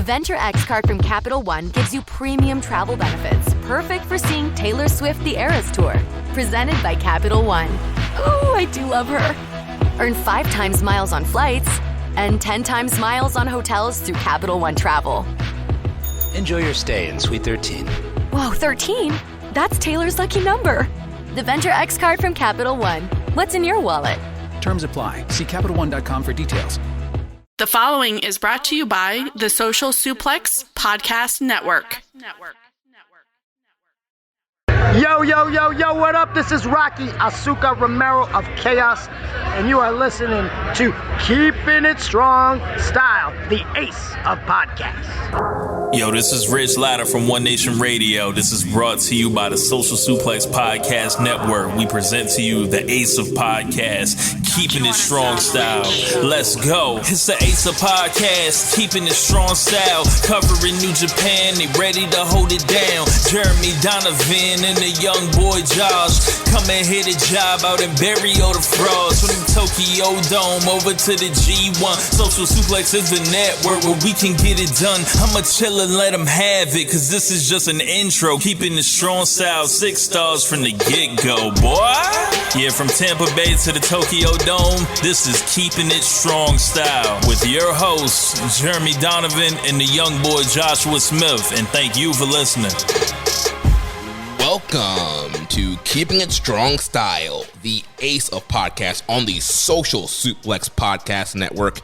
Venture X card from Capital One gives you premium travel benefits, perfect for seeing Taylor Swift The Eras Tour. Presented by Capital One. Ooh, I do love her. Earn 5 times miles on flights and 10 times miles on hotels through Capital One Travel. Enjoy your stay in Suite 13. Whoa, 13? That's Taylor's lucky number. The Venture X card from Capital One. What's in your wallet? Terms apply. See CapitalOne.com for details. The following is brought to you by the Social Suplex Podcast Network. Yo, yo, yo, yo, what up? This is Rocky Asuka Romero of Chaos, and you are listening to Keepin It Strong Style, the ace of podcasts. Yo, this is Rich Latta from One Nation Radio. This is brought to you by the Social Suplex Podcast Network. We present to you the ace of podcasts, Keepin It Strong Style. Let's go. It's the ace of podcasts, Keepin It Strong Style. Covering New Japan, they ready to hold it down. Jeremy Donovan and the young boy Josh. Come and hit a job out and bury all the frauds. From the Tokyo Dome over to the G1. Social Suplex is the network where we can get it done. I'ma chill and let them have it, cause this is just an intro. Keeping the strong style, 6 stars from the get-go, boy. Yeah, from Tampa Bay to the Tokyo Dome, this is Keeping It Strong Style with your hosts, Jeremy Donovan and the young boy Joshua Smith. And thank you for listening. Welcome to Keeping It Strong Style, the ace of podcasts on the Social Suplex Podcast Network.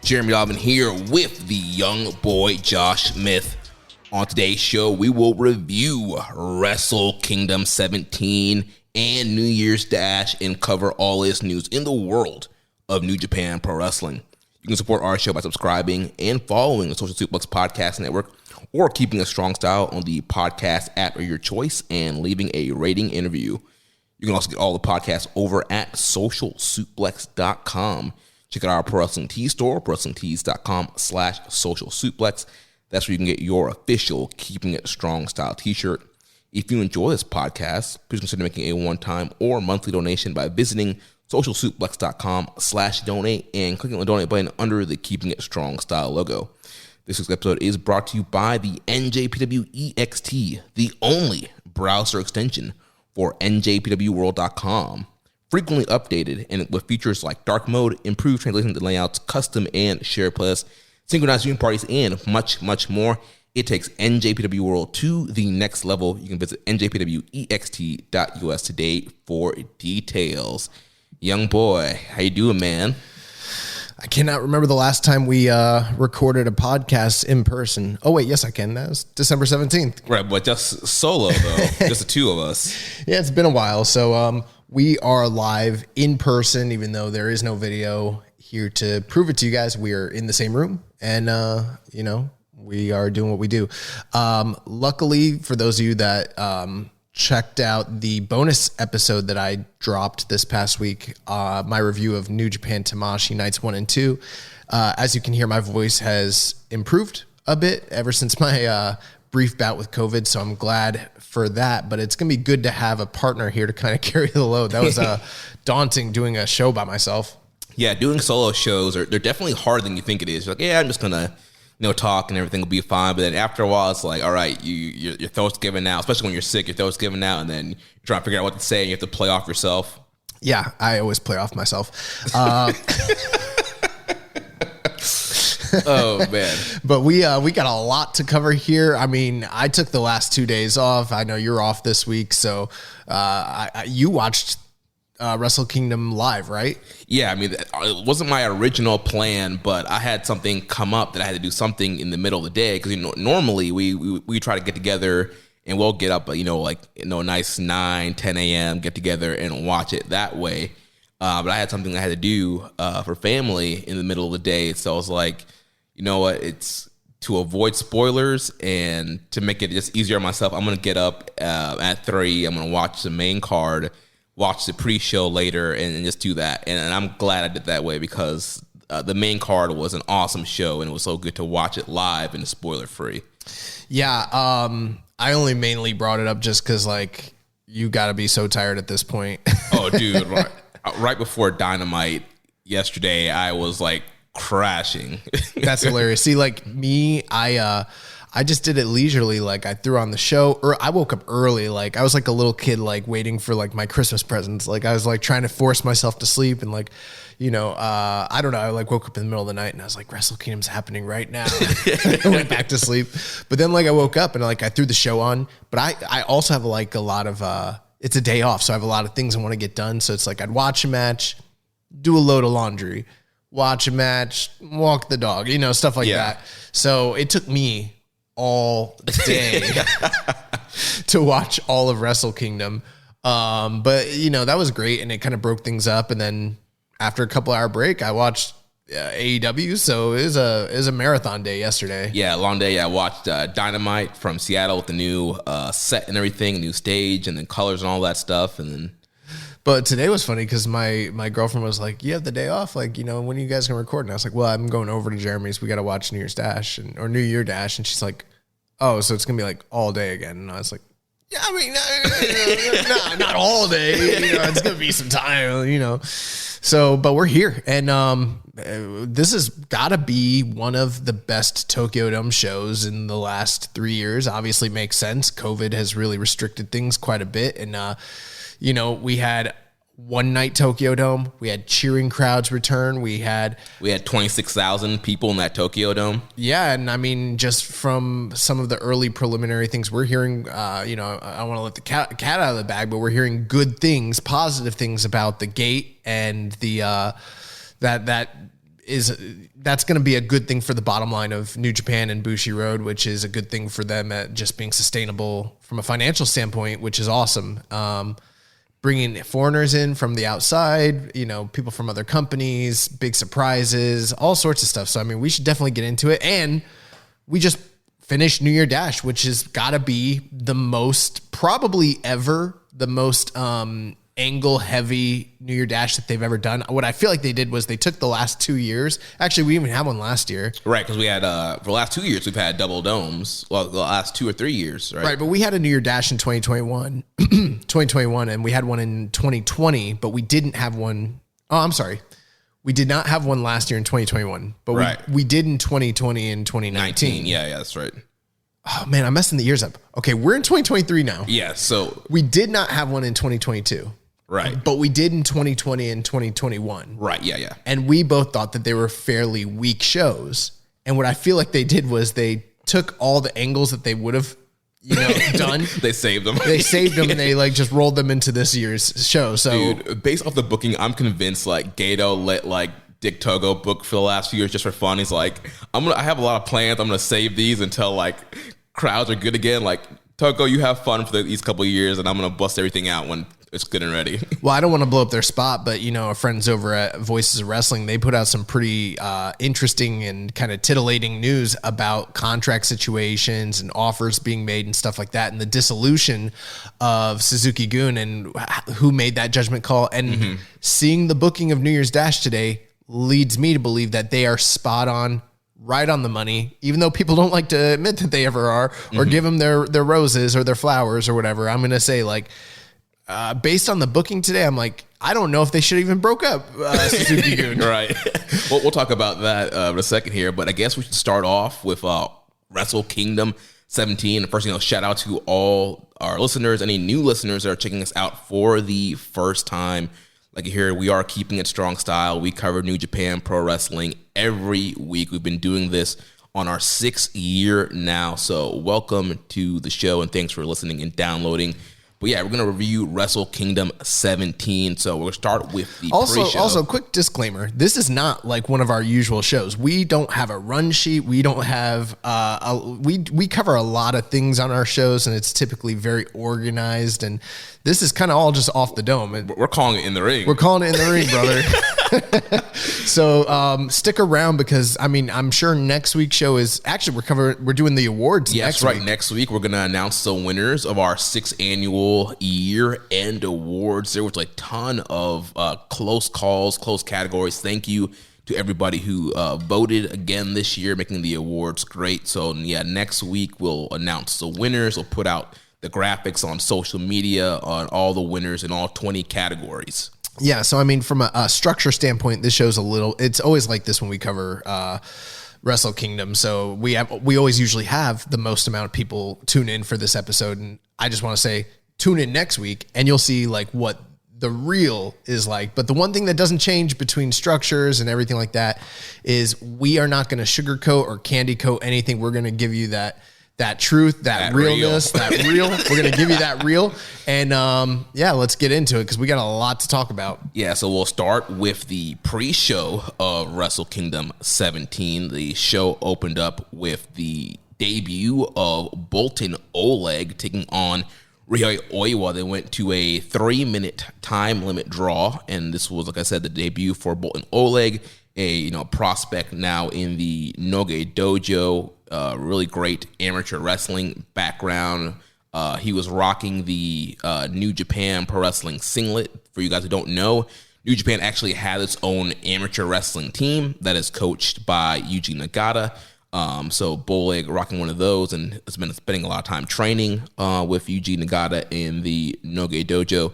Jeremy Donovan here with the young boy Josh Smith. On today's show, we will review Wrestle Kingdom 17 and New Year's Dash and cover all this news in the world of New Japan Pro Wrestling. You can support our show by subscribing and following the Social Suplex Podcast Network or Keeping a Strong Style on the podcast app of your choice and leaving a rating interview. You can also get all the podcasts over at socialsuplex.com. Check out our Pro Wrestling Tees store, prowrestlingtees.com/socialsuplex. That's where you can get your official Keeping It Strong Style t-shirt. If you enjoy this podcast, please consider making a one-time or monthly donation by visiting socialsuplex.com/donate and clicking on the donate button under the Keeping It Strong Style logo. This week's episode is brought to you by the NJPW EXT, the only browser extension for NJPWworld.com. Frequently updated and with features like dark mode, improved translation layouts, custom and shared playlists, synchronized viewing parties, and much, much more. It takes NJPW World to the next level. You can visit njpwext.us today for details. Young boy, how you doing, man? I cannot remember the last time we recorded a podcast in person. Oh, wait, yes, I can. That was December 17th. Right, but just solo, though. Just the two of us. Yeah, it's been a while. So we are live in person, even though there is no video here to prove it to you guys. We are in the same room, and, we are doing what we do. Luckily, for those of you that checked out the bonus episode that I dropped this past week, my review of New Japan Tamashii Nights 1 and 2. As you can hear, my voice has improved a bit ever since my brief bout with COVID, so I'm glad for that. But it's going to be good to have a partner here to kind of carry the load. That was daunting doing a show by myself. Yeah, doing solo shows, they're definitely harder than you think it is. You're like, yeah, I'm just going to talk and everything will be fine. But then after a while, it's like, all right, your throat's giving out, especially when you're sick, your throat's giving out, and then you're trying to figure out what to say, and you have to play off yourself. Yeah, I always play off myself. Oh, man. But we got a lot to cover here. I mean, I took the last 2 days off. I know you're off this week, so you watched Wrestle Kingdom live, right? Yeah, I mean, it wasn't my original plan, but I had something come up that I had to do something in the middle of the day, because normally we try to get together and we'll get up, nice 9, 10 a.m., get together and watch it that way. But I had something I had to do for family in the middle of the day, so I was like, you know what, it's to avoid spoilers and to make it just easier on myself, I'm going to get up at 3, I'm going to watch the main card, watch the pre-show later, and just do that. And I'm glad I did that way, because the main card was an awesome show, and it was so good to watch it live and spoiler-free. Yeah, I only mainly brought it up just because, you got to be so tired at this point. Oh, dude, right before Dynamite yesterday, I was, crashing. That's hilarious. See, like me, I just did it leisurely. Like I threw on the show, or I woke up early. Like I was like a little kid, like waiting for like my Christmas presents. Like I was like trying to force myself to sleep, and like, you know, I don't know. I like woke up in the middle of the night and I was like, Wrestle Kingdom's happening right now. I went back to sleep. But then like I woke up and like I threw the show on, but I also have like a lot of, it's a day off. So I have a lot of things I want to get done. So it's like I'd watch a match, do a load of laundry, watch a match, walk the dog, you know, stuff like that. So it took me all day to watch all of Wrestle Kingdom. But you know, that was great. And it kind of broke things up. And then after a couple hour break, I watched AEW. So it was a marathon day yesterday. Yeah, long day. I watched Dynamite from Seattle with the new set and everything, new stage, and then colors and all that stuff. And then, but today was funny because my girlfriend was like, "You have the day off, like, you know, when are you guys gonna record?" And I was like, "Well, I'm going over to Jeremy's. We got to watch New Year's Dash or New Year Dash." And she's like, "Oh, so it's gonna be like all day again?" And I was like, "Yeah, I mean, no, not all day. You know, it's gonna be some time, you know." So, but we're here, and this has got to be one of the best Tokyo Dome shows in the last 3 years. Obviously, makes sense. COVID has really restricted things quite a bit, and you know, we had one night Tokyo Dome. We had cheering crowds return. We had 26,000 people in that Tokyo Dome. Yeah, and I mean, just from some of the early preliminary things we're hearing, you know, I don't want to let the cat out of the bag, but we're hearing good things, positive things about the gate, and the that's going to be a good thing for the bottom line of New Japan and Bushiroad, which is a good thing for them at just being sustainable from a financial standpoint, which is awesome. Bringing foreigners in from the outside, you know, people from other companies, big surprises, all sorts of stuff. So, I mean, we should definitely get into it. And we just finished New Year Dash, which has got to be the most, probably ever, the most angle heavy New Year Dash that they've ever done. What I feel like they did was they took the last 2 years. Actually, we even had one last year. Right, because we had, for the last 2 years, we've had double domes. Well, the last 2 or 3 years, right? Right, but we had a New Year Dash in 2021, and we had one in 2020, but we didn't have one. Oh, I'm sorry. We did not have one last year in 2021, but we did in 2020 and 2019. Yeah, that's right. Oh, man, I'm messing the years up. Okay, we're in 2023 now. Yeah, so we did not have one in 2022. Right. But we did in 2020 and 2021. Right, yeah. And we both thought that they were fairly weak shows. And what I feel like they did was they took all the angles that they would have, you know, done. They saved them. They saved them and they like just rolled them into this year's show. So, dude, based off the booking, I'm convinced like Gato let like Dick Togo book for the last few years just for fun. He's like, I have a lot of plans. I'm gonna save these until like crowds are good again. Like, Togo, you have fun for these couple of years, and I'm gonna bust everything out when it's good and ready. Well, I don't want to blow up their spot, but you know, our friends over at Voices of Wrestling, they put out some pretty interesting and kind of titillating news about contract situations and offers being made and stuff like that, and the dissolution of Suzuki-gun and who made that judgment call. And seeing the booking of New Year's Dash today leads me to believe that they are spot on, right on the money, even though people don't like to admit that they ever are, or give them their roses or their flowers or whatever. I'm going to say, like, based on the booking today, I'm like, I don't know if they should have even broke up Suzuki-gun. Right. Well, we'll talk about that in a second here, but I guess we should start off with Wrestle Kingdom 17. First, shout out to all our listeners, any new listeners that are checking us out for the first time. Like you hear, we are Keeping It Strong Style. We cover New Japan Pro Wrestling every week. We've been doing this on our 6th year now. So welcome to the show, and thanks for listening and downloading. But yeah, we're going to review Wrestle Kingdom 17. So we'll start with the pre-show. Also, quick disclaimer. This is not like one of our usual shows. We don't have a run sheet. We don't have, we cover a lot of things on our shows, and it's typically very organized. And this is kind of all just off the dome. We're calling it in the ring. We're calling it in the ring, brother. So stick around, because I mean, I'm sure next week's show is actually we're doing the awards. Yes, next week. Next week we're gonna announce the winners of our 6th annual year-end awards. There was a ton of close calls, close categories. Thank you to everybody who voted again this year, making the awards great. So yeah, next week we'll announce the winners. We'll put out the graphics on social media on all the winners in all 20 categories. Yeah, so I mean, from a structure standpoint, this show's it's always like this when we cover Wrestle Kingdom. So we always usually have the most amount of people tune in for this episode. And I just want to say, tune in next week and you'll see like what the real is like. But the one thing that doesn't change between structures and everything like that is we are not going to sugarcoat or candy coat anything. We're going to give you that truth, that realness, that real. We're going to give you that real. And let's get into it because we got a lot to talk about. Yeah, so we'll start with the pre-show of Wrestle Kingdom 17. The show opened up with the debut of Boltin Oleg taking on Ryohei Oiwa. They went to a 3-minute time limit draw, and this was, like I said, the debut for Boltin Oleg, a prospect now in the Noge Dojo. Really great amateur wrestling background. He was rocking the New Japan Pro Wrestling singlet. For you guys who don't know, New Japan actually had its own amateur wrestling team that is coached by Yuji Nagata. So Boleg rocking one of those and has been spending a lot of time training with Yuji Nagata in the Noge Dojo.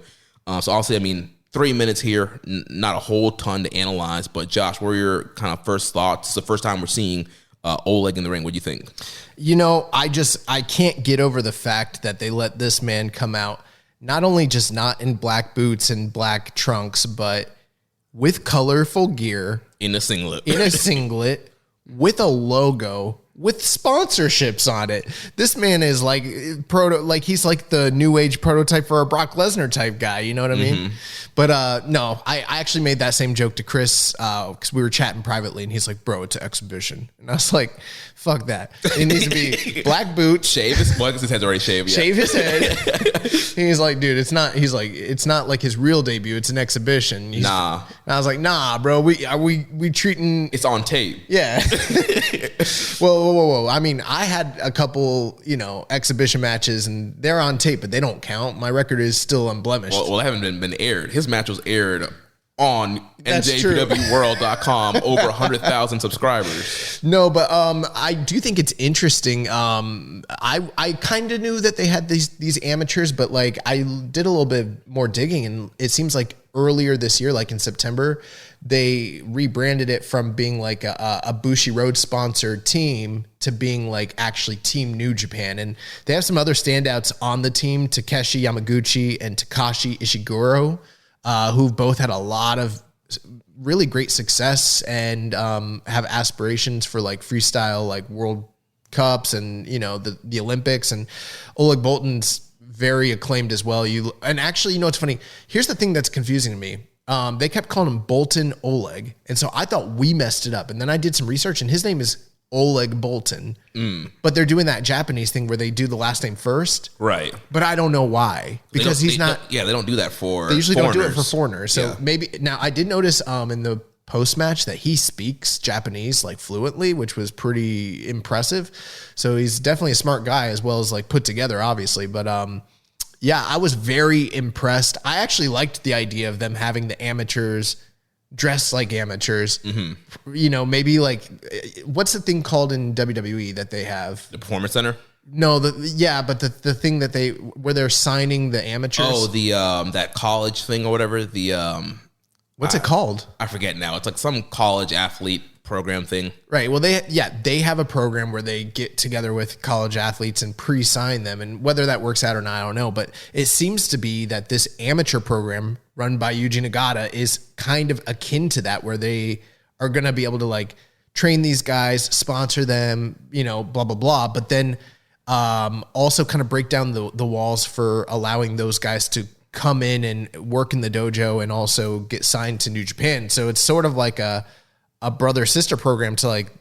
So I'll say, 3 minutes here, not a whole ton to analyze, but Josh, what are your kind of first thoughts? It's the first time we're seeing Oleg in the ring. What do you think? I can't get over the fact that they let this man come out, not only just not in black boots and black trunks, but with colorful gear. In a singlet. With a logo, with sponsorships on it. This man is like he's like the new age prototype for a Brock Lesnar type guy. You know what I mean? But no, I actually made that same joke to Chris because we were chatting privately, and he's like, "Bro, it's an exhibition," and I was like, "Fuck that! It needs to be black boots, shave his head's already shaved. Yeah. Shave his head." He's like, "Dude, it's not." He's like, "It's not like his real debut. It's an exhibition." Nah, and I was like, "Nah, bro. We treating it's on tape." Yeah. Whoa. I mean, I had a couple, exhibition matches, and they're on tape, but they don't count. My record is still unblemished. Well, they haven't been aired. His match was aired on NJPWWorld.com, over 100,000 subscribers. No, but I do think it's interesting. I kind of knew that they had these amateurs, but like I did a little bit more digging, and it seems like earlier this year, like in September, they rebranded it from being like a Bushiroad sponsored team to being like actually Team New Japan. And they have some other standouts on the team, Takeshi Yamaguchi and Takashi Ishiguro, who've both had a lot of really great success and have aspirations for like freestyle, like World Cups and, the Olympics. And Oleg Boltin's very acclaimed as well. And actually, it's funny. Here's the thing that's confusing to me. They kept calling him Boltin Oleg. And so I thought we messed it up. And then I did some research, and his name is Oleg Boltin. But they're doing that Japanese thing where they do the last name first. Right. But I don't know why. Because he's not. They don't do that for They usually foreigners. don't do it for foreigners. So maybe. Now, I did notice in the post-match that he speaks Japanese like fluently, which was pretty impressive. So he's definitely a smart guy as well as like put together, obviously. But yeah, I was very impressed. I actually liked the idea of them having the amateurs dress like amateurs. Maybe like, what's the thing called in WWE that they have? The Performance Center? No, but the thing that where they're signing the amateurs. Oh, the that college thing or whatever. What's it called? I forget now. It's like some college athlete program thing. Right. Well, they have a program where they get together with college athletes and pre-sign them. And whether that works out or not, I don't know. But it seems to be that this amateur program run by Yuji Nagata is kind of akin to that, where they are going to be able to like train these guys, sponsor them, blah, blah, blah. But then also kind of break down the walls for allowing those guys to come in and work in the dojo and also get signed to New Japan. So it's sort of like a brother-sister program to like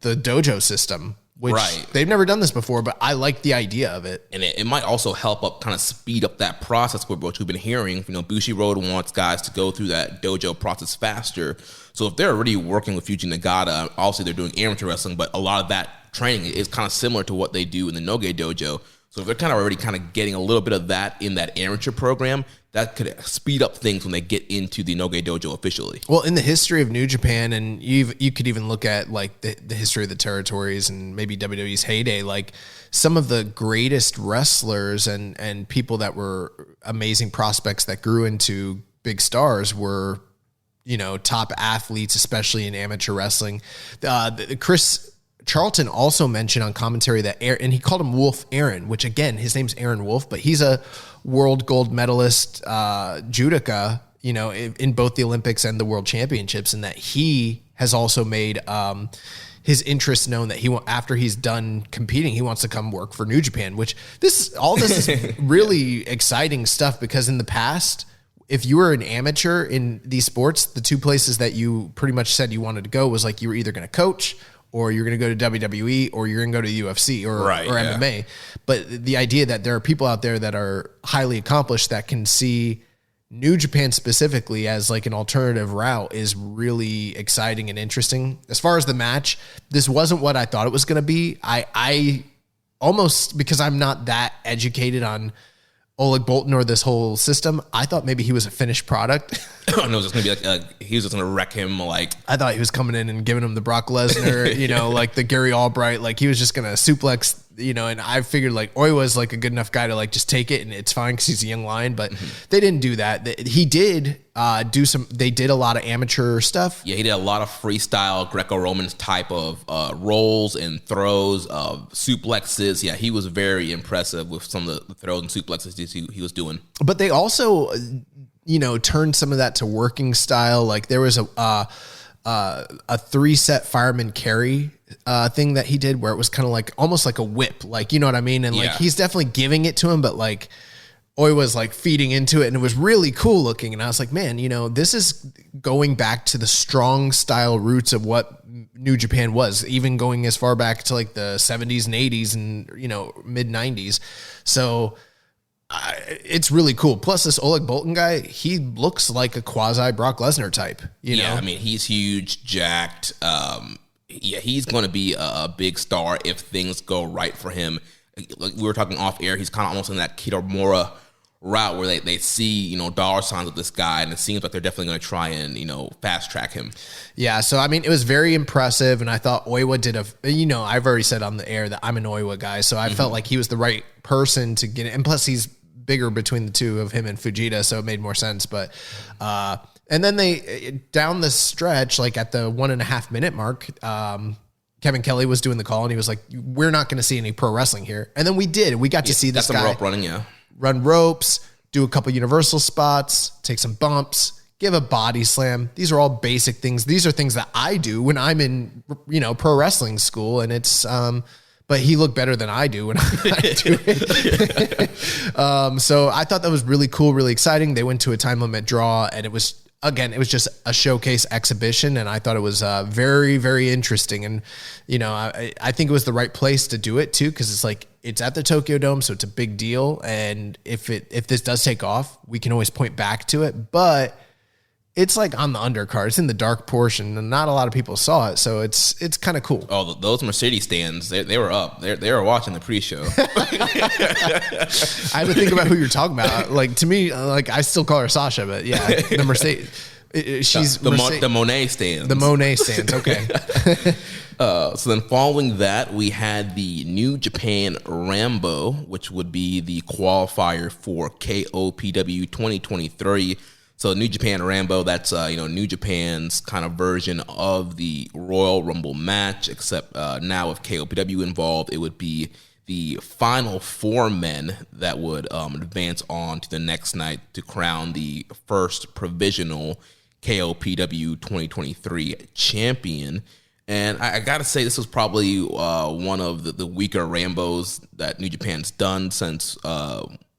the dojo system, which they've never done this before, but I like the idea of it. And it might also help kind of speed up that process, which we've been hearing. Bushiroad wants guys to go through that dojo process faster. So if they're already working with Yuji Nagata, obviously they're doing amateur wrestling, but a lot of that training is kind of similar to what they do in the Noge Dojo. So if they're kind of already kind of getting a little bit of that in that amateur program, that could speed up things when they get into the Noge Dojo officially. Well, in the history of New Japan, and you could even look at like the history of the territories and maybe WWE's heyday, like some of the greatest wrestlers and people that were amazing prospects that grew into big stars were, top athletes, especially in amateur wrestling. Chris Charlton also mentioned on commentary that and he called him Wolf Aaron, which again, his name's Aaron Wolf, but he's a world gold medalist judoka, in both the Olympics and the world championships, and that he has also made his interest known that after he's done competing, he wants to come work for New Japan, which all this is really exciting stuff, because in the past, if you were an amateur in these sports, the two places that you pretty much said you wanted to go was like you were either going to coach, or you're going to go to WWE, or you're going to go to UFC or MMA. But the idea that there are people out there that are highly accomplished that can see New Japan specifically as like an alternative route is really exciting and interesting. As far as the match, this wasn't what I thought it was going to be. I almost, because I'm not that educated on Oleg Boltin or this whole system, I thought maybe he was a finished product. And it was just going to be like, he was just going to wreck him. Like, I thought he was coming in and giving him the Brock Lesnar, like the Gary Albright, like he was just going to suplex, and I figured like Oiwa was like a good enough guy to like just take it and it's fine because he's a young lion, but they didn't do that. He did they did a lot of amateur stuff. Yeah, he did a lot of freestyle Greco-Roman type of rolls and throws, suplexes. Yeah, he was very impressive with some of the throws and suplexes he was doing. But they also, turned some of that to working style. Like there was a 3-set fireman carry thing that he did where it was kind of like almost like a whip, like, you know what I mean? And like he's definitely giving it to him, but like Oi was like feeding into it, and it was really cool looking. And I was like, man, this is going back to the strong style roots of what New Japan was, even going as far back to like the 70s and 80s and, mid 90s. So it's really cool. Plus this Oleg Boltin guy, he looks like a quasi Brock Lesnar type, Yeah, I mean, he's huge, jacked. He's going to be a big star if things go right for him. Like we were talking off air, he's kind of almost in that Kitamura route where they see, dollar signs with this guy, and it seems like they're definitely going to try and, fast track him. Yeah. So, I mean, it was very impressive. And I thought Oiwa did I've already said on the air that I'm an Oiwa guy. So I felt like he was the right person to get it. And plus he's bigger between the two of him and Fujita. So it made more sense. But, and then they, down the stretch, like at the 1.5 minute mark, Kevin Kelly was doing the call and he was like, we're not going to see any pro wrestling here. And then we did. We got to see this guy rope running, run ropes, do a couple universal spots, take some bumps, give a body slam. These are all basic things. These are things that I do when I'm in, pro wrestling school. And it's, but he looked better than I do when I do it. So I thought that was really cool, really exciting. They went to a time limit draw, and it was just a showcase exhibition, and I thought it was very, very interesting. And, I think it was the right place to do it too, because it's like, it's at the Tokyo Dome, so it's a big deal. And if this does take off, we can always point back to it. But it's like on the undercard, it's in the dark portion, and not a lot of people saw it, so it's kind of cool. Oh, those Mercedes stands, they were up. They were watching the pre-show. I had to think about who you're talking about. Like, to me, like, I still call her Sasha, but yeah, the Mercedes. She's the Monet stands. The Monet stands, okay. So then following that, we had the New Japan Rambo, which would be the qualifier for KOPW 2023. So New Japan Rambo, that's New Japan's kind of version of the Royal Rumble match, except now with KOPW involved, it would be the final 4 men that would advance on to the next night to crown the first provisional KOPW 2023 champion. And I got to say, this was probably one of the weaker Rambos that New Japan's done since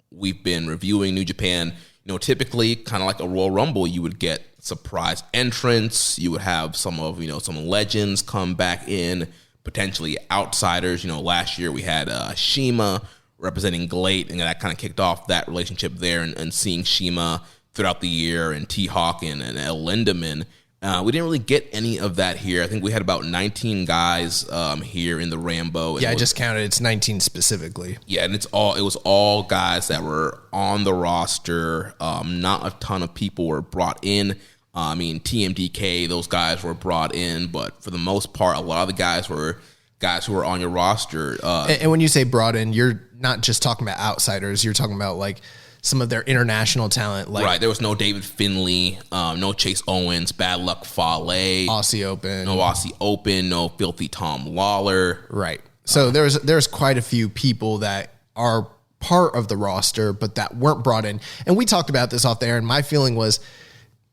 we've been reviewing New Japan. Typically, kind of like a Royal Rumble, you would get surprise entrants. You would have some legends come back in, potentially outsiders. Last year we had Shima representing Glate, and that kind of kicked off that relationship there. And seeing Shima throughout the year, and T-Hawk and El Lindemann. We didn't really get any of that here. I think we had about 19 guys here in the Rambo. Yeah, I just counted. It's 19 specifically. Yeah, and it was all guys that were on the roster. Not a ton of people were brought in. I mean, TMDK, those guys were brought in, but for the most part, a lot of the guys were guys who were on your roster. And when you say brought in, you're not just talking about outsiders. You're talking about like some of their international talent. Like, right. There was no David Finlay, no Chase Owens, Bad Luck Fale, Aussie Open. no Aussie Open, no Filthy Tom Lawler. Right. So there's quite a few people that are part of the roster, but that weren't brought in. And we talked about this off the air, and my feeling was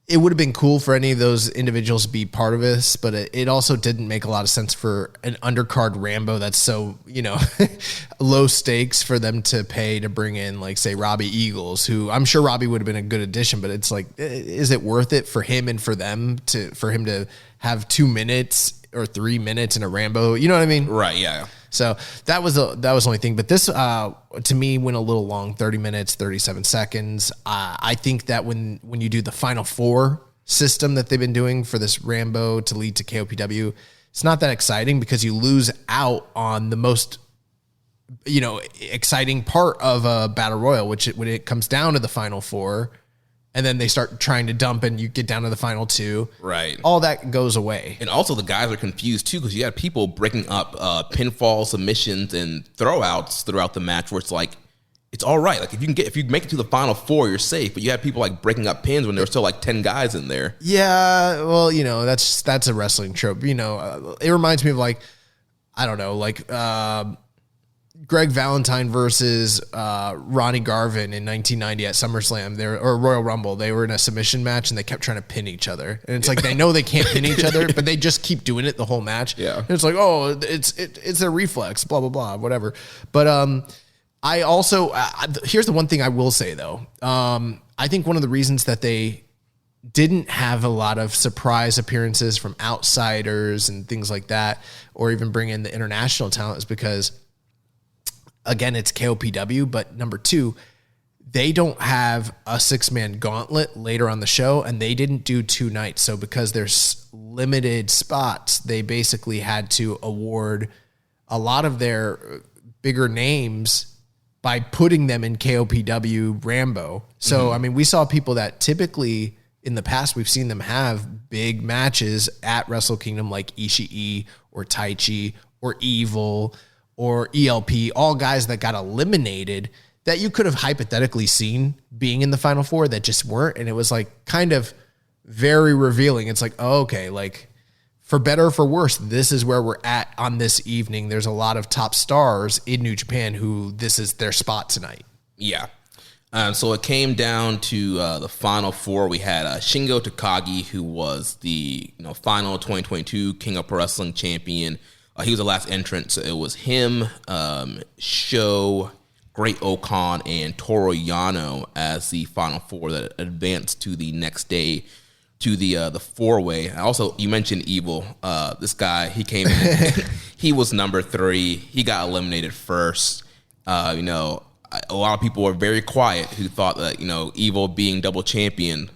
it would have been cool for any of those individuals to be part of this, but it also didn't make a lot of sense for an undercard Rambo that's so, low stakes for them to pay to bring in, like, say, Robbie Eagles, who I'm sure Robbie would have been a good addition, but it's like, is it worth it for him and for them for him to have 2 minutes or 3 minutes in a Rambo? You know what I mean? Right, yeah. So that was the only thing. But this, to me, went a little long, 30 minutes, 37 seconds. I think that when you do the Final Four system that they've been doing for this Rambo to lead to KOPW, it's not that exciting because you lose out on the most, exciting part of a battle royal, which when it comes down to the Final Four, and then they start trying to dump and you get down to the final 2. Right. All that goes away. And also the guys are confused too because you had people breaking up pinfall submissions and throwouts throughout the match where it's like, it's all right. Like if you make it to the Final Four, you're safe. But you had people like breaking up pins when there were still like 10 guys in there. Yeah, well, that's a wrestling trope. It reminds me of like, I don't know, like Greg Valentine versus Ronnie Garvin in 1990 at SummerSlam, or Royal Rumble. They were in a submission match and they kept trying to pin each other. And it's like they know they can't pin each other, but they just keep doing it the whole match. Yeah, and it's like, oh, it's a reflex, blah blah blah, whatever. But I also here's the one thing I will say though. I think one of the reasons that they didn't have a lot of surprise appearances from outsiders and things like that, or even bring in the international talent, is because, again, it's KOPW, but number 2, they don't have a 6-man gauntlet later on the show, and they didn't do 2 nights. So because there's limited spots, they basically had to award a lot of their bigger names by putting them in KOPW Rambo. So, I mean, we saw people that typically in the past, we've seen them have big matches at Wrestle Kingdom, like Ishii or Taichi or Evil or ELP, all guys that got eliminated that you could have hypothetically seen being in the Final Four that just weren't. And it was like kind of very revealing. It's like, oh, okay, like for better or for worse, this is where we're at on this evening. There's a lot of top stars in New Japan who this is their spot tonight. Yeah. So it came down to the Final Four. We had Shingo Takagi, who was the final 2022 King of Pro Wrestling champion. He was the last entrant. So it was him, Sho, Great Okan, and Toru Yano as the Final Four that advanced to the next day to the four-way. Also, you mentioned Evil. This guy, he came in. He was number 3. He got eliminated first. A lot of people were very quiet who thought that, Evil being double champion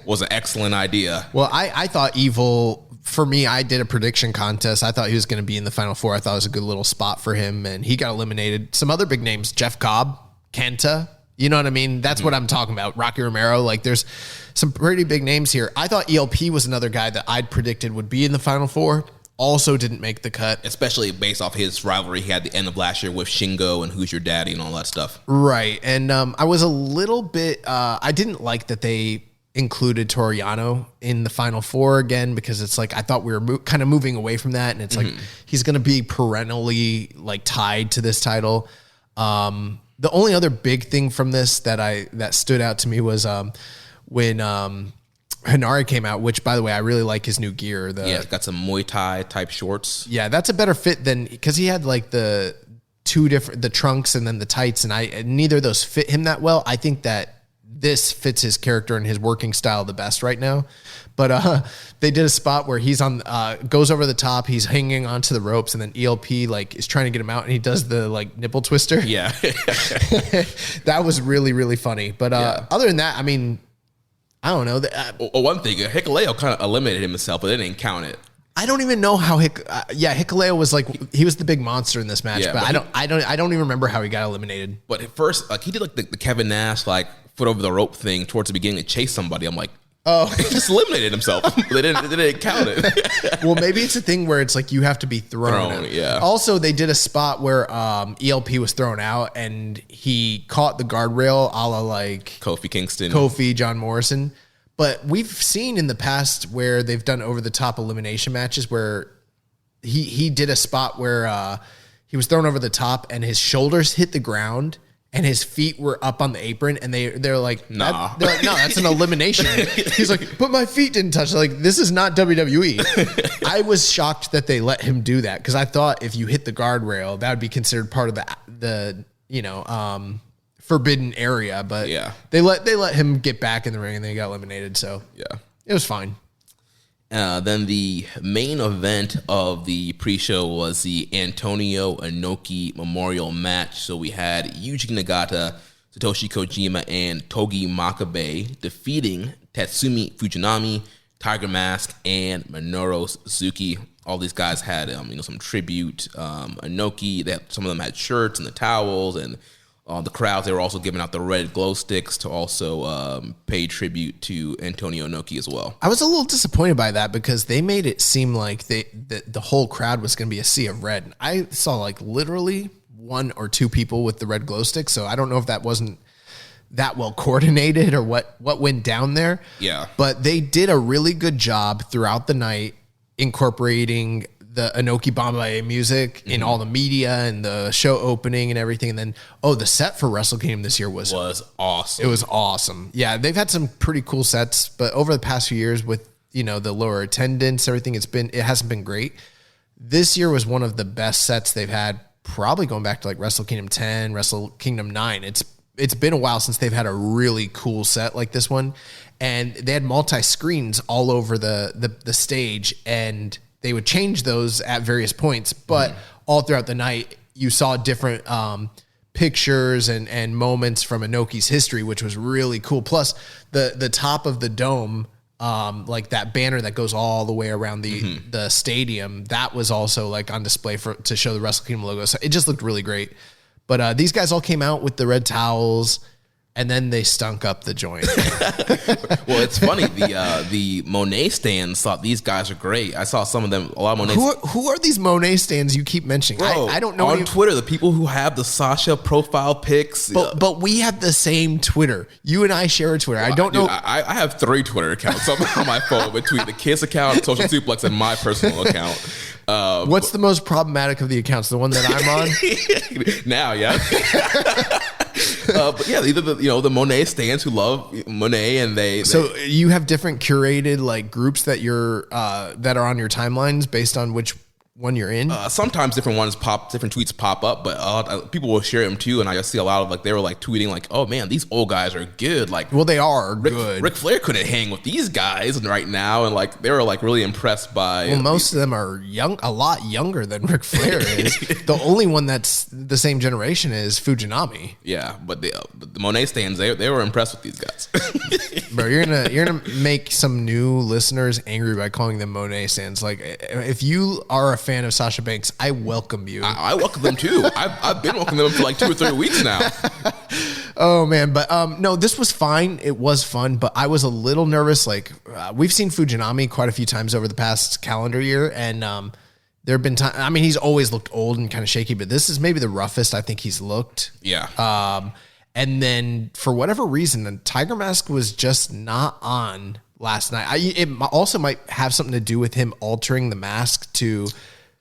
was an excellent idea. Well, I thought Evil, for me, I did a prediction contest. I thought he was going to be in the Final Four. I thought it was a good little spot for him, and he got eliminated. Some other big names, Jeff Cobb, Kenta, you know what I mean? That's what I'm talking about. Rocky Romero, like there's some pretty big names here. I thought ELP was another guy that I'd predicted would be in the Final Four. Also didn't make the cut. Especially based off his rivalry he had at the end of last year with Shingo and Who's Your Daddy and all that stuff. Right. And I was a little bit, I didn't like that they included Toru Yano in the Final Four again, because it's like, I thought we were kind of moving away from that. And it's like, he's going to be perennially like tied to this title. The only other big thing from this that stood out to me was when Hanari came out, which, by the way, I really like his new gear. It's got some Muay Thai type shorts. Yeah, that's a better fit than, because he had like the trunks and then the tights, and neither of those fit him that well. I think that this fits his character and his working style the best right now. But they did a spot where he's on, goes over the top, he's hanging onto the ropes, and then ELP like is trying to get him out, and he does the like nipple twister. Yeah, that was really, really funny. But other than that, I mean, I don't know. One thing, Hikuleo kind of eliminated himself, but they didn't count it. I don't even know how Hikuleo was like, he was the big monster in this match, but I don't even remember how he got eliminated. But at first, like he did like the Kevin Nash like foot over the rope thing towards the beginning to chase somebody. I'm like, Oh, he just eliminated himself. They didn't count it. Well, maybe it's a thing where it's like you have to be thrown. Yeah. Also, they did a spot where ELP was thrown out and he caught the guardrail a la like Kofi Kingston. John Morrison. But we've seen in the past where they've done over the top elimination matches where he did a spot where he was thrown over the top and his shoulders hit the ground and his feet were up on the apron, and they're like, nah. They're like, no, that's an elimination. He's like, but my feet didn't touch. Like, this is not WWE. I was shocked that they let him do that because I thought if you hit the guardrail, that would be considered part of the forbidden area. But yeah, they let him get back in the ring, and they got eliminated. So yeah, it was fine. Then the main event of the pre-show was the Antonio Inoki Memorial match. So we had Yuji Nagata, Satoshi Kojima, and Togi Makabe defeating Tatsumi Fujinami, Tiger Mask, and Minoru Suzuki. All these guys had some tribute. Inoki, some of them had shirts and the towels, and the crowds, they were also giving out the red glow sticks to also pay tribute to Antonio Inoki as well. I was a little disappointed by that because they made it seem like the whole crowd was going to be a sea of red. I saw like literally one or two people with the red glow sticks, so I don't know if that wasn't that well coordinated or what went down there. Yeah. But they did a really good job throughout the night incorporating the Inoki Bombay music in all the media and the show opening and everything. And then, the set for Wrestle Kingdom this year was awesome. It was awesome. Yeah, they've had some pretty cool sets, but over the past few years with, the lower attendance, everything, it hasn't been great. This year was one of the best sets they've had, probably going back to like Wrestle Kingdom 10, Wrestle Kingdom 9. It's been a while since they've had a really cool set like this one. And they had multi-screens all over the stage, and they would change those at various points, but all throughout the night, you saw different pictures and moments from Inoki's history, which was really cool. Plus, the top of the dome, like that banner that goes all the way around the stadium, that was also like on display to show the Wrestle Kingdom logo. So it just looked really great. But these guys all came out with the red towels, and then they stunk up the joint. Well, it's funny. The Monet stands thought these guys are great. I saw some of them. A lot of Monet. Who are these Monet stands you keep mentioning? Bro, I don't know. On Twitter, the people who have the Sasha profile pics. But we have the same Twitter. You and I share a Twitter. I don't know. I have 3 Twitter accounts on my phone between the Kiss account, Social Suplex, and my personal account. What's the most problematic of the accounts? The one that I'm on? Now, yeah. But yeah, either the Monet stands who love Monet, and they. So you have different curated like groups that that are on your timelines based on which one you're in. Sometimes different tweets pop up, but people will share them too. And I just see a lot of they were like tweeting like, "Oh man, these old guys are good." Like, well, they are good. Ric Flair couldn't hang with these guys right now, and like they were like really impressed by. Well, most of them are a lot younger than Ric Flair is. The only one that's the same generation is Fujinami. Yeah, but the Monet stands, they were impressed with these guys. Bro, you're gonna make some new listeners angry by calling them Monet stands. Like, if you are a fan of Sasha Banks, I welcome you. I welcome them too. I've been welcoming them for like 2 or 3 weeks now. Oh man, but no, this was fine. It was fun, but I was a little nervous. Like, we've seen Fujinami quite a few times over the past calendar year, and there have been times. I mean, he's always looked old and kind of shaky, but this is maybe the roughest I think he's looked. Yeah. And then for whatever reason, the Tiger Mask was just not on last night. It also might have something to do with him altering the mask to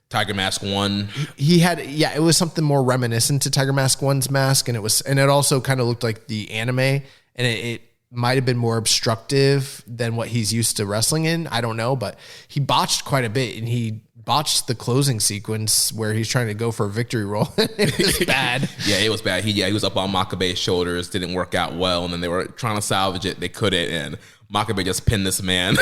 Tiger Mask 1. He had, it was something more reminiscent to Tiger Mask 1's mask, and it also kind of looked like the anime, and it might have been more obstructive than what he's used to wrestling in. I don't know, but he botched quite a bit, and he botched the closing sequence where he's trying to go for a victory roll. It was bad. Yeah, it was bad. He was up on Makabe's shoulders, didn't work out well, and then they were trying to salvage it. They couldn't, and Makabe just pinned this man,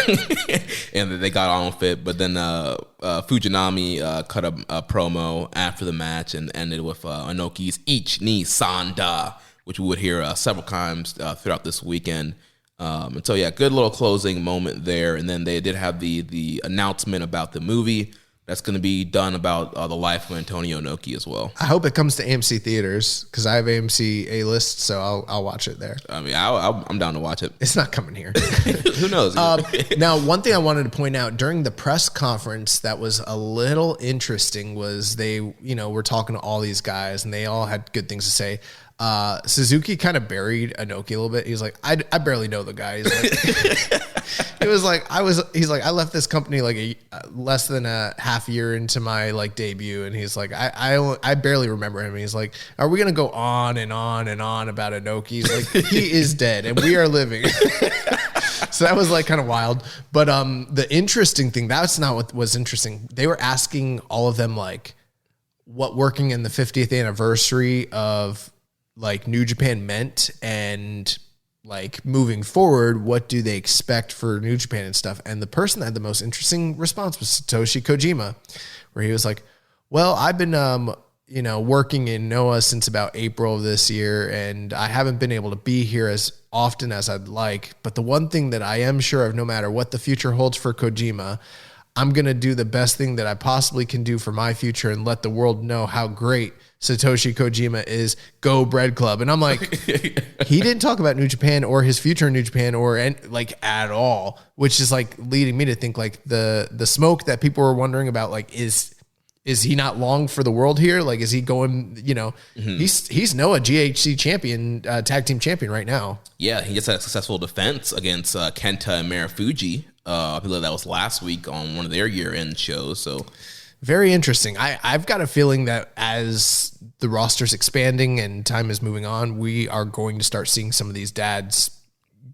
and they got on with it. But then Fujinami cut a promo after the match and ended with Inoki's Ich ni Sanda, which we would hear several times throughout this weekend. And so, yeah, good little closing moment there. And then they did have the announcement about the movie that's going to be done about the life of Antonio Inoki as well. I hope it comes to AMC theaters because I have AMC A-list, so I'll watch it there. I mean, I'm down to watch it. It's not coming here. Who knows? Now, one thing I wanted to point out during the press conference that was a little interesting was they, were talking to all these guys and they all had good things to say. Suzuki kind of buried Inoki a little bit. He's like, I barely know the guy. He's like, it was like, he's like, I left this company like less than a half year into my like debut. And he's like, I barely remember him. And he's like, are we going to go on and on and on about Inoki? He's like, he is dead and we are living. So that was like kind of wild. But the interesting thing, that's not what was interesting. They were asking all of them like what working in the 50th anniversary of like New Japan meant, and like moving forward, what do they expect for New Japan and stuff? And the person that had the most interesting response was Satoshi Kojima, where he was like, well, I've been, working in Noah since about April of this year, and I haven't been able to be here as often as I'd like. But the one thing that I am sure of, no matter what the future holds for Kojima, I'm going to do the best thing that I possibly can do for my future and let the world know how great Satoshi Kojima is. Go Bread Club. And I'm like, he didn't talk about New Japan or his future in New Japan like at all, which is like leading me to think like the smoke that people were wondering about, like, is he not long for the world here? Like, is he going, he's Noah GHC champion, tag team champion right now. Yeah. He just had a successful defense against Kenta and Marufuji. I believe that was last week on one of their year-end shows. So very interesting. I've got a feeling that as the roster's expanding and time is moving on, we are going to start seeing some of these dads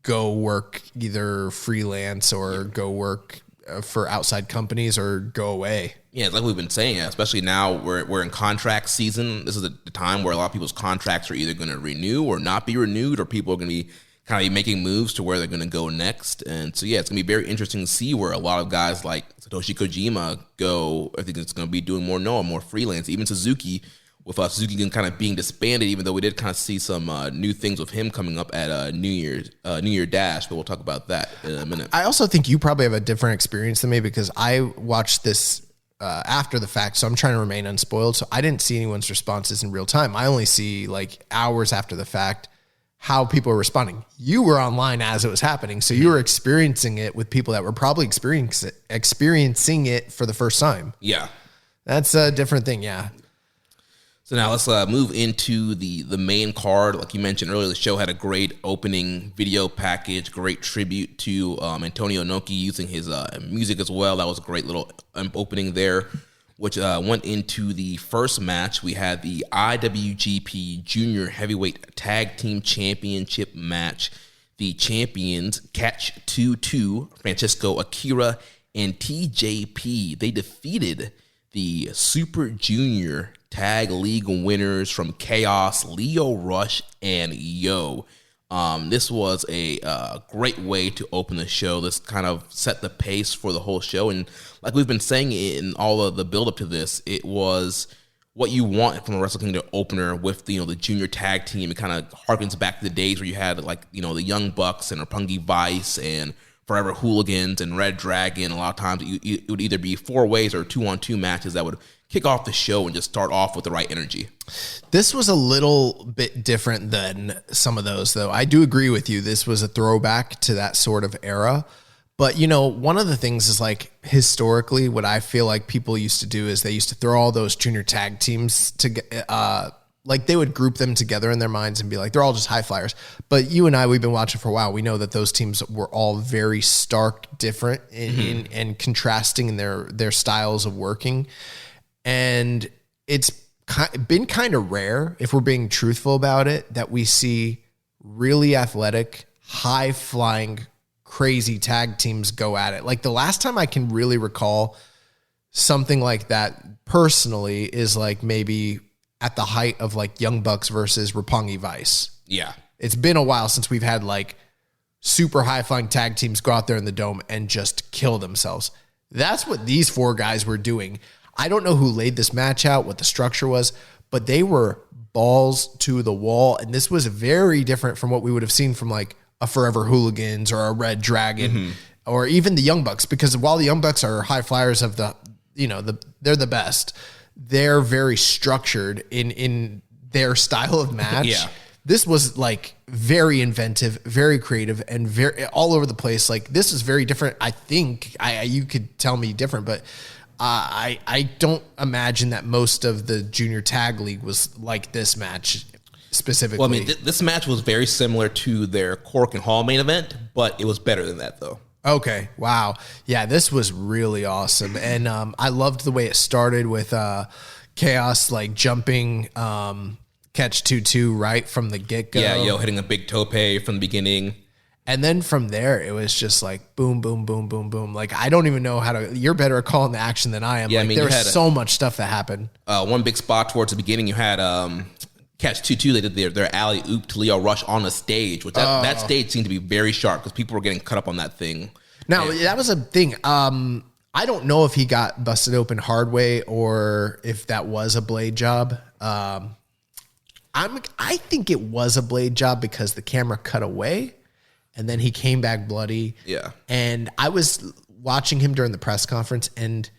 go work either freelance or go work for outside companies or go away. Yeah, like we've been saying, especially now we're in contract season. This is the time where a lot of people's contracts are either going to renew or not be renewed, or people are going to be kind of making moves to where they're going to go next. And so, yeah, it's going to be very interesting to see where a lot of guys like Satoshi Kojima go. I think it's going to be doing more freelance. Even Suzuki, with Suzuki kind of being disbanded, even though we did kind of see some new things with him coming up at New Year Dash, but we'll talk about that in a minute. I also think you probably have a different experience than me because I watched this after the fact, so I'm trying to remain unspoiled. So I didn't see anyone's responses in real time. I only see like hours after the fact how people are responding. You were online as it was happening, so you were experiencing it with people that were probably experiencing it for the first time. Yeah. That's a different thing, yeah. So now let's move into the main card. Like you mentioned earlier, the show had a great opening video package, great tribute to Antonio Inoki using his music as well. That was a great little opening there, which went into the first match. We had the IWGP Junior Heavyweight Tag Team Championship match. The champions, Catch 2-2, Francisco Akira and TJP, they defeated the Super Junior Tag League winners from Chaos, Leo Rush and Yo. This was a great way to open the show. This kind of set the pace for the whole show. And like we've been saying in all of the build-up to this, it was what you want from a Wrestle Kingdom opener with the junior tag team. It kind of harkens back to the days where you had the Young Bucks and Roppongi Vice and Forever Hooligans and Red Dragon. A lot of times it would either be 4 ways or 2-on-2 matches that would kick off the show and just start off with the right energy. This was a little bit different than some of those, though. I do agree with you. This was a throwback to that sort of era. But, one of the things is like historically what I feel like people used to do is they used to throw all those junior tag teams to like they would group them together in their minds and be like, they're all just high flyers. But you and I, we've been watching for a while. We know that those teams were all very stark different in contrasting in their styles of working. And it's been kind of rare, if we're being truthful about it, that we see really athletic, high-flying, crazy tag teams go at it. Like the last time I can really recall something like that personally is like maybe at the height of like Young Bucks versus Roppongi Vice. Yeah. It's been a while since we've had like super high-flying tag teams go out there in the dome and just kill themselves. That's what these 4 guys were doing. I don't know who laid this match out, what the structure was, but they were balls to the wall. And this was very different from what we would have seen from like a Forever Hooligans or a Red Dragon or even the Young Bucks. Because while the Young Bucks are high flyers of the they're the best. They're very structured in their style of match. Yeah. This was like very inventive, very creative, and very all over the place. Like this is very different. I think you could tell me different, but I don't imagine that most of the junior tag league was like this match specifically. Well, I mean, this match was very similar to their Cork and Hall main event, but it was better than that though. Okay. Wow. Yeah, this was really awesome. And I loved the way it started with Chaos like jumping catch 2-2 right from the get-go. Yeah, hitting a big tope from the beginning. And then from there, it was just like boom, boom, boom, boom, boom. Like, I don't even know how to... You're better at calling the action than I am. Yeah, like, I mean, there was so much stuff that happened. One big spot towards the beginning, you had... Catch 2-2, they did their alley-oop to Leo Rush on the stage, which that stage seemed to be very sharp because people were getting cut up on that thing. Now, that was a thing. I don't know if he got busted open hard way or if that was a blade job. I think it was a blade job because the camera cut away and then he came back bloody. Yeah. And I was watching him during the press conference, and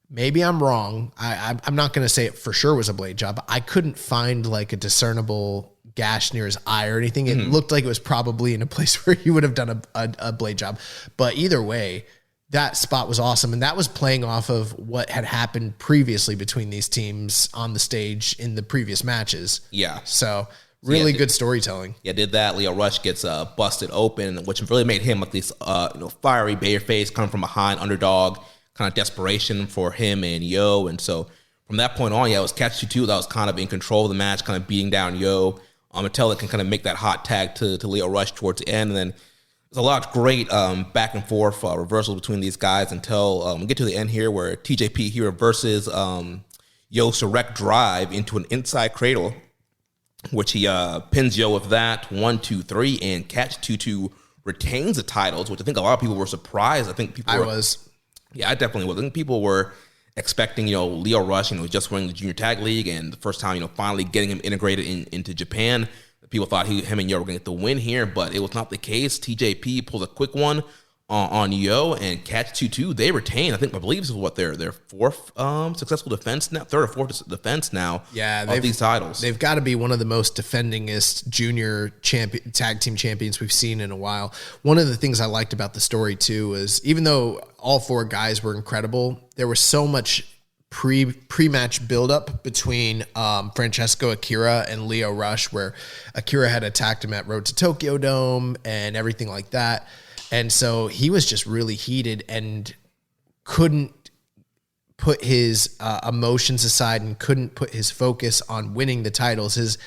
maybe I'm wrong. I'm not going to say it for sure was a blade job. I couldn't find like a discernible gash near his eye or anything. It looked like it was probably in a place where he would have done a blade job. But either way, that spot was awesome. And that was playing off of what had happened previously between these teams on the stage in the previous matches. Yeah. So really good storytelling. Yeah, did that. Leo Rush gets busted open, which really made him like this fiery babyface coming from behind, underdog, kind of desperation for him and Yo. And so from that point on, it was Catch 2-2 that was kind of in control of the match, kind of beating down Yo. Until it can kind of make that hot tag to Leo Rush towards the end. And then there's a lot of great back and forth reversals between these guys until we get to the end here where TJP, he reverses Yo's direct drive into an inside cradle, which he pins Yo with that 1, 2, 3, and Catch 2-2 retains the titles, which I think a lot of people were surprised. I think people was. Yeah, I definitely was. I think people were expecting, Leo Rush, just winning the Junior Tag League and the first time, finally getting him integrated into Japan. People thought him and Yo were going to get the win here, but it was not the case. TJP pulls a quick one on Yo, and Catch 2-2, they retain. I believe this is what their fourth successful defense now, third or fourth defense now. Yeah, of these titles. They've got to be one of the most defendingest junior tag team champions we've seen in a while. One of the things I liked about the story too is even though all four guys were incredible, there was so much pre-match buildup between Francesco Akira and Leo Rush, where Akira had attacked him at Road to Tokyo Dome and everything like that. And so he was just really heated and couldn't put his emotions aside and couldn't put his focus on winning the titles. His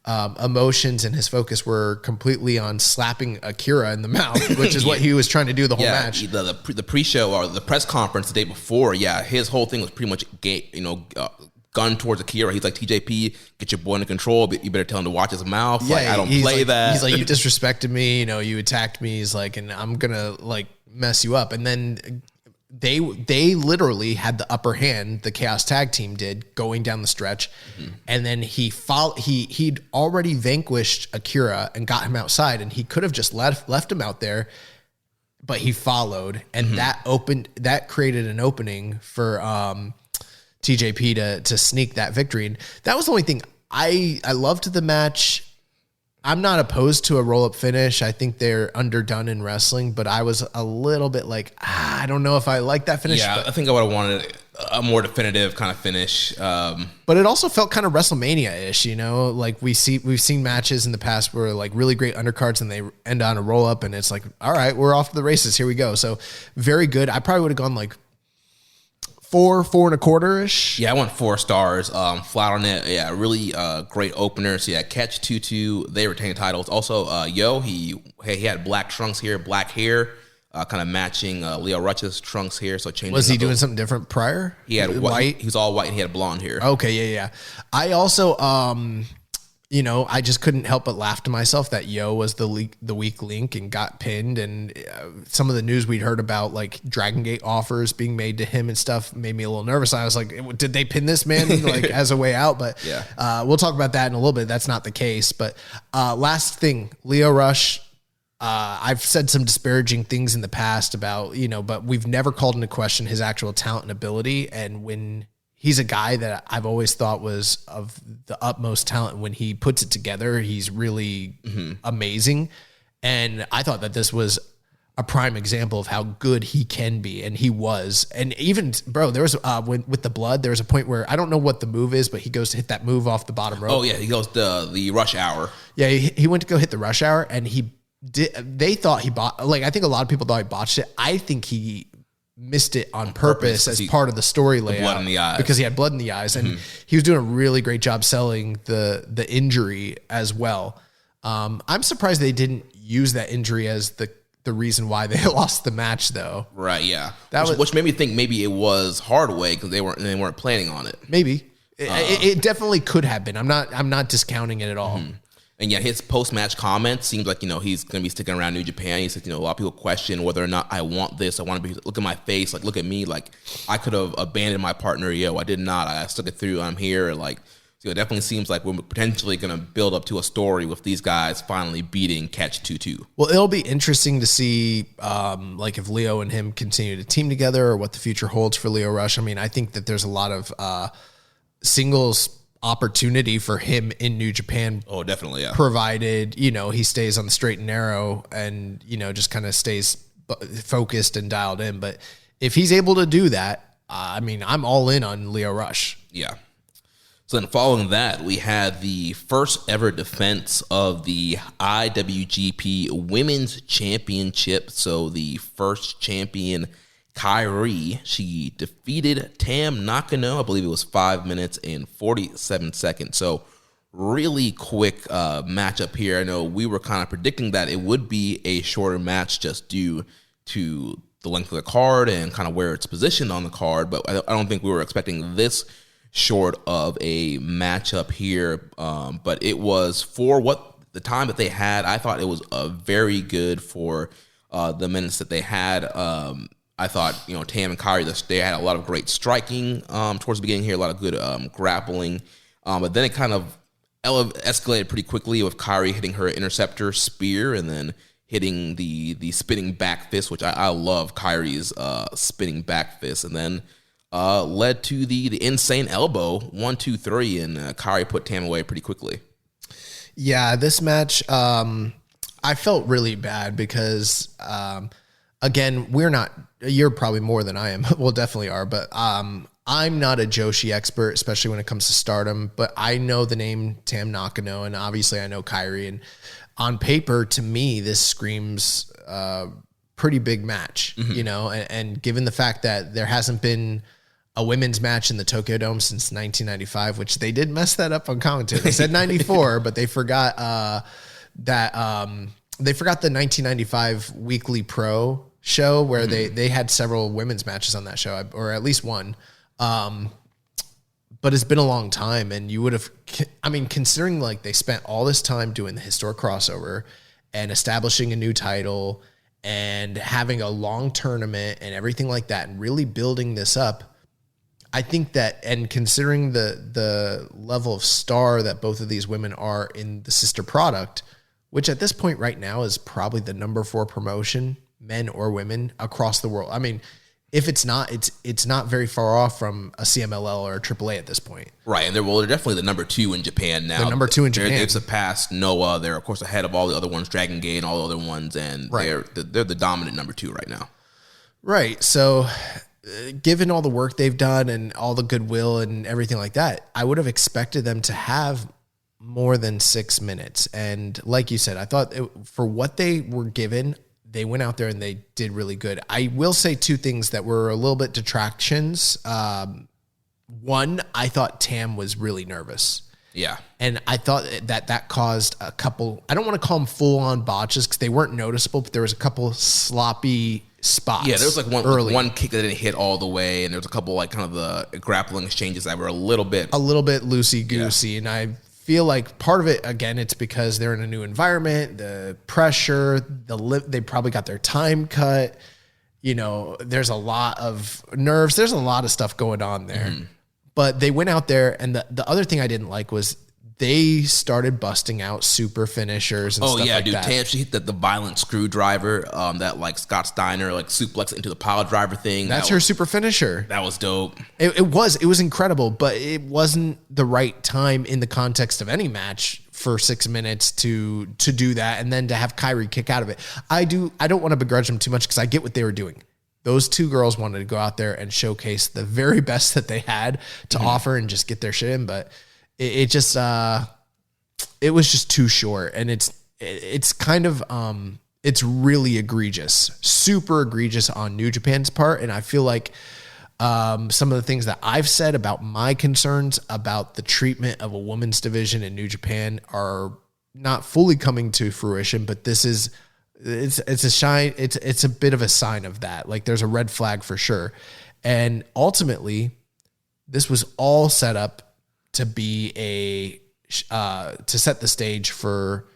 emotions and his focus were completely on slapping Akira in the mouth, which is what he was trying to do the whole match. The pre-show or the press conference the day before, his whole thing was pretty much gun towards Akira. He's like, TJP, get your boy under control, but you better tell him to watch his mouth. Yeah, I don't play that. He's like, you disrespected me, you attacked me. He's like, and I'm gonna mess you up. And then they literally had the upper hand. The Chaos Tag Team did going down the stretch, and then he'd already vanquished Akira and got him outside, and he could have just left him out there, but he followed, and that created an opening for TJP to sneak that victory. And that was the only thing. I loved the match. I'm not opposed to a roll-up finish. I think they're underdone in wrestling, but I was a little bit like, I don't know if I like that finish. Yeah, I think I would have wanted a more definitive kind of finish. But it also felt kind of WrestleMania-ish, like we've seen matches in the past where like really great undercards and they end on a roll-up and it's like, all right, we're off to the races. Here we go. So very good. I probably would have gone like 4 1/4-ish. Yeah, I went 4 stars. Flat on it. Yeah, really great opener. So Catch 2-2, they retain titles. Also, Yo, he had black trunks here, black hair, kind of matching Leo Rush's trunks here. So changing. Was he doing something different prior? He had white. He was all white and he had blonde hair. Okay, yeah. I also I just couldn't help but laugh to myself that Yo was the weak link and got pinned. And some of the news we'd heard about, like Dragon Gate offers being made to him and stuff, made me a little nervous. I was like, did they pin this man as a way out? But we'll talk about that in a little bit. That's not the case. But last thing, Leo Rush I've said some disparaging things in the past about, but we've never called into question his actual talent and ability. And when he's a guy that I've always thought was of the utmost talent, when he puts it together, he's really amazing. And I thought that this was a prime example of how good he can be. And he was. And even, bro, there was, with the blood, there was a point where I don't know what the move is, but he goes to hit that move off the bottom rope. Oh, yeah. He goes to the rush hour. Yeah. He went to go hit the rush hour, and they thought he I think a lot of people thought he botched it. I think he missed it on purpose as part of the story layout. Blood in the eyes. Because he had blood in the eyes. And he was doing a really great job selling the injury as well. I'm surprised they didn't use that injury as the reason why they lost the match, though. Right, yeah. Which made me think maybe it was Hardaway because they weren't planning on it. Maybe. It definitely could have been. I'm not discounting it at all. And yeah, his post-match comments seems like, he's going to be sticking around New Japan. He said, a lot of people question whether or not I want this. I want to be, look at my face, like, look at me. Like, I could have abandoned my partner. I did not. I stuck it through. I'm here. Like, so it definitely seems like we're potentially going to build up to a story with these guys finally beating Catch 2-2. Well, it'll be interesting to see, if Leo and him continue to team together or what the future holds for Leo Rush. I mean, I think that there's a lot of singles opportunity for him in New Japan. Oh, definitely, yeah. Provided, he stays on the straight and narrow and, just kind of stays focused and dialed in. But if he's able to do that, I'm all in on Leo Rush. Yeah. So then following that, we had the first ever defense of the IWGP Women's Championship. So the first champion, Kairi, she defeated Tam Nakano. I believe it was 5 minutes and 47 seconds. So really quick matchup here. I know we were kind of predicting that it would be a shorter match just due to the length of the card and kind of where it's positioned on the card. But I don't think we were expecting this short of a matchup here. But it was, for what the time that they had, I thought it was very good for the minutes that they had. I thought, Tam and Kairi, they had a lot of great striking towards the beginning here, a lot of good grappling. But then it kind of escalated pretty quickly with Kairi hitting her interceptor spear and then hitting the spinning back fist, which I love Kairi's spinning back fist. And then led to the insane elbow, 1, 2, 3, and Kairi put Tam away pretty quickly. Yeah, this match, I felt really bad because, again, you're probably more than I am. Well, definitely are, but I'm not a Joshi expert, especially when it comes to Stardom, but I know the name Tam Nakano, and obviously I know Kairi, and on paper, to me, this screams pretty big match, and given the fact that there hasn't been a women's match in the Tokyo Dome since 1995, which they did mess that up on commentary. They said 94, but they forgot the 1995 Weekly Pro show where they had several women's matches on that show, or at least one. But it's been a long time, and you would have, considering like they spent all this time doing the historic crossover and establishing a new title and having a long tournament and everything like that and really building this up, I think that, and considering the level of star that both of these women are in the sister product, which at this point right now is probably the number 4 promotion, men or women, across the world. If it's not, it's not very far off from a CMLL or a AAA at this point. Right, and they're definitely the number 2 in Japan now. They're number 2 in Japan. They've surpassed Noah. They're, of course, ahead of all the other ones, Dragon Gate and all the other ones, and they're the dominant number 2 right now. Right, so given all the work they've done and all the goodwill and everything like that, I would have expected them to have more than 6 minutes. And like you said, I thought for what they were given, they went out there and they did really good. I will say 2 things that were a little bit detractions. One, I thought Tam was really nervous. Yeah. And I thought that caused a couple, I don't want to call them full-on botches because they weren't noticeable, but there was a couple sloppy spots. Yeah, there was like one kick that didn't hit all the way, and there was a couple like kind of the grappling exchanges that were a little bit loosey-goosey. Yeah. And I feel like part of it, again, it's because they're in a new environment, the pressure, they probably got their time cut. There's a lot of nerves. There's a lot of stuff going on there. Mm-hmm. But they went out there, and the other thing I didn't like was they started busting out super finishers and stuff like that. Tam, she hit the violent screwdriver, that like Scott Steiner like suplex into the pile driver thing. That's her super finisher. That was dope. It was incredible, but it wasn't the right time in the context of any match for 6 minutes to do that and then to have Kyrie kick out of it. I don't want to begrudge them too much because I get what they were doing. Those two girls wanted to go out there and showcase the very best that they had to offer and just get their shit in, but it just it was just too short, and it's kind of it's really egregious, super egregious on New Japan's part, and I feel like some of the things that I've said about my concerns about the treatment of a women's division in New Japan are not fully coming to fruition, but this is it's a bit of a sign of that. Like there's a red flag for sure. And ultimately this was all set up to be to set the stage for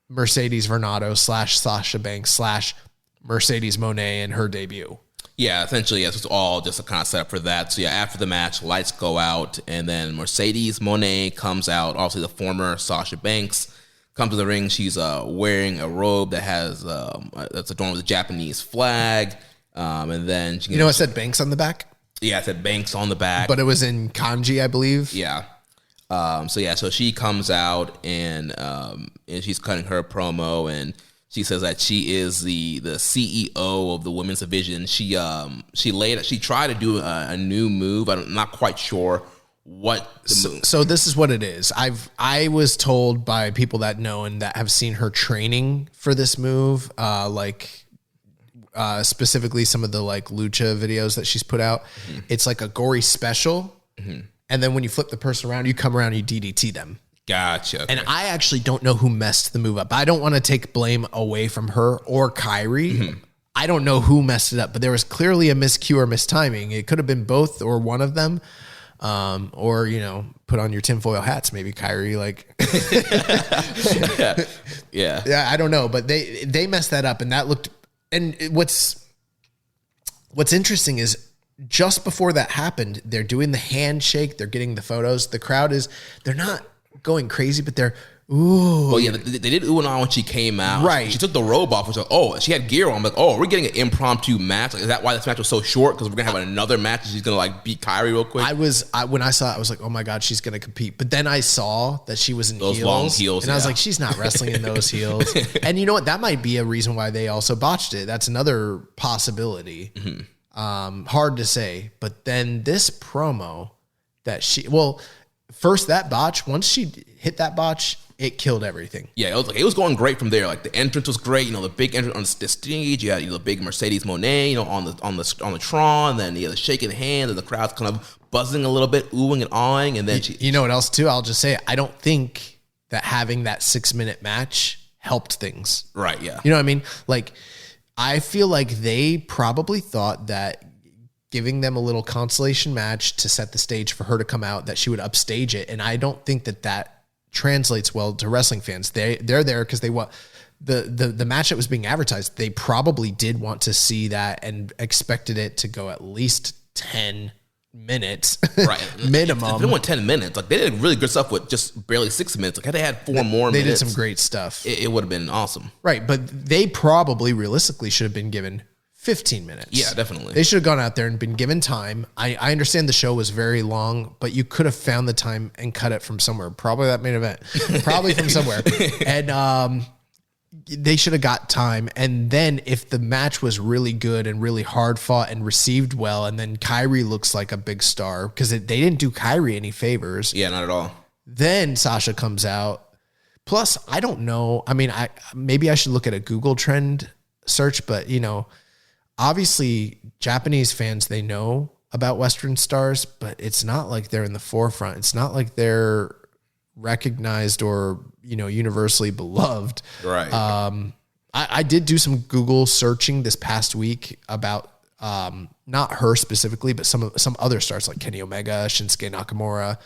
Mercedes Vernado / Sasha Banks / Mercedes Mone and her debut. Yeah, essentially, yes, it's all just a kind of setup for that. So yeah, after the match, lights go out, and then Mercedes Mone comes out. Obviously, the former Sasha Banks comes to the ring. She's wearing a robe that has that's adorned with a Japanese flag, and then it said Banks on the back. Yeah, it said Banks on the back, but it was in kanji, I believe. Yeah. So she comes out and she's cutting her promo, and she says that she is the CEO of the women's division. She tried to do a new move. I'm not quite sure what. So this is what it is. I was told by people that know and that have seen her training for this move, specifically some of the like lucha videos that she's put out. Mm-hmm. It's like a gory special. Mm-hmm. And then when you flip the person around, you come around and you DDT them. Gotcha. Okay. And I actually don't know who messed the move up. I don't want to take blame away from her or Kyrie. Mm-hmm. I don't know who messed it up, but there was clearly a miscue or mistiming. It could have been both or one of them. Or, put on your tinfoil hats, maybe Kyrie, yeah, I don't know, but they messed that up, and that looked, and what's interesting is just before that happened, they're doing the handshake, they're getting the photos. The crowd they're not going crazy, but they're, ooh. Well, yeah, they did ooh and ah when she came out. Right. She took the robe off, which was like, she had gear on. I'm like, we're getting an impromptu match. Like, is that why this match was so short? Because we're going to have another match and she's going to beat Kyrie real quick? When I saw it, I was like, oh my God, she's going to compete. But then I saw that she was in those heels. Long heels. And I was like, she's not wrestling in those heels. And you know what? That might be a reason why they also botched it. That's another possibility. Mm-hmm. Hard to say, but then this promo that first that botch, once she hit that botch, it killed everything. Yeah, it was going great from there. Like the entrance was great, the big entrance on the stage. You had the big Mercedes Mone, on the Tron. Then the shaking hand, and the crowd's kind of buzzing a little bit, oohing and awing. And then you know what else too? I'll just say I don't think that having that 6-minute match helped things. Right? Yeah. You know what I mean? Like, I feel like they probably thought that giving them a little consolation match to set the stage for her to come out, that she would upstage it. And I don't think that translates well to wrestling fans. They're there because they want the match that was being advertised. They probably did want to see that and expected it to go at least 10 minutes, right? Minimum. If it went 10 minutes, they did really good stuff with just barely 6 minutes. Had they had 4 more minutes, they did some great stuff. It would have been awesome, right? But they probably realistically should have been given 15 minutes. Yeah, definitely. They should have gone out there and been given time. I understand the show was very long, but you could have found the time and cut it from somewhere. Probably that main event, probably from somewhere, and they should have got time. And then if the match was really good and really hard fought and received well, and then Kyrie looks like a big star, because they didn't do Kyrie any favors. Yeah, not at all. Then Sasha comes out. Plus, I don't know. I mean, maybe I should look at a Google trend search, but obviously Japanese fans, they know about Western stars, but it's not like they're in the forefront. It's not like they're recognized or, universally beloved. Right. I did do some Google searching this past week about, not her specifically, but some other stars like Kenny Omega, Shinsuke Nakamura,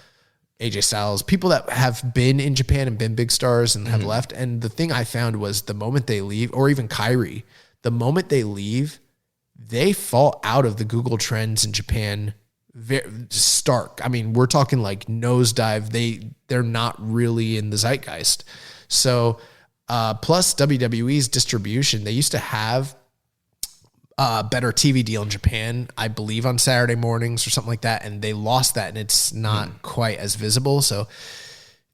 AJ Styles, people that have been in Japan and been big stars and have left. And the thing I found was the moment they leave, or even Kyrie, the moment they leave, they fall out of the Google trends in Japan very stark. I mean, we're talking like nosedive. They're not really in the zeitgeist. So, plus WWE's distribution, they used to have a better TV deal in Japan, I believe on Saturday mornings or something like that. And they lost that and it's not quite as visible. So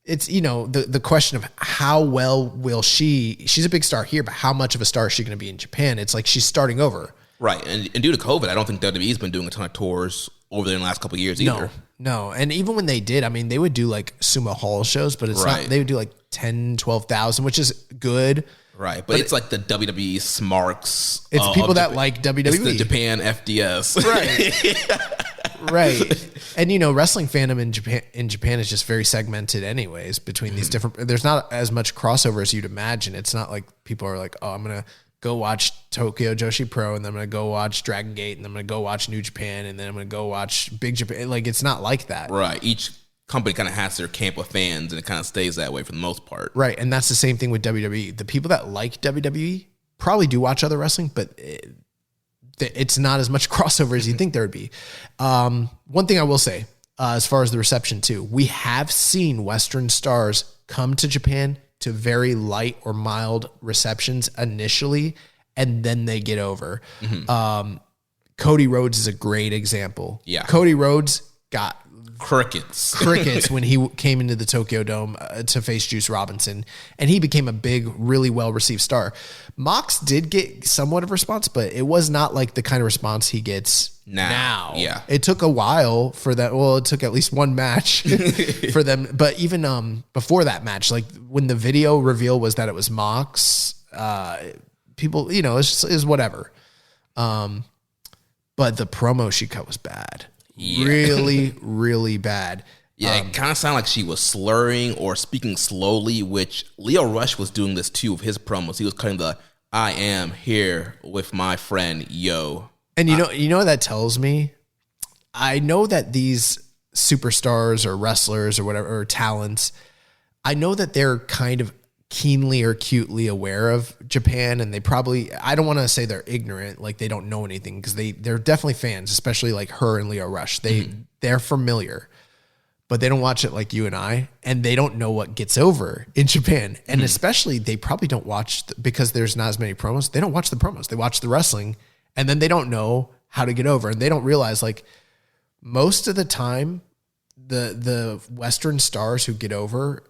it's, you know, the question of how well will she's a big star here, but how much of a star is she going to be in Japan? It's like she's starting over. Right. And due to COVID, I don't think WWE's been doing a ton of tours over there in the last couple of years either. No. And even when they did, I mean, they would do like sumo hall shows, but it's not, they would do like 10, 12,000, which is good. Right. But it's like the WWE Smarks. It's people that like WWE. It's the Japan FDS. Right. Right. And, you know, wrestling fandom in Japan is just very segmented anyways between these different, there's not as much crossover as you'd imagine. It's not like people are like, oh, I'm going to go watch Tokyo Joshi Pro and then I'm going to go watch Dragon Gate and then I'm going to go watch New Japan and then I'm going to go watch Big Japan. Like, it's not like that. Right. Each company kind of has their camp of fans and it kind of stays that way for the most part. Right. And that's the same thing with WWE. The people that like WWE probably do watch other wrestling, but it's not as much crossover as you think there would be. One thing I will say, as far as the reception too, we have seen Western stars come to Japan to very light or mild receptions initially, and then they get over. Cody Rhodes is a great example. Yeah. Cody Rhodes got crickets when he came into the Tokyo Dome to face Juice Robinson, and he became a big, really well-received star. Mox did get somewhat of a response, but it was not like the kind of response he gets now. Yeah. It took a while for that. Well, it took at least one match for them. But even before that match, like when the video reveal was that it was Mox, people, you know, it's whatever. But the promo she cut was bad. Yeah. Really, really bad. Yeah, it kind of sounded like she was slurring or speaking slowly, which Leo Rush was doing this too with his promos. He was cutting the "I am here with my friend yo." And you know what that tells me? I know that these superstars or wrestlers or whatever, or talents, I know that they're kind of keenly or acutely aware of Japan, and they probably, I don't want to say they're ignorant, like they don't know anything, because they're definitely fans, especially like her and Leo Rush. They're familiar, but they don't watch it like you and I, and they don't know what gets over in Japan. And especially they probably don't watch, because there's not as many promos, they don't watch the promos. They watch the wrestling, and then they don't know how to get over, and they don't realize, like, most of the time the Western stars who get over,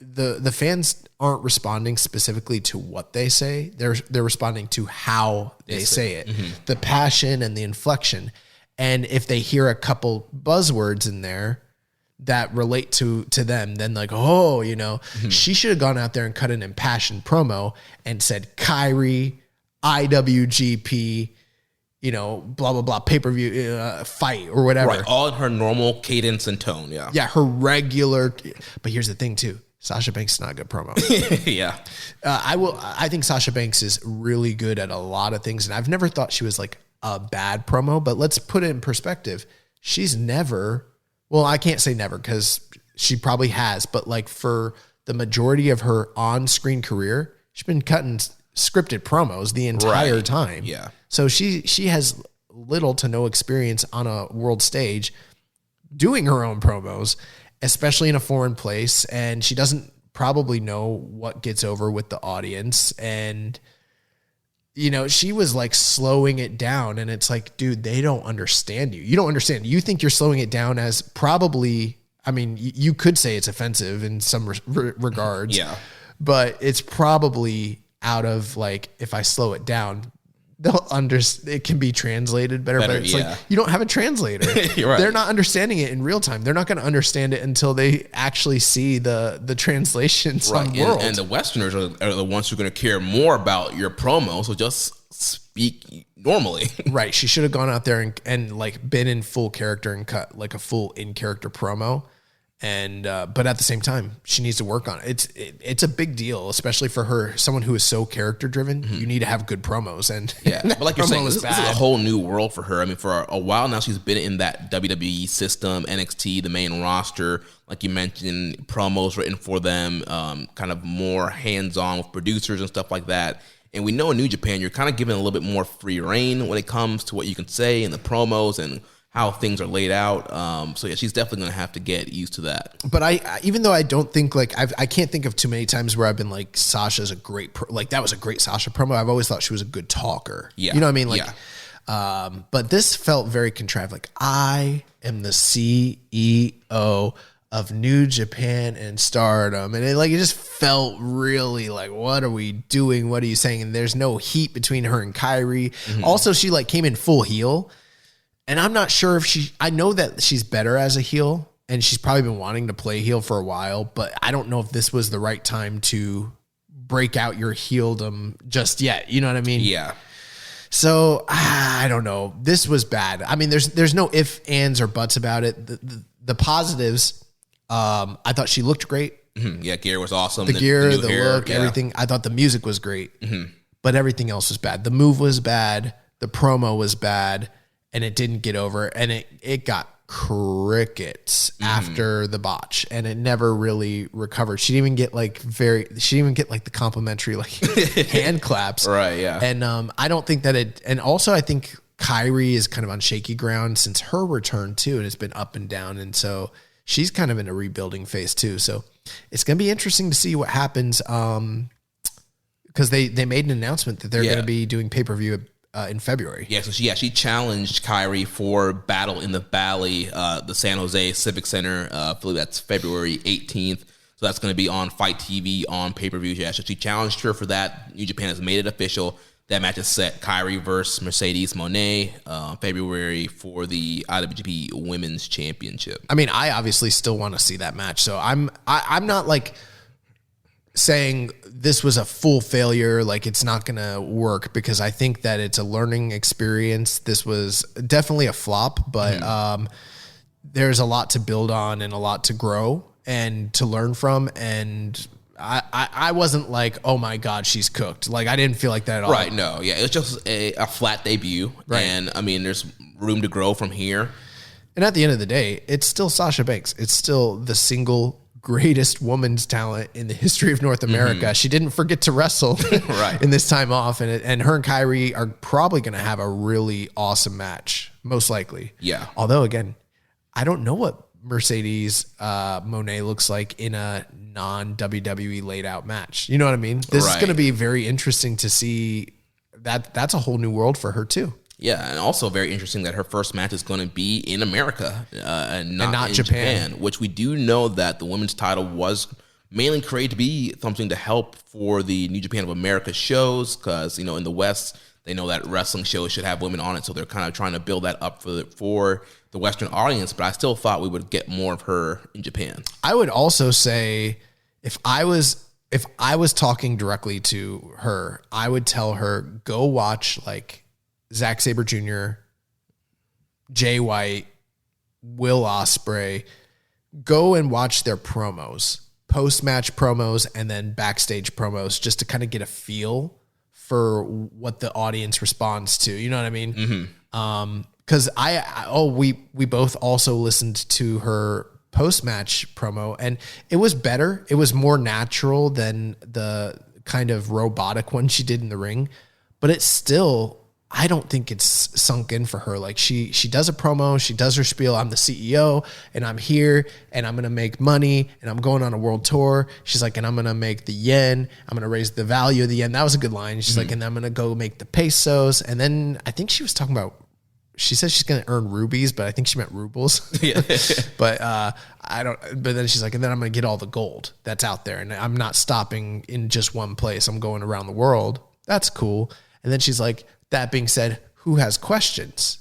the fans aren't responding specifically to what they say. They're responding to how they say it, the passion and the inflection. And if they hear a couple buzzwords in there that relate to them, then like, oh, you know, she should have gone out there and cut an impassioned promo and said Kyrie, IWGP, you know, blah, blah, blah, pay-per-view fight or whatever. Right, all in her normal cadence and tone, yeah. Yeah, her regular. But here's the thing, too. Sasha Banks is not a good promo. Yeah. I think Sasha Banks is really good at a lot of things, and I've never thought she was like a bad promo, but let's put it in perspective. She's never, well, I can't say never because she probably has, but like for the majority of her on-screen career, she's been cutting scripted promos the entire time. Yeah. So she has little to no experience on a world stage doing her own promos, especially in a foreign place. And she doesn't probably know what gets over with the audience. And, you know, she was like slowing it down, and it's like, dude, they don't understand you. You don't understand. You think you're slowing it down as probably, I mean, you could say it's offensive in some regards. Yeah. But it's probably out of like, if I slow it down, they'll understand. It can be translated better, but it's like, you don't have a translator. You're right. They're not understanding it in real time. They're not going to understand it until they actually see the translation some world. And the Westerners are the ones who are going to care more about your promo. So just speak normally. Right. She should have gone out there and like been in full character and cut like a full in character promo. And, but at the same time, she needs to work on it. It's a big deal, especially for her, someone who is so character driven. You need to have good promos. And yeah, but like you're saying, this is a whole new world for her. I mean, for a while now, she's been in that WWE system, NXT, the main roster. Like you mentioned, promos written for them, kind of more hands-on with producers and stuff like that. And we know in New Japan, you're kind of given a little bit more free reign when it comes to what you can say in the promos and how things are laid out. So yeah, she's definitely going to have to get used to that. But I even though I don't think like I can't think of too many times where I've been like Sasha's a great like that was a great Sasha promo. I've always thought she was a good talker. Yeah, you know what I mean? Like, but this felt very contrived. Like I am the CEO of New Japan and Stardom, and it just felt really like, what are we doing? What are you saying? And there's no heat between her and Kairi. Also, she like came in full heel. And I'm not sure if I know that she's better as a heel and she's probably been wanting to play heel for a while, but I don't know if this was the right time to break out your heeldom just yet. You know what I mean? Yeah. So I don't know. This was bad. I mean, there's no ifs, ands, or buts about it. The positives, I thought she looked great. Yeah, gear was awesome. The gear, the hair, look, everything. I thought the music was great, but everything else was bad. The move was bad. The promo was bad. And it didn't get over, and it got crickets after the botch, and it never really recovered. She didn't even get the complimentary like hand claps, right? Yeah, and I don't think that it. And also, I think Kairi is kind of on shaky ground since her return too, and it's been up and down, and so she's kind of in a rebuilding phase too. So it's gonna be interesting to see what happens, because they made an announcement that they're gonna be doing pay-per-view in February. Yeah, so she challenged Kairi for Battle in the Valley, the San Jose Civic Center. I believe that's February 18th. So that's going to be on Fight TV on pay-per-view. Yeah, so she challenged her for that. New Japan has made it official. That match is set. Kairi versus Mercedes Mone, February for the IWGP Women's Championship. I mean, I obviously still want to see that match. So I'm not like saying this was a full failure, like it's not going to work, because I think that it's a learning experience. This was definitely a flop, but there's a lot to build on and a lot to grow and to learn from. And I wasn't like, oh my God, she's cooked. Like I didn't feel like that at all. Right. No. Yeah. It's just a flat debut. Right. And I mean, there's room to grow from here. And at the end of the day, it's still Sasha Banks. It's still the single greatest woman's talent in the history of North America. She didn't forget to wrestle right in this time off, and her and Kairi are probably going to have a really awesome match, most likely. Yeah. Although again, I don't know what Mercedes Mone looks like in a non-WWE laid out match. You know what I mean? This is going to be very interesting to see. That's a whole new world for her too. Yeah, and also very interesting that her first match is going to be in America and not in Japan, which we do know that the women's title was mainly created to be something to help for the New Japan of America shows, because, in the West, they know that wrestling shows should have women on it, so they're kind of trying to build that up for the Western audience, but I still thought we would get more of her in Japan. I would also say if I was talking directly to her, I would tell her, go watch like Zack Sabre Jr., Jay White, Will Ospreay. Go and watch their promos, post-match promos, and then backstage promos, just to kind of get a feel for what the audience responds to. You know what I mean? Because we both also listened to her post-match promo, and it was better. It was more natural than the kind of robotic one she did in the ring, but it's still, I don't think it's sunk in for her. Like she does a promo, she does her spiel. I'm the CEO and I'm here and I'm going to make money and I'm going on a world tour. She's like, and I'm going to make the yen. I'm going to raise the value of the yen. That was a good line. She's like, and I'm going to go make the pesos. And then I think she was talking about, she said she's going to earn rubies, but I think she meant rubles. Yeah. But but then she's like, and then I'm going to get all the gold that's out there. And I'm not stopping in just one place. I'm going around the world. That's cool. And then she's like, that being said, who has questions?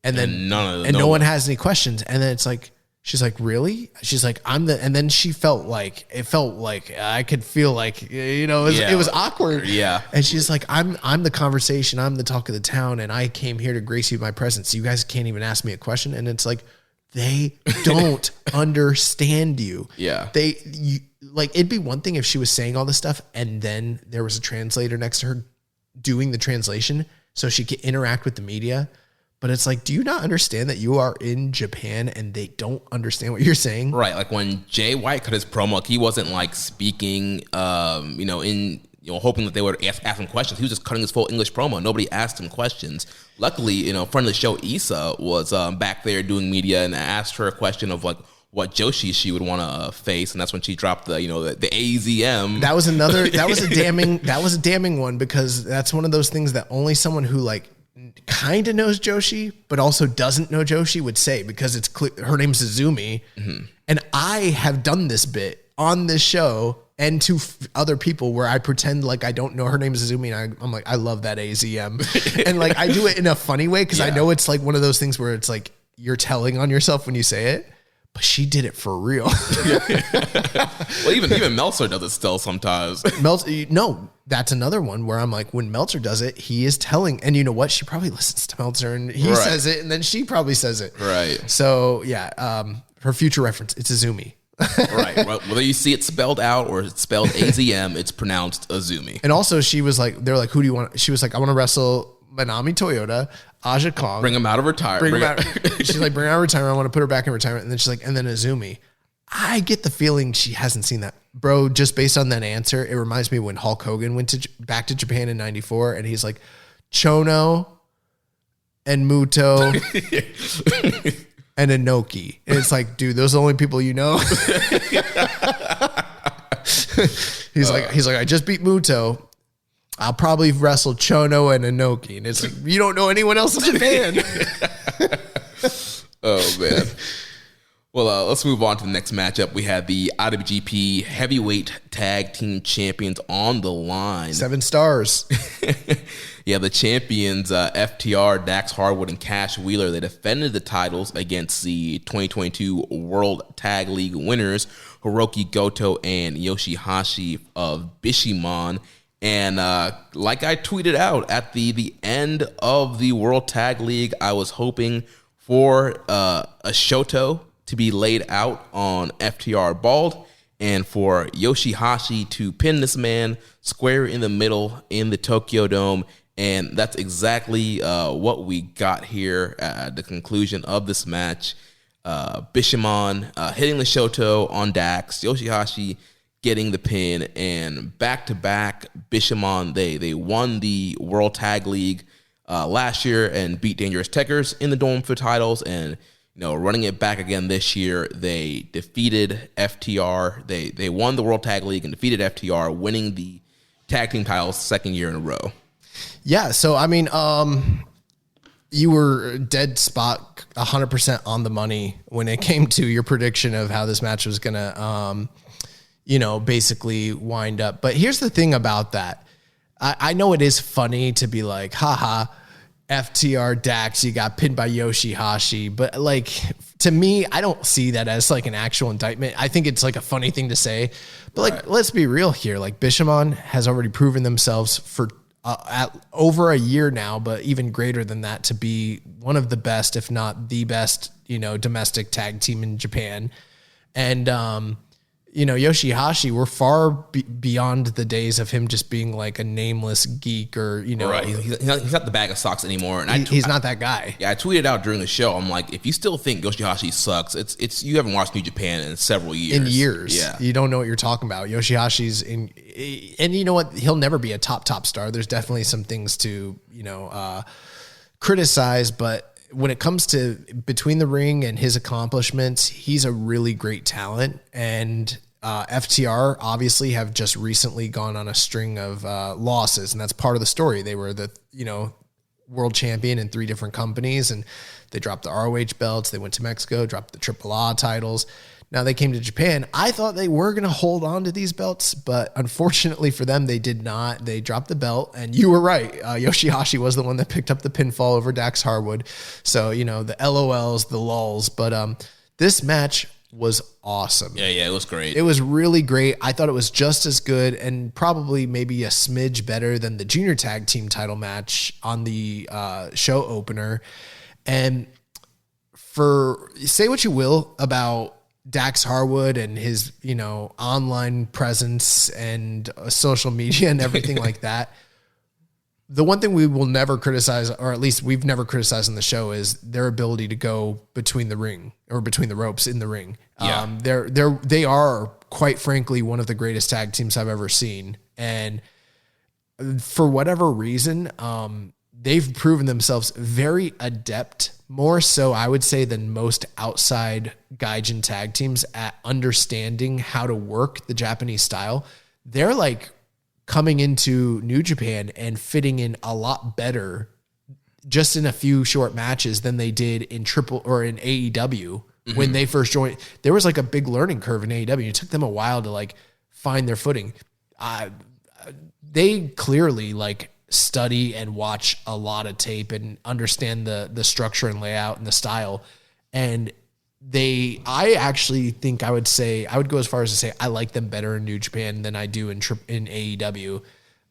And then no one has any questions. And then it's like, she's like, really? She's like, and then it felt like I could feel like, it was awkward. Yeah. And she's like, I'm the conversation. I'm the talk of the town. And I came here to grace you with my presence. You guys can't even ask me a question. And it's like, they don't understand you. Yeah. It'd be one thing if she was saying all this stuff and then there was a translator next to her doing the translation so she could interact with the media. But it's like, do you not understand that you are in Japan and they don't understand what you're saying? Right. Like when Jay White cut his promo, he wasn't like speaking, in hoping that they would ask him questions. He was just cutting his full English promo. Nobody asked him questions. Luckily, friend of the show, Issa, was back there doing media and asked her a question of like what Joshi she would want to face, and that's when she dropped the AZM. That was another. That was a damning. That was a damning one, because that's one of those things that only someone who like kind of knows Joshi but also doesn't know Joshi would say, because it's clear her name's Izumi, and I have done this bit on this show and to other people where I pretend like I don't know her name is Izumi, and I'm like, I love that AZM, and like I do it in a funny way because I know it's like one of those things where it's like you're telling on yourself when you say it. But she did it for real. Well, even Meltzer does it still sometimes. No, that's another one where I'm like, when Meltzer does it, he is telling. And you know what? She probably listens to Meltzer and he says it, and then she probably says it. Right. So, yeah, for future reference, it's Izumi. Right. Well, whether you see it spelled out or it's spelled AZM, it's pronounced Izumi. And also, she was like, they're like, who do you want? She was like, I want to wrestle Manami Toyota, Aja Kong. Bring him out of retirement. She's like, bring her out of retirement. I want to put her back in retirement. And then she's like, and then Izumi. I get the feeling she hasn't seen that. Bro, just based on that answer, it reminds me when Hulk Hogan went back to Japan in 94, and he's like, Chono and Muto and Inoki. And it's like, dude, those are the only people you know. He's like, I just beat Muto. I'll probably wrestle Chono and Inoki. And it's like, you don't know anyone else in Japan. Oh, man. Well, let's move on to the next matchup. We have the IWGP Heavyweight Tag Team Champions on the line. 7 stars. Yeah, the champions, FTR, Dax Harwood, and Cash Wheeler, they defended the titles against the 2022 World Tag League winners, Hiroki Goto and Yoshihashi of Bishamon. And like I tweeted out, at the end of the World Tag League, I was hoping for a Shoto to be laid out on FTR Bald, and for Yoshihashi to pin this man square in the middle in the Tokyo Dome. And that's exactly what we got here at the conclusion of this match. Bishamon hitting the Shoto on Dax, Yoshihashi getting the pin, and back-to-back Bishamon, they won the World Tag League last year and beat Dangerous Tekkers in the Dome for titles, and running it back again this year, they defeated FTR. They won the World Tag League and defeated FTR, winning the tag team titles second year in a row. Yeah, so I mean, you were dead spot 100% on the money when it came to your prediction of how this match was gonna basically wind up. But here's the thing about that. I know it is funny to be like, haha, FTR Dax, you got pinned by Yoshihashi. But like, to me, I don't see that as like an actual indictment. I think it's like a funny thing to say. But like, let's be real here. Like, Bishamon has already proven themselves for at over a year now, but even greater than that, to be one of the best, if not the best, domestic tag team in Japan. And, Yoshihashi, we're far beyond the days of him just being like a nameless geek or, Right. He's not the bag of socks anymore. And he's not that guy. Yeah, I tweeted out during the show. I'm like, if you still think Yoshihashi sucks, it's you haven't watched New Japan in several years. In years. Yeah. You don't know what you're talking about. Yoshihashi's and you know what? He'll never be a top star. There's definitely some things to, criticize, but when it comes to between the ring and his accomplishments, he's a really great talent. And FTR obviously have just recently gone on a string of losses, and that's part of the story. They were the world champion in 3 different companies, and they dropped the ROH belts. They went to Mexico, dropped the AAA titles. Now they came to Japan. I thought they were going to hold on to these belts, but unfortunately for them, they did not. They dropped the belt, and you were right. Yoshihashi was the one that picked up the pinfall over Dax Harwood. So, the LOLs, the lulls. But this match was awesome. Yeah, it was great. It was really great. I thought it was just as good and probably maybe a smidge better than the junior tag team title match on the show opener. And say what you will about Dax Harwood and his, online presence and social media and everything like that. The one thing we will never criticize, or at least we've never criticized on the show, is their ability to go between the ring or between the ropes in the ring. Yeah. They are quite frankly one of the greatest tag teams I've ever seen. And for whatever reason, they've proven themselves very adept, more so I would say than most outside Gaijin tag teams at understanding how to work the Japanese style. They're like coming into New Japan and fitting in a lot better just in a few short matches than they did in AEW when they first joined. There was like a big learning curve in AEW. It took them a while to like find their footing. They clearly like study and watch a lot of tape and understand the structure and layout and the style. And I actually think I would go as far as to say I like them better in New Japan than I do in AEW.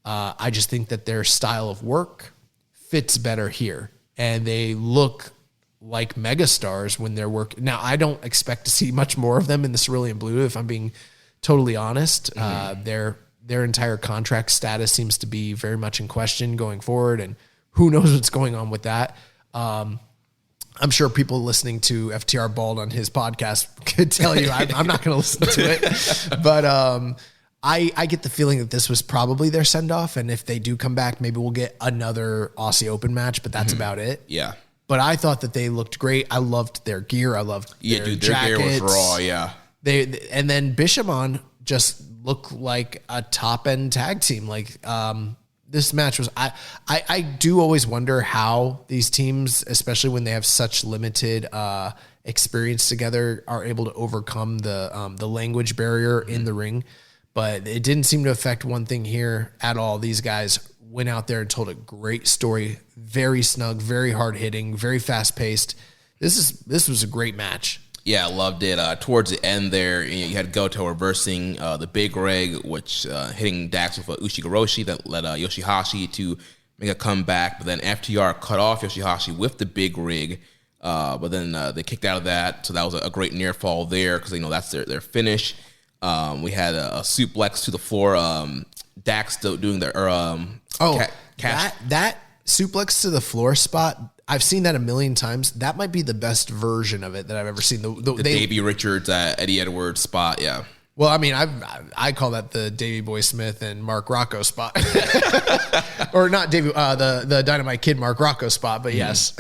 I just think that their style of work fits better here, and they look like megastars when they're working. Now, I don't expect to see much more of them in the Cerulean Blue, if I'm being totally honest. Their entire contract status seems to be very much in question going forward, and who knows what's going on with that. I'm sure people listening to FTR Bald on his podcast could tell you I'm not going to listen to it, but I get the feeling that this was probably their send-off, and if they do come back, maybe we'll get another Aussie Open match, but that's about it. Yeah. But I thought that they looked great. I loved their gear. I loved their jackets. Their gear was raw, yeah. And then Bishamon just looked like a top-end tag team. Like, this match was... I do always wonder how these teams, especially when they have such limited experience together, are able to overcome the language barrier in the ring. But it didn't seem to affect one thing here at all. These guys went out there and told a great story. Very snug, very hard hitting, very fast paced. This was a great match. Yeah, I loved it. Towards the end there, you had Goto reversing the big rig, which hitting Dax with Ushigoroshi that led Yoshihashi to make a comeback. But then FTR cut off Yoshihashi with the big rig. But then they kicked out of that, so that was a great near fall there because that's their finish. We had a suplex to the floor. Dax doing their cash. That suplex to the floor spot. I've seen that a million times. That might be the best version of it that I've ever seen. The Davey Richards, Eddie Edwards spot. Yeah. Well, I mean, I call that the Davey Boy Smith and Mark Rocco spot, or not Davey, the Dynamite Kid Mark Rocco spot. But yes.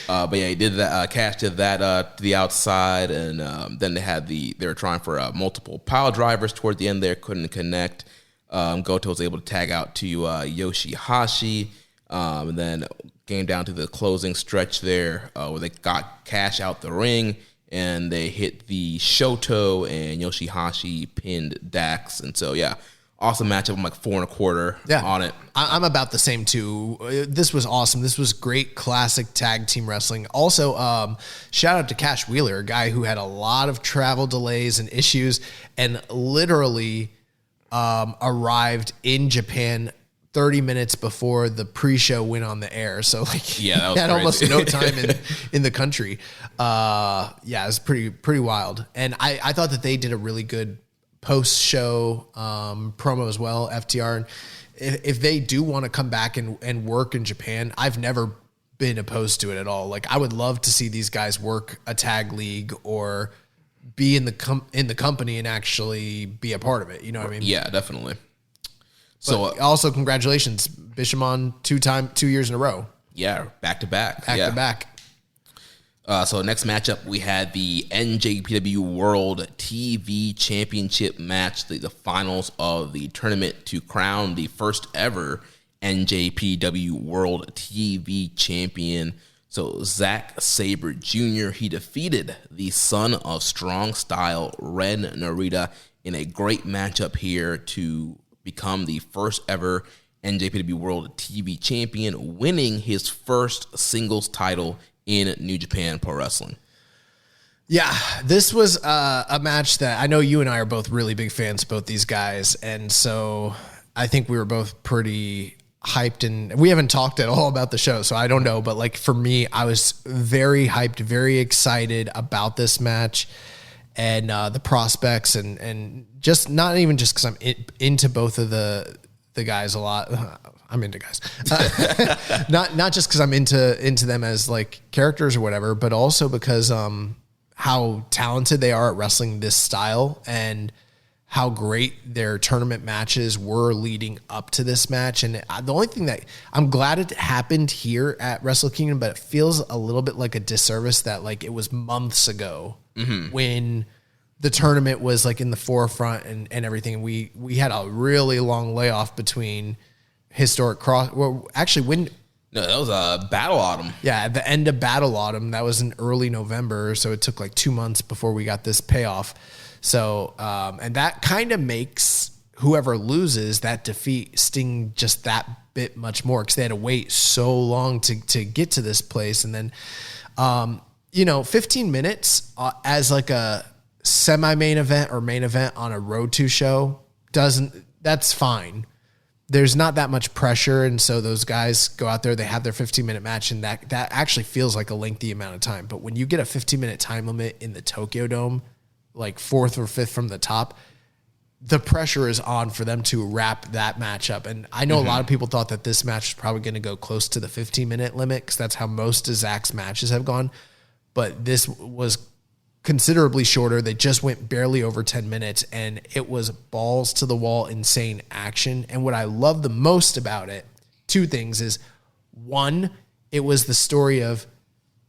But yeah, he did that. Cash did that to the outside, and then they were trying for multiple pile drivers toward the end. There couldn't connect. Goto was able to tag out to Yoshihashi, and then came down to the closing stretch there where they got Cash out the ring. And they hit the Shoto, and Yoshihashi pinned Dax. And so, yeah, awesome matchup. I'm like 4.25 on it. I'm about the same, too. This was awesome. This was great classic tag team wrestling. Also, shout out to Cash Wheeler, a guy who had a lot of travel delays and issues and literally arrived in Japan 30 minutes before the pre-show went on the air. So like, that was he had crazy. almost no time in the country. It was pretty wild. And I thought that they did a really good post-show promo as well, FTR. And if they do want to come back and work in Japan, I've never been opposed to it at all. Like, I would love to see these guys work a tag league or be in the company and actually be a part of it. You know what I mean? Yeah, definitely. So also congratulations, Bishamon 2 years in a row. Yeah, back to back. To back. So next matchup, we had the NJPW World TV Championship match, the finals of the tournament to crown the first ever NJPW World TV Champion. So Zack Sabre Jr., he defeated the son of Strong Style, Ren Narita, in a great matchup here to become the first ever NJPW World TV Champion, winning his first singles title in New Japan Pro Wrestling. Yeah, this was a match that I know you and I are both really big fans of both these guys, and so I think we were both pretty hyped, and we haven't talked at all about the show, so I don't know, but like for me, I was very hyped, very excited about this match and the prospects, and just not even just because I'm into both of the guys a lot. I'm into guys, not just because I'm into them as like characters or whatever, but also because how talented they are at wrestling this style and how great their tournament matches were leading up to this match. And the only thing that I'm glad it happened here at Wrestle Kingdom, but it feels a little bit like a disservice that like it was months ago when the tournament was like in the forefront and everything. We had a really long layoff between Historic Cross. Well, actually, when no, that was a Battle Autumn. Yeah, at the end of Battle Autumn, that was in early November, so it took like 2 months before we got this payoff. So, and that kind of makes whoever loses that defeat sting just that bit much more because they had to wait so long to get to this place. And then, 15 minutes as like a semi-main event or main event on a Road to show that's fine. There's not that much pressure. And so those guys go out there, they have their 15-minute match, and that actually feels like a lengthy amount of time. But when you get a 15-minute time limit in the Tokyo Dome, like 4th or 5th from the top, the pressure is on for them to wrap that match up. And I know a lot of people thought that this match was probably going to go close to the 15-minute limit because that's how most of Zach's matches have gone. But this was considerably shorter. They just went barely over 10 minutes, and it was balls to the wall, insane action. And what I love the most about it, 2 things is, 1, it was the story of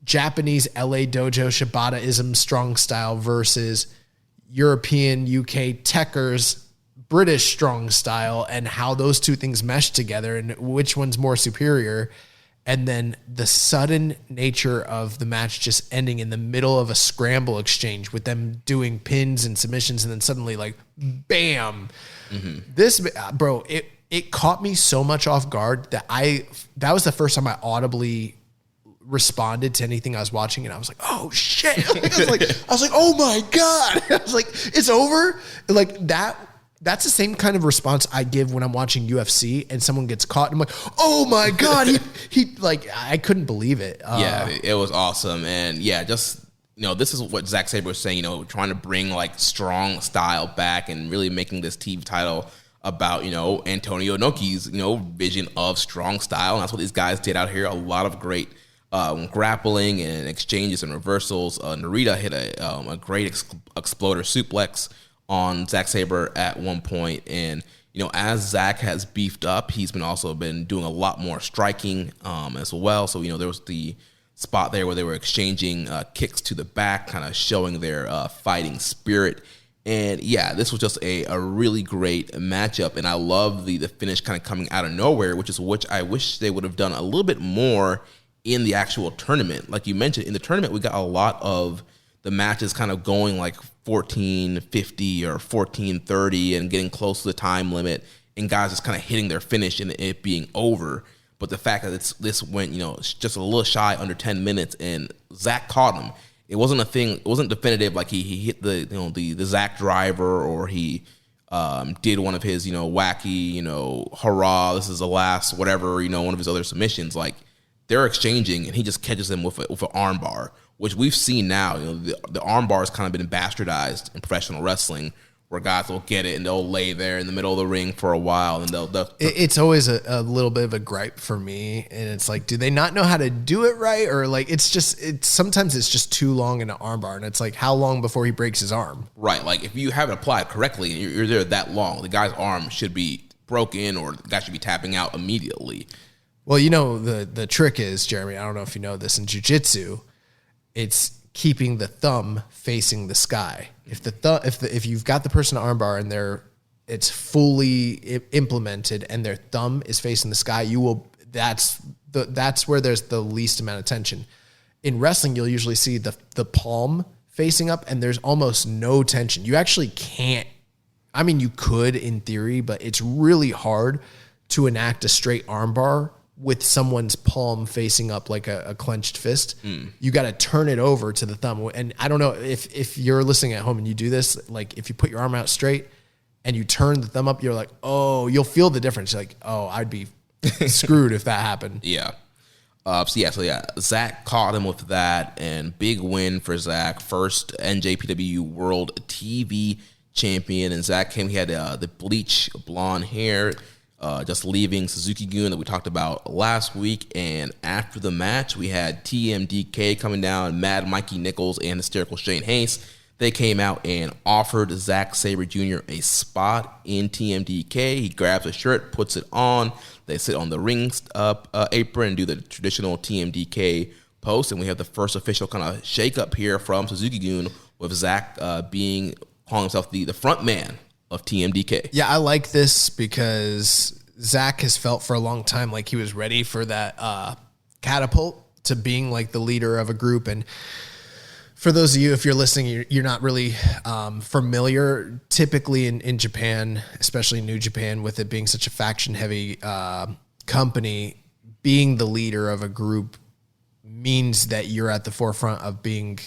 Japanese LA Dojo Shibata-ism strong style versus European UK Techers British strong style, and how those 2 things mesh together and which one's more superior. And then the sudden nature of the match just ending in the middle of a scramble exchange with them doing pins and submissions, and then suddenly like bam. This, bro, it caught me so much off guard that was the first time I audibly responded to anything I was watching, and I was like, oh shit. I was like, oh my God. I was like, it's over. Like that's the same kind of response I give when I'm watching UFC and someone gets caught. And I'm like, oh my God. He like, I couldn't believe it. Yeah, it was awesome. And yeah, just, this is what Zack Sabre was saying, trying to bring like strong style back and really making this TV title about, Antonio Inoki's, vision of strong style. And that's what these guys did out here. A lot of great grappling and exchanges and reversals. Narita hit a great exploder suplex on Zack Sabre at one point. And, as Zack has beefed up, he's been doing a lot more striking as well. So, there was the spot there where they were exchanging kicks to the back, kind of showing their fighting spirit. And yeah, this was just a really great matchup. And I love the finish kind of coming out of nowhere, which I wish they would have done a little bit more in the actual tournament. Like you mentioned, in the tournament, we got a lot of the matches kind of going like 14:50 or 14:30 and getting close to the time limit, and guys just kind of hitting their finish and it being over. But the fact that this went, just a little shy under 10 minutes, and Zach caught him. It wasn't a thing. It wasn't definitive. Like he hit the Zach driver, or he did one of his wacky hurrah, this is the last whatever, one of his other submissions. Like they're exchanging, and he just catches them with an arm bar, which we've seen now. The arm bar has kind of been bastardized in professional wrestling, where guys will get it and they'll lay there in the middle of the ring for a while, and it's always a little bit of a gripe for me, and it's like, do they not know how to do it right, or like sometimes it's just too long in an arm bar, and it's like, how long before he breaks his arm? Right, like if you have it applied correctly and you're there that long, the guy's arm should be broken, or the guy should be tapping out immediately. Well, the trick is, Jeremy, I don't know if you know this, in jiu-jitsu, it's keeping the thumb facing the sky. If you've got the person armbar and it's fully implemented and their thumb is facing the sky, that's where there's the least amount of tension. In wrestling, you'll usually see the palm facing up, and there's almost no tension. You actually can't. I mean, you could in theory, but it's really hard to enact a straight armbar with someone's palm facing up like a clenched fist. You got to turn it over to the thumb. And I don't know if you're listening at home and you do this, like if you put your arm out straight and you turn the thumb up, you're like, oh, you'll feel the difference. You're like, oh, I'd be screwed if that happened. Yeah. So Zach caught him with that, and big win for Zach. First NJPW World TV Champion. And Zach he had the bleach blonde hair, just leaving Suzuki-gun that we talked about last week. And after the match, we had TMDK coming down, Mad Mikey Nichols, and Hysterical Shane Hayes. They came out and offered Zack Sabre Jr. a spot in TMDK. He grabs a shirt, puts it on. They sit on the ring apron and do the traditional TMDK post. And we have the first official kind of shake-up here from Suzuki-gun with Zack calling himself the front man of TMDK. Yeah, I like this because Zack has felt for a long time like he was ready for that catapult to being like the leader of a group. And for those of you, if you're listening, you're not really familiar. Typically in Japan, especially New Japan, with it being such a faction-heavy company, being the leader of a group means that you're at the forefront of being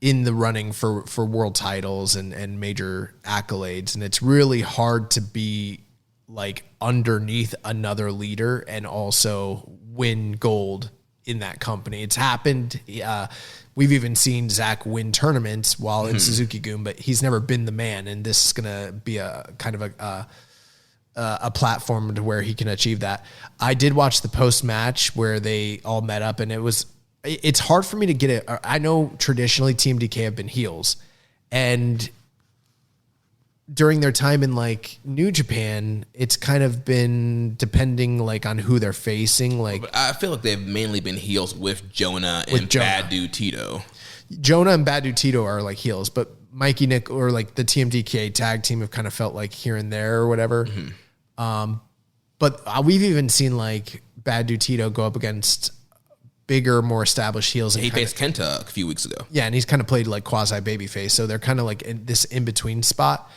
in the running for world titles and major accolades. And it's really hard to be like underneath another leader and also win gold in that company. It's happened. We've even seen Zack win tournaments while in Suzuki-gun, but he's never been the man. And this is going to be a kind of a platform to where he can achieve that. I did watch the post-match where they all met up, and it's hard for me to get it. I know traditionally Team DK have been heels, and during their time in like New Japan, it's kind of been depending like on who they're facing. Like, but I feel like they've mainly been heels with Jonah and Bad Dude Tito. Jonah and Bad Dude Tito are like heels, but Mikey Nick or like the TMDK tag team have kind of felt like here and there or whatever. But we've even seen like Bad Dude Tito go up against bigger, more established heels. He faced Kenta a few weeks ago. Yeah, and he's kind of played like quasi babyface, so they're kind of like in this in-between spot.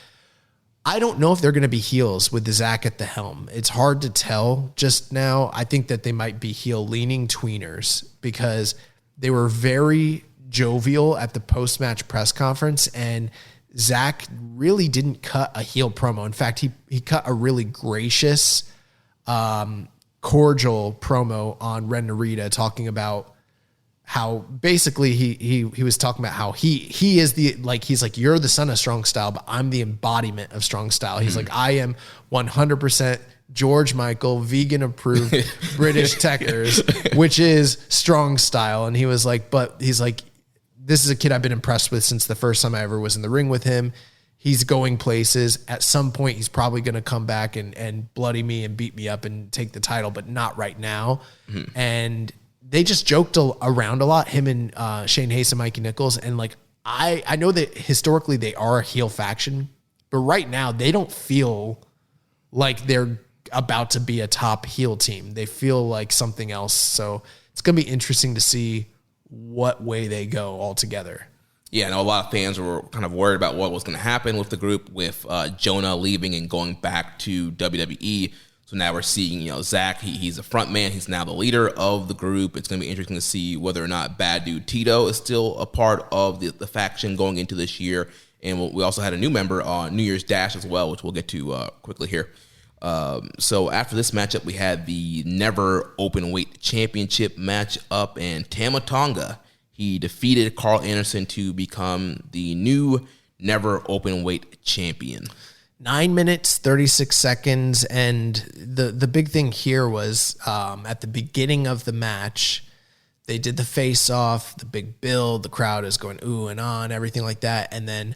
I don't know if they're going to be heels with the Zack at the helm. It's hard to tell just now. I think that they might be heel-leaning tweeners because they were very jovial at the post-match press conference, and Zack really didn't cut a heel promo. In fact, he cut a really gracious, cordial promo on Ren Narita talking about how basically he was talking about how he is he's like, you're the son of Strong Style, but I'm the embodiment of Strong Style. He's like, I am 100% George Michael, vegan approved British Techers, which is Strong Style. And he was like, but he's like, this is a kid I've been impressed with since the first time I ever was in the ring with him. He's going places. At some point, he's probably going to come back and bloody me and beat me up and take the title, but not right now. And they just joked around a lot, him and Shane Hayes and Mikey Nichols. And like, I know that historically they are a heel faction, but right now they don't feel like they're about to be a top heel team. They feel like something else. So it's going to be interesting to see what way they go altogether. Yeah, I know a lot of fans were kind of worried about what was going to happen with the group with Jonah leaving and going back to WWE. So now we're seeing, Zack, he's a front man. He's now the leader of the group. It's going to be interesting to see whether or not Bad Dude Tito is still a part of the faction going into this year. And we also had a new member on New Year's Dash as well, which we'll get to quickly here. So after this matchup, we had the Never Openweight Championship matchup, and Tama Tonga, he defeated Carl Anderson to become the new Never Openweight champion. 9 minutes, 36 seconds. And the big thing here was at the beginning of the match, they did the face off, the big build, the crowd is going ooh and on, everything like that. And then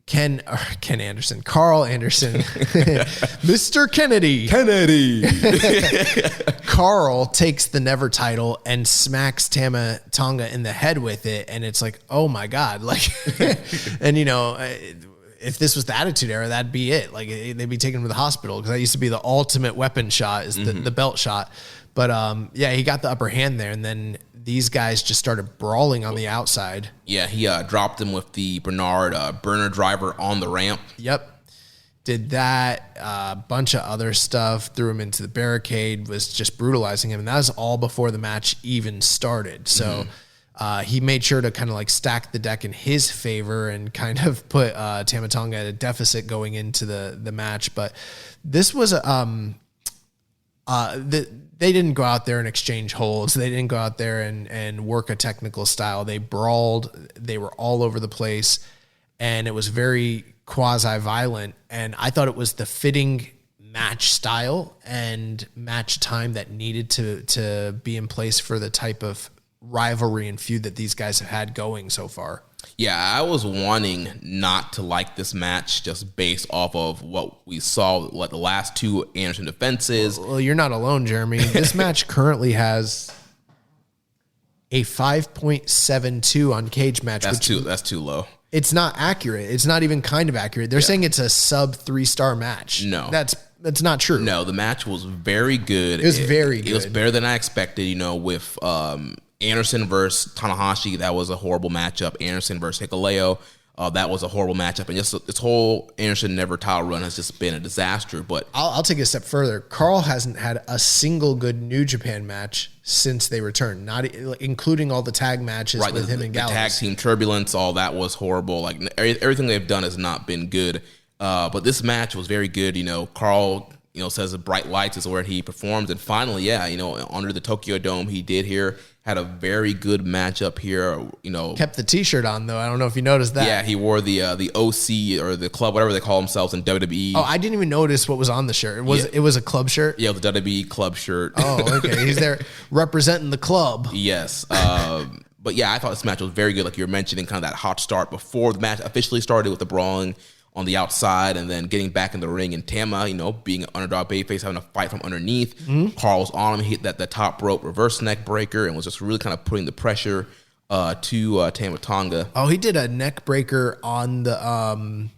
Carl Anderson, Mr. Kennedy. Carl takes the Never title and smacks Tama Tonga in the head with it. And it's like, oh my God. Like, and if this was the Attitude Era, that'd be it. Like they'd be taken to the hospital because that used to be the ultimate weapon shot is the belt shot. But yeah, he got the upper hand there. And then these guys just started brawling on the outside. Yeah, he dropped him with the Bernard burner driver on the ramp. Yep. Did that, a bunch of other stuff, threw him into the barricade, was just brutalizing him. And that was all before the match even started. So he made sure to kind of like stack the deck in his favor and kind of put Tama Tonga at a deficit going into the match. But this was they didn't go out there and exchange holds. They didn't go out there and work a technical style. They brawled. They were all over the place, and it was very quasi-violent. And I thought it was the fitting match style and match time that needed to be in place for the type of rivalry and feud that these guys have had going so far. Yeah, I was wanting not to like this match just based off of what we saw, what the last two Anderson defenses. Well, you're not alone, Jeremy. This match currently has a 5.72 on Cage Match. That's too low. It's not accurate. It's not even kind of accurate. They're saying it's a sub 3-star match. No, that's not true. No, the match was very good. It was very good. It was better than I expected. With Anderson versus Tanahashi, that was a horrible matchup. Anderson versus Hikuleo, that was a horrible matchup. And just this whole Anderson Never title run has just been a disaster. But I'll take it a step further. Carl hasn't had a single good New Japan match since they returned, not including all the tag matches with him and Gallows. The tag team turbulence, all that was horrible. Like everything they've done has not been good. But this match was very good. Carl, says the bright lights is where he performs. And finally, under the Tokyo Dome, he did had a very good matchup here. Kept the T-shirt on though. I don't know if you noticed that. Yeah, he wore the OC or the club, whatever they call themselves in WWE. Oh, I didn't even notice what was on the shirt. It was a club shirt? Yeah, the WWE club shirt. Oh, okay. He's there representing the club. Yes. But yeah, I thought this match was very good. Like you were mentioning, kind of that hot start before the match officially started with the brawling on the outside and then getting back in the ring, and Tama, being an underdog babyface, having a fight from underneath. Mm-hmm. Carl's on him, he hit the top rope reverse neck breaker and was just really kind of putting the pressure to Tama Tonga. Oh, he did a neck breaker on the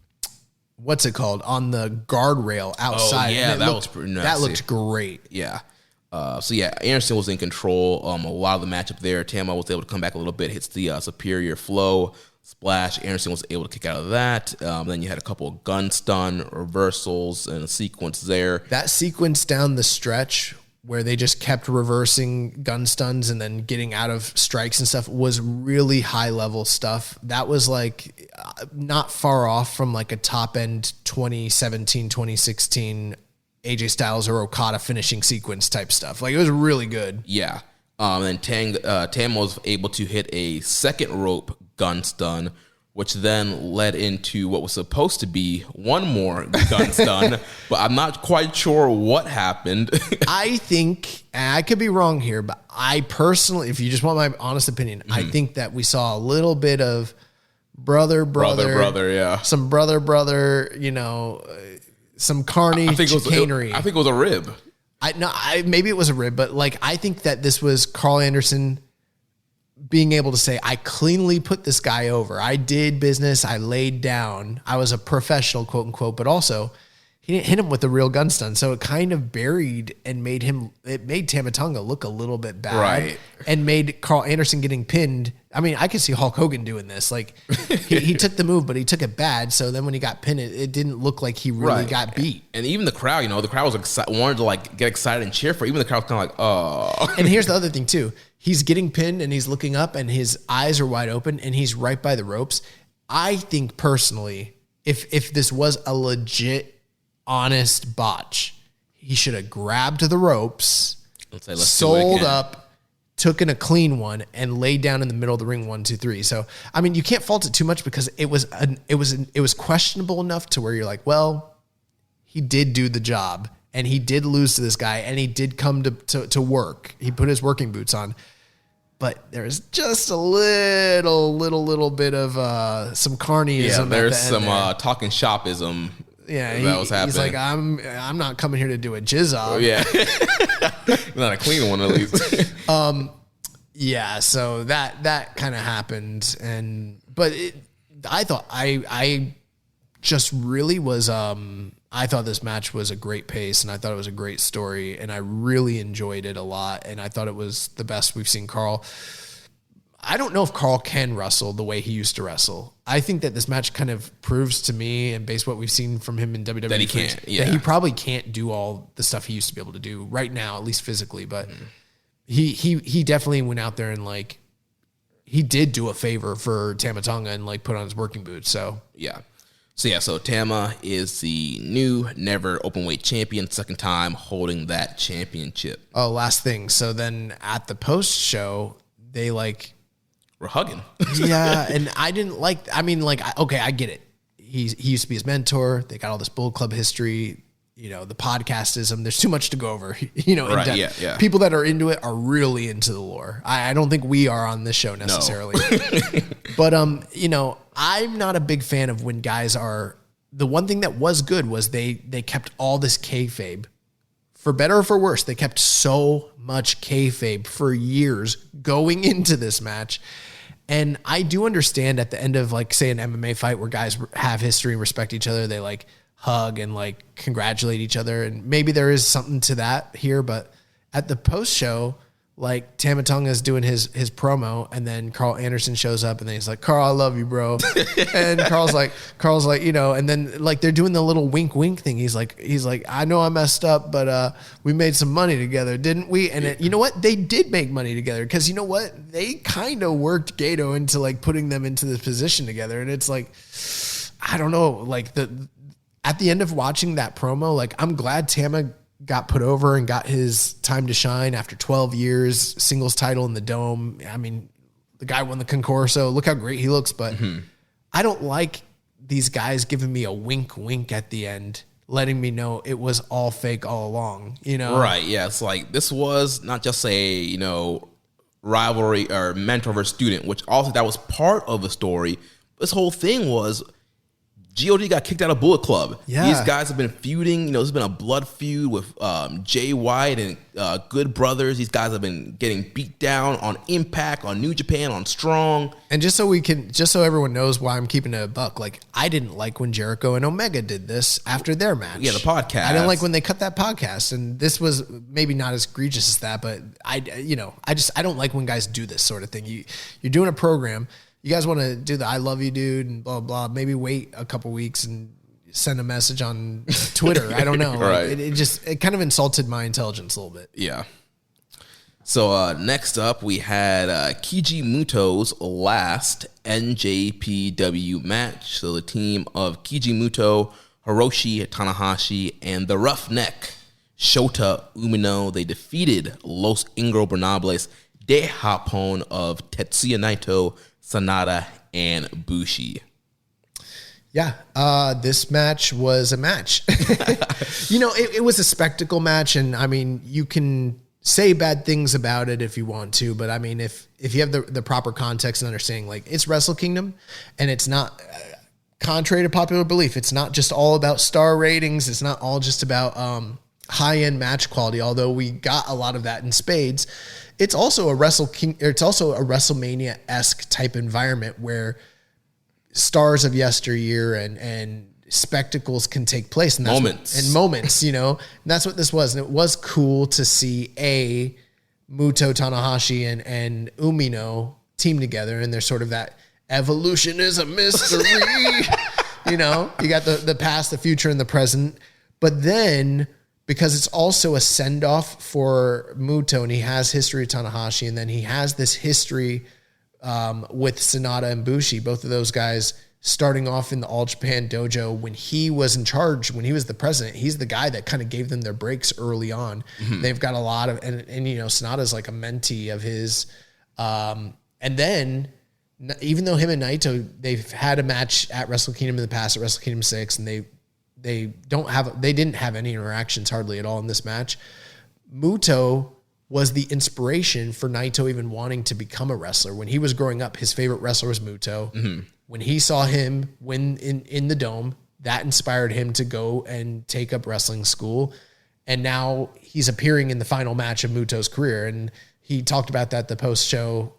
what's it called? On the guardrail outside. Oh, yeah, that was pretty nice. That looked great. Yeah. Anderson was in control a lot of the matchup there. Tama was able to come back a little bit, hits the superior flow splash. Anderson was able to kick out of that. Then you had a couple of gun stun reversals and a sequence there. That sequence down the stretch where they just kept reversing gun stuns and then getting out of strikes and stuff was really high level stuff. That was like not far off from like a top end 2017, 2016 AJ Styles or Okada finishing sequence type stuff. Like it was really good. Yeah. And Tam was able to hit a second rope gun stun, which then led into what was supposed to be one more gun stun, but I'm not quite sure what happened. I think, and I could be wrong here, but I personally, if you just want my honest opinion, I think that we saw a little bit of brother, yeah. Some brother, some carny chicanery. I think it was a rib. Maybe it was a rib, but like I think that this was Carl Anderson being able to say, I cleanly put this guy over. I did business. I laid down. I was a professional, quote unquote, but also he didn't hit him with the real gun stun. So it kind of buried and made Tama Tonga look a little bit bad. Right. And made Carl Anderson getting pinned. I mean, I could see Hulk Hogan doing this. Like he took the move, but he took it bad. So then when he got pinned, it didn't look like he really got beat. And even the crowd, the crowd was wanted to like get excited and cheer for. Even the crowd was kind of like, oh. And here's the other thing too. He's getting pinned and he's looking up and his eyes are wide open and he's right by the ropes. I think personally, if this was a legit, honest botch, he should have grabbed the ropes, sold up, took in a clean one, and laid down in the middle of the ring 1, 2, 3. So I mean, you can't fault it too much because it was questionable enough to where you're like, well, he did do the job. And he did lose to this guy, and he did come to work. He put his working boots on. But there's just a little bit of some carnyism. Yeah, there's at the end some talking shopism. Yeah, that was happening. He's like, I'm not coming here to do a jizz off. Oh, yeah, not a clean one at least. Yeah, so that kind of happened, but I thought I just really was. I thought this match was a great pace, and I thought it was a great story, and I really enjoyed it a lot, and I thought it was the best we've seen Carl. I don't know if Carl can wrestle the way he used to wrestle. I think that this match kind of proves to me, and based on what we've seen from him in WWE, that he can't. Yeah. That he probably can't do all the stuff he used to be able to do right now, at least physically. But he definitely went out there and like he did do a favor for Tama Tonga and like put on his working boots. So yeah. So Tama is the new never openweight champion, second time holding that championship. Oh, last thing. So then at the post show, they like were hugging. Yeah, and I didn't like. I mean, like, okay, I get it. He used to be his mentor. They got all this Bullet Club history. the podcastism. There's too much to go over, in Right, depth. yeah. People that are into it are really into the lore. I don't think we are on this show necessarily. No. But, I'm not a big fan of when guys are, the one thing that was good was they kept all this kayfabe. For better or for worse, they kept so much kayfabe for years going into this match. And I do understand at the end of, like, say, an MMA fight where guys have history and respect each other, they, like, hug and, like, congratulate each other. And maybe there is something to that here. But at the post-show, like, Tama Tonga is doing his promo, and then Carl Anderson shows up, and then he's like, Carl, I love you, bro. And Carl's like, and then, like, they're doing the little wink thing. He's like, I know I messed up, but we made some money together, didn't we? And you know what? They did make money together, because you know what? They kind of worked Gato into, like, putting them into this position together. And it's like, I don't know, like, at the end of watching that promo, like, I'm glad Tama got put over and got his time to shine after 12 years, singles title in the Dome. I mean, the guy won the Concorso. Look how great he looks. But I don't like these guys giving me a wink at the end, letting me know it was all fake all along, Right, yeah. It's like, this was not just a, rivalry or mentor versus student, which also that was part of the story. This whole thing was GOD got kicked out of Bullet Club. Yeah. These guys have been feuding. There's been a blood feud with Jay White and Good Brothers. These guys have been getting beat down on Impact, on New Japan, on Strong. And just so everyone knows why I'm keeping it a buck, like, I didn't like when Jericho and Omega did this after their match. Yeah, the podcast. I didn't like when they cut that podcast, and this was maybe not as egregious as that, but I don't like when guys do this sort of thing. You're doing a program. You guys want to do the I love you, dude, and blah, blah, maybe wait a couple weeks and send a message on Twitter. I don't know. Right. It kind of insulted my intelligence a little bit. Yeah. So next up, we had Keiji Muto's last NJPW match. So the team of Keiji Muto, Hiroshi Tanahashi, and the Roughneck Shota Umino, they defeated Los Ingobernables de Japón of Tetsuya Naito, Sanada, and Bushi. Yeah, this match was a match. It was a spectacle match, and I mean, you can say bad things about it if you want to, but I mean, if you have the proper context and understanding, like, it's Wrestle Kingdom, and it's not, contrary to popular belief, it's not just all about star ratings. It's not all just about high-end match quality, although we got a lot of that in spades. It's also a WrestleMania-esque type environment where stars of yesteryear and spectacles can take place. And moments, And that's what this was. And it was cool to see Muto, Tanahashi, and Umino team together. And there's sort of that evolution is a mystery. You got the past, the future, and the present. But then, because it's also a send-off for Muto, and he has history with Tanahashi, and then he has this history with Sanada and Bushi, both of those guys starting off in the All Japan dojo when he was in charge, when he was the president. He's the guy that kind of gave them their breaks early on. Mm-hmm. They've got a lot of, and Sanada's like a mentee of his. And then, even though him and Naito, they've had a match at Wrestle Kingdom in the past, at Wrestle Kingdom 6, and they didn't have any interactions hardly at all in this match. Muto was the inspiration for Naito even wanting to become a wrestler. When he was growing up, his favorite wrestler was Muto. Mm-hmm. When he saw him win in the Dome, that inspired him to go and take up wrestling school. And now he's appearing in the final match of Muto's career. And he talked about that at the post-show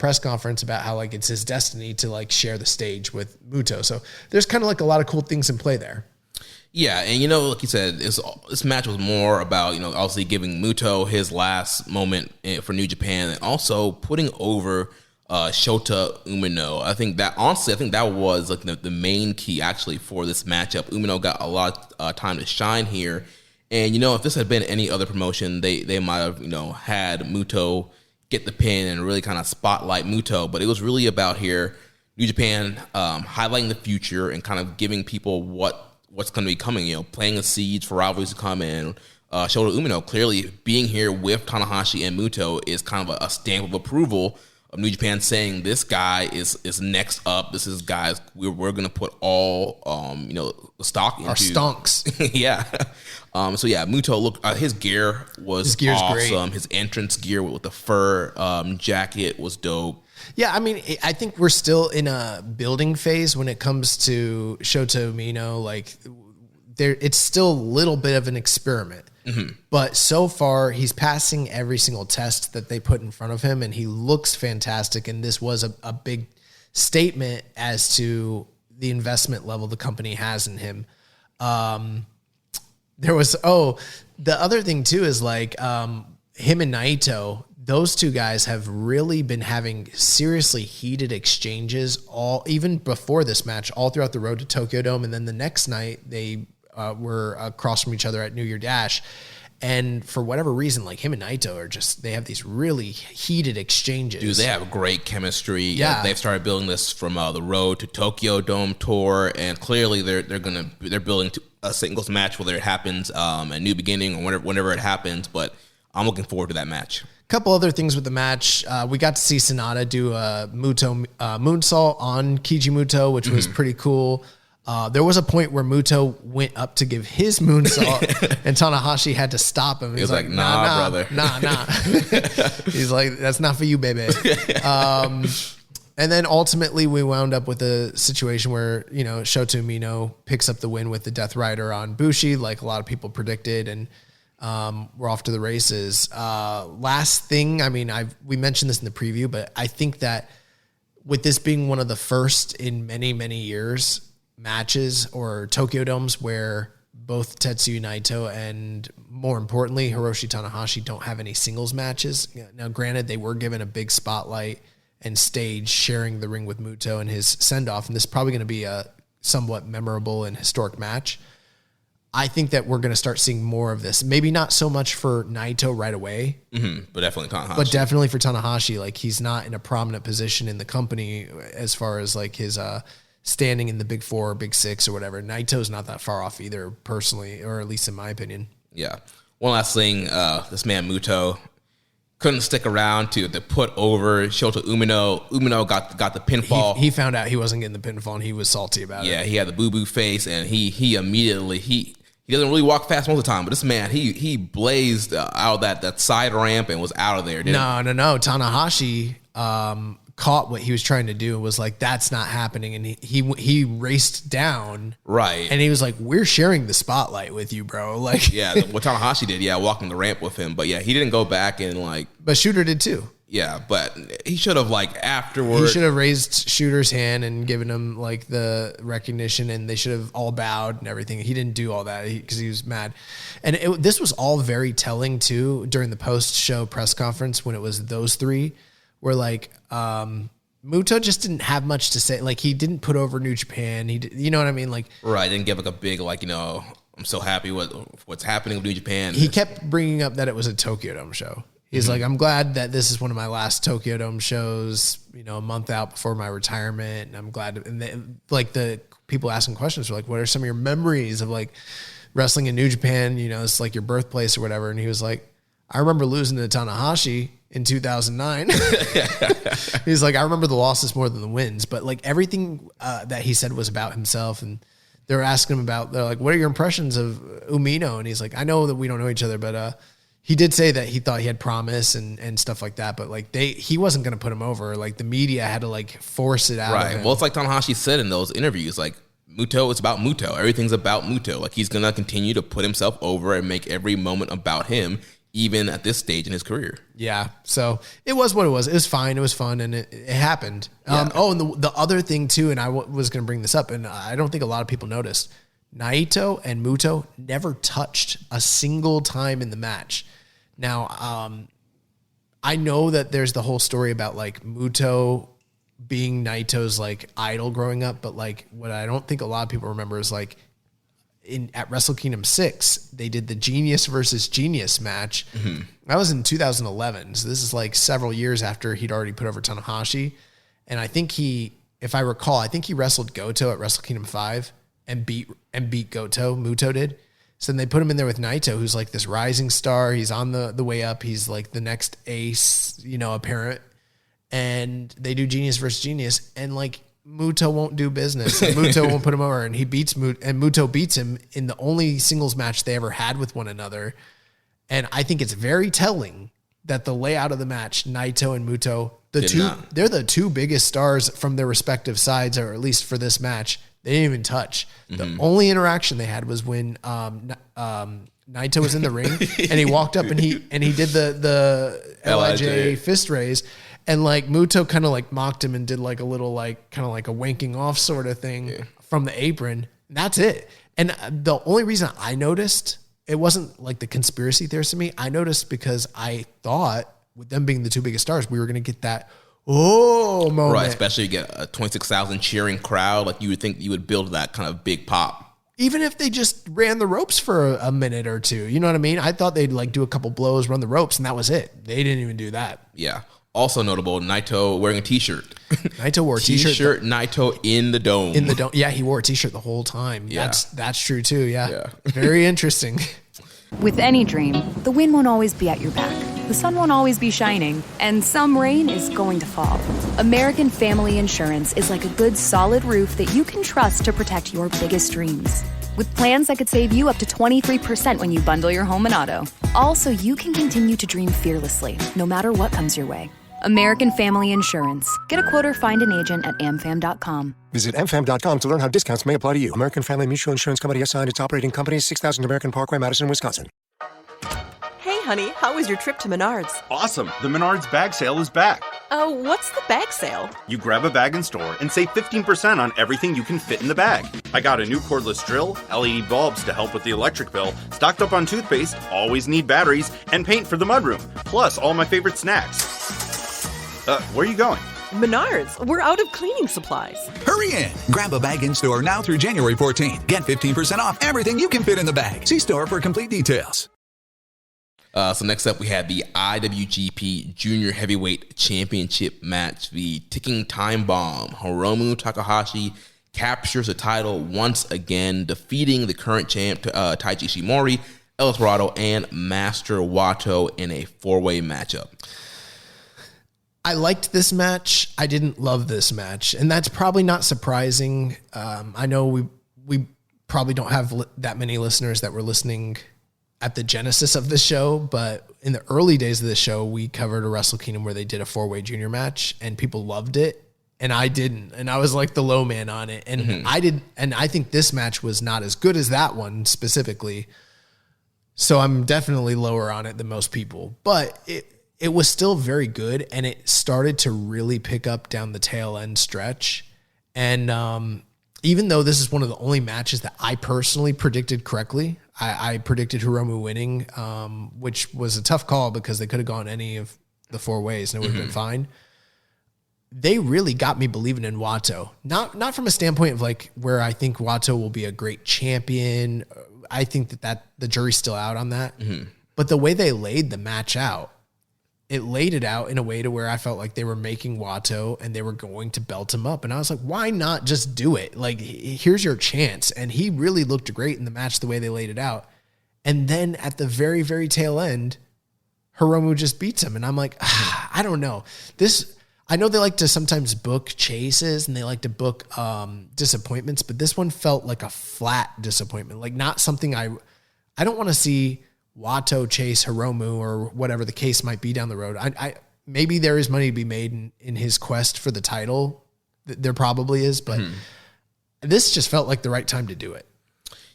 press conference about how, like, it's his destiny to, like, share the stage with Muto. So there's kind of like a lot of cool things in play there. Yeah, and like you said, this match was more about, obviously giving Muto his last moment for New Japan, and also putting over Shota Umino. I think that was like the main key actually for this matchup. Umino got a lot of time to shine here, and if this had been any other promotion, they might have had Muto get the pin and really kind of spotlight Muto, but it was really about here New Japan highlighting the future and kind of giving people what's going to be coming, playing the seeds for rivalries to come in. Shota Umino clearly being here with Tanahashi and Muto is kind of a stamp of approval New Japan saying this guy is next up. This is guys we're gonna put all stock into Our stonks. yeah. So yeah, Muto look his gear was awesome. Great. His entrance gear with the fur jacket was dope. Yeah, I mean, I think we're still in a building phase when it comes to Shota Umino. Like, it's still a little bit of an experiment. Mm-hmm. But so far, he's passing every single test that they put in front of him, and he looks fantastic. And this was a big statement as to the investment level the company has in him. There was, the other thing too is like him and Naito, those two guys have really been having seriously heated exchanges even before this match, all throughout the road to Tokyo Dome. And then the next night they were across from each other at New Year Dash. And for whatever reason, like him and Naito they have these really heated exchanges. Dude, they have great chemistry. Yeah. They've started building this from the road to Tokyo Dome tour. And clearly they're building a singles match, whether it happens a New Beginning or whenever it happens. But I'm looking forward to that match. Couple other things with the match. We got to see Sonata do a Muto moonsault on Keiji Muto, which was pretty cool. There was a point where Muto went up to give his moonsault, and Tanahashi had to stop him. He's like, nah, brother. Nah. He's like, that's not for you, baby. And then ultimately we wound up with a situation where, Shota Umino picks up the win with the Death Rider on Bushi, like a lot of people predicted, and we're off to the races. Last thing, I mean, we mentioned this in the preview, but I think that with this being one of the first in many, many years matches or Tokyo Domes where both Tetsuya Naito and, more importantly, Hiroshi Tanahashi don't have any singles matches. Now, granted, they were given a big spotlight and stage sharing the ring with Muto and his send-off, and this is probably going to be a somewhat memorable and historic match. I think that we're going to start seeing more of this. Maybe not so much for Naito right away. But definitely Tanahashi. But definitely for Tanahashi. Like, he's not in a prominent position in the company as far as like his standing in the big four or big six or whatever. Naito's not that far off either, personally, or at least in my opinion. Yeah. One last thing, this man Muto couldn't stick around to put over Shota Umino. Umino got the pinfall. He found out he wasn't getting the pinfall, and he was salty about it. Yeah, he had the boo-boo face, and he immediately, he doesn't really walk fast most of the time, but this man, he blazed out that side ramp and was out of there. No. Tanahashi caught what he was trying to do and was like, that's not happening. And he raced down. Right. And he was like, we're sharing the spotlight with you, bro. Like, yeah, what Tanahashi did, walking the ramp with him. But yeah, he didn't go back and like. But Shooter did too. Yeah, but he should have like afterwards. He should have raised Shooter's hand and given him like the recognition, and they should have all bowed and everything. He didn't do all that because he was mad. And this was all very telling too during the post-show press conference when it was those three. Where like Muto just didn't have much to say. Like, he didn't put over New Japan. You know what I mean? Like, right, didn't give like a big like I'm so happy what's happening with New Japan. He kept bringing up that it was a Tokyo Dome show. He's like, I'm glad that this is one of my last Tokyo Dome shows. A month out before my retirement, and I'm glad. Like the people asking questions were like, "What are some of your memories of like wrestling in New Japan? It's like your birthplace or whatever." And he was like, "I remember losing to Tanahashi in 2009. He's like, I remember the losses more than the wins, but like everything that he said was about himself. And they were asking him they're like, what are your impressions of Umino? And he's like, I know that we don't know each other, but he did say that he thought he had promise and stuff like that. But like he wasn't going to put him over. Like the media had to like force it out. Right. Of him. Well, it's like Tanahashi said in those interviews, like Muto is about Muto. Everything's about Muto. Like he's going to continue to put himself over and make every moment about him, even at this stage in his career. Yeah. So it was what it was. It was fine. It was fun. And it happened. Yeah. And the other thing too, and I was going to bring this up, and I don't think a lot of people noticed, Naito and Muto never touched a single time in the match. Now, I know that there's the whole story about like Muto being Naito's like idol growing up, but like what I don't think a lot of people remember is like at Wrestle Kingdom 6, they did the Genius versus Genius match. Mm-hmm. That was in 2011. So this is like several years after he'd already put over Tanahashi. And I think if I recall, I think he wrestled Goto at Wrestle Kingdom 5 and beat Goto. Muto did. So then they put him in there with Naito, who's like this rising star. He's on the way up. He's like the next ace, apparent. and they do Genius versus Genius, and like Muto won't do business. And Muto won't put him over, and he beats Muto, and Muto beats him in the only singles match they ever had with one another. And I think it's very telling that the layout of the match, Naito and Muto, they're the two biggest stars from their respective sides, or at least for this match. They didn't even touch. The only interaction they had was when Naito was in the ring and he walked up and he did the LIJ fist raise, and like Muto kind of like mocked him and did like a little like kind of like a wanking off sort of thing from the apron. And that's it. And the only reason I noticed, it wasn't like the conspiracy theorist to me. I noticed because I thought with them being the two biggest stars, we were going to get that moment. Right, especially you get a 26,000 cheering crowd. Like you would think you would build that kind of big pop. Even if they just ran the ropes for a minute or two, you know what I mean? I thought they'd like do a couple blows, run the ropes, and that was it. They didn't even do that. Yeah. Also notable, Naito wearing a t-shirt. Naito wore a t-shirt. T-shirt, Naito in the dome. In the dome. Yeah, he wore a t-shirt the whole time. Yeah. That's true too. Yeah. Very interesting. With any dream, the wind won't always be at your back. The sun won't always be shining, and some rain is going to fall. American Family Insurance is like a good, solid roof that you can trust to protect your biggest dreams. With plans that could save you up to 23% when you bundle your home and auto. Also, you can continue to dream fearlessly, no matter what comes your way. American Family Insurance. Get a quote or find an agent at amfam.com. Visit amfam.com to learn how discounts may apply to you. American Family Mutual Insurance Company assigned its operating company, 6000 American Parkway, Madison, Wisconsin. Hey, honey, how was your trip to Menards? Awesome. The Menards bag sale is back. Oh, what's the bag sale? You grab a bag in store and save 15% on everything you can fit in the bag. I got a new cordless drill, LED bulbs to help with the electric bill, stocked up on toothpaste, always need batteries, and paint for the mudroom, plus all my favorite snacks. Where are you going? Menards, we're out of cleaning supplies. Hurry in! Grab a bag in store now through January 14th. Get 15% off everything you can fit in the bag. See store for complete details. So next up, we had the IWGP Junior Heavyweight Championship match. The ticking time bomb. Hiromu Takahashi captures the title once again, defeating the current champ Taiji Ishimori, El Torado, and Master Wato in a four-way matchup. I liked this match. I didn't love this match, and that's probably not surprising. I know we probably don't have that many listeners that were listening at the genesis of the show, but in the early days of the show, we covered a Wrestle Kingdom where they did a four-way junior match, and people loved it, and I didn't, and I was like the low man on it, and I did, and I think this match was not as good as that one specifically, so I'm definitely lower on it than most people, but it was still very good, and it started to really pick up down the tail end stretch. And even though this is one of the only matches that I personally predicted correctly, I predicted Hiromu winning, which was a tough call because they could have gone any of the four ways and it would have been fine. They really got me believing in Wato. Not from a standpoint of like where I think Wato will be a great champion. I think that the jury's still out on that. But the way they laid the match out, it laid it out in a way to where I felt like they were making Wato and they were going to belt him up. And I was like, why not just do it? Like, here's your chance. And he really looked great in the match the way they laid it out. And then at the very, very tail end, Hiromu just beats him. And I'm like, I don't know. I know they like to sometimes book chases and they like to book disappointments, but this one felt like a flat disappointment. Like not something I don't want to see Wato chase Hiromu or whatever the case might be down the road. I maybe there is money to be made in his quest for the title. There probably is, but this just felt like the right time to do it.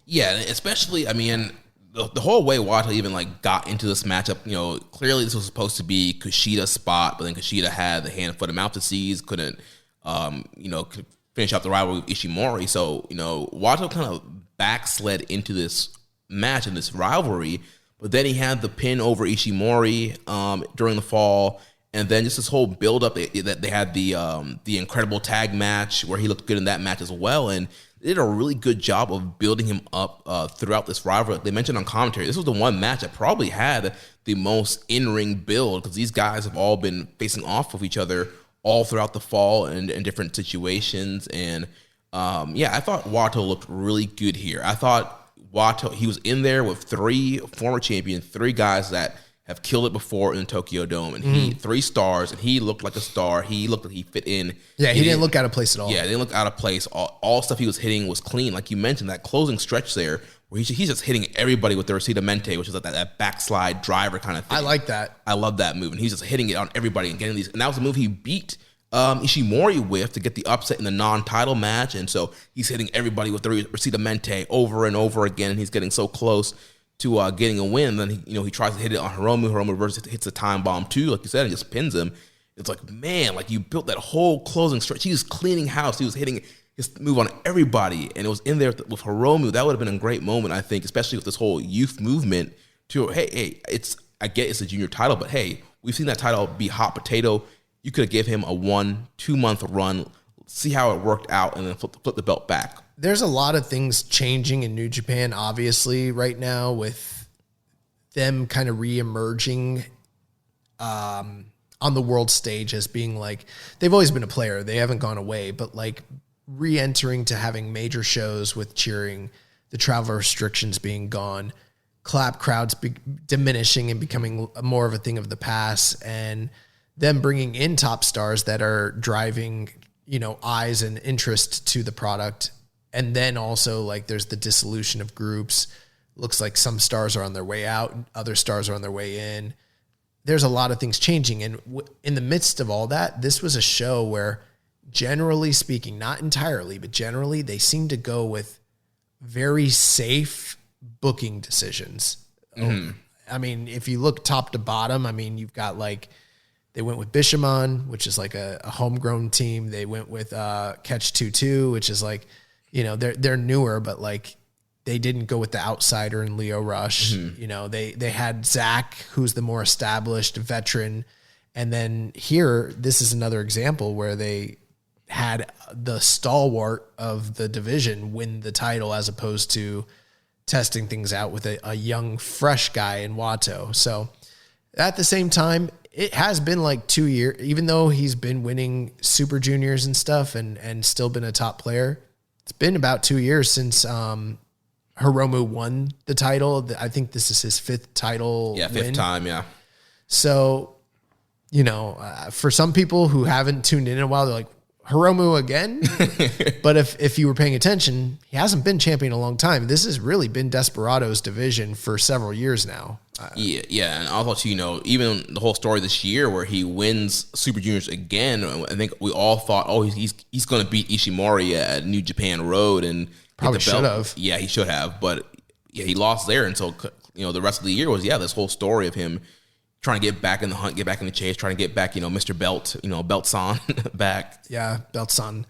Yeah, especially, I mean, the whole way Wato even like got into this matchup, you know, clearly this was supposed to be Kushida's spot, but then Kushida had the hand, foot, and mouth disease, couldn't finish out the rivalry with Ishimori. So, you know, Wato kind of backslid into this match and this rivalry. But then he had the pin over Ishimori during the fall, and then just this whole build-up that they had the incredible tag match where he looked good in that match as well, and they did a really good job of building him up throughout this rivalry. They mentioned on commentary, this was the one match that probably had the most in-ring build because these guys have all been facing off with each other all throughout the fall and in different situations. And I thought Wato looked really good here. I thought Wato, he was in there with three former champions, three guys that have killed it before in the Tokyo Dome, and he 3 stars, and he looked like a star. He looked like he fit in. Yeah, he didn't look out of place at all. Yeah, they didn't look out of place. All stuff he was hitting was clean. Like you mentioned, that closing stretch there, where he's just hitting everybody with the Reseda Mente, which is like that backslide driver kind of thing. I like that. I love that move, and he's just hitting it on everybody and getting these. And that was the move he beat Ishimori with to get the upset in the non-title match, and so he's hitting everybody with the Reseda Mente over and over again, and he's getting so close to getting a win. And then he tries to hit it on Hiromu. Hiromu reverses, hits a time bomb too, like you said, and just pins him. It's like, man, like you built that whole closing stretch. He was cleaning house. He was hitting his move on everybody, and it was in there with Hiromu. That would have been a great moment, I think, especially with this whole youth movement. To hey, I get it's a junior title, but hey, we've seen that title be hot potato. You could have given him a 1-2 month run, see how it worked out, and then flip the belt back. There's a lot of things changing in New Japan, obviously, right now, with them kind of re-emerging on the world stage as being like, they've always been a player. They haven't gone away, but like re-entering to having major shows with cheering, the travel restrictions being gone, clap crowds diminishing and becoming more of a thing of the past, and them bringing in top stars that are driving, eyes and interest to the product. And then also like there's the dissolution of groups. Looks like some stars are on their way out, other stars are on their way in. There's a lot of things changing. And in the midst of all that, this was a show where, generally speaking, not entirely, but generally they seem to go with very safe booking decisions. Mm-hmm. I mean, if you look top to bottom, I mean, you've got like, they went with Bishamon, which is like a homegrown team. They went with Catch 2-2, which is like, they're newer, but like they didn't go with the outsider in Leo Rush. Mm-hmm. They had Zach, who's the more established veteran. And then here, this is another example where they had the stalwart of the division win the title as opposed to testing things out with a young, fresh guy in Wato. So at the same time, it has been like 2 years, even though he's been winning Super Juniors and stuff and still been a top player. It's been about 2 years since Hiromu won the title. I think this is his 5th title. Yeah, 5th time, yeah. So, for some people who haven't tuned in a while, they're like, Hiromu again? But if you were paying attention, he hasn't been champion a long time. This has really been Desperado's division for several years now. Yeah, and also even the whole story this year where he wins Super Juniors again. I think we all thought, he's going to beat Ishimori at New Japan Road and probably should have. Yeah, he should have, but yeah, he lost there, and so the rest of the year was this whole story of him trying to get back in the hunt, get back in the chase, trying to get back, Mr. Belt, Belt-san back. Yeah, Belt-san.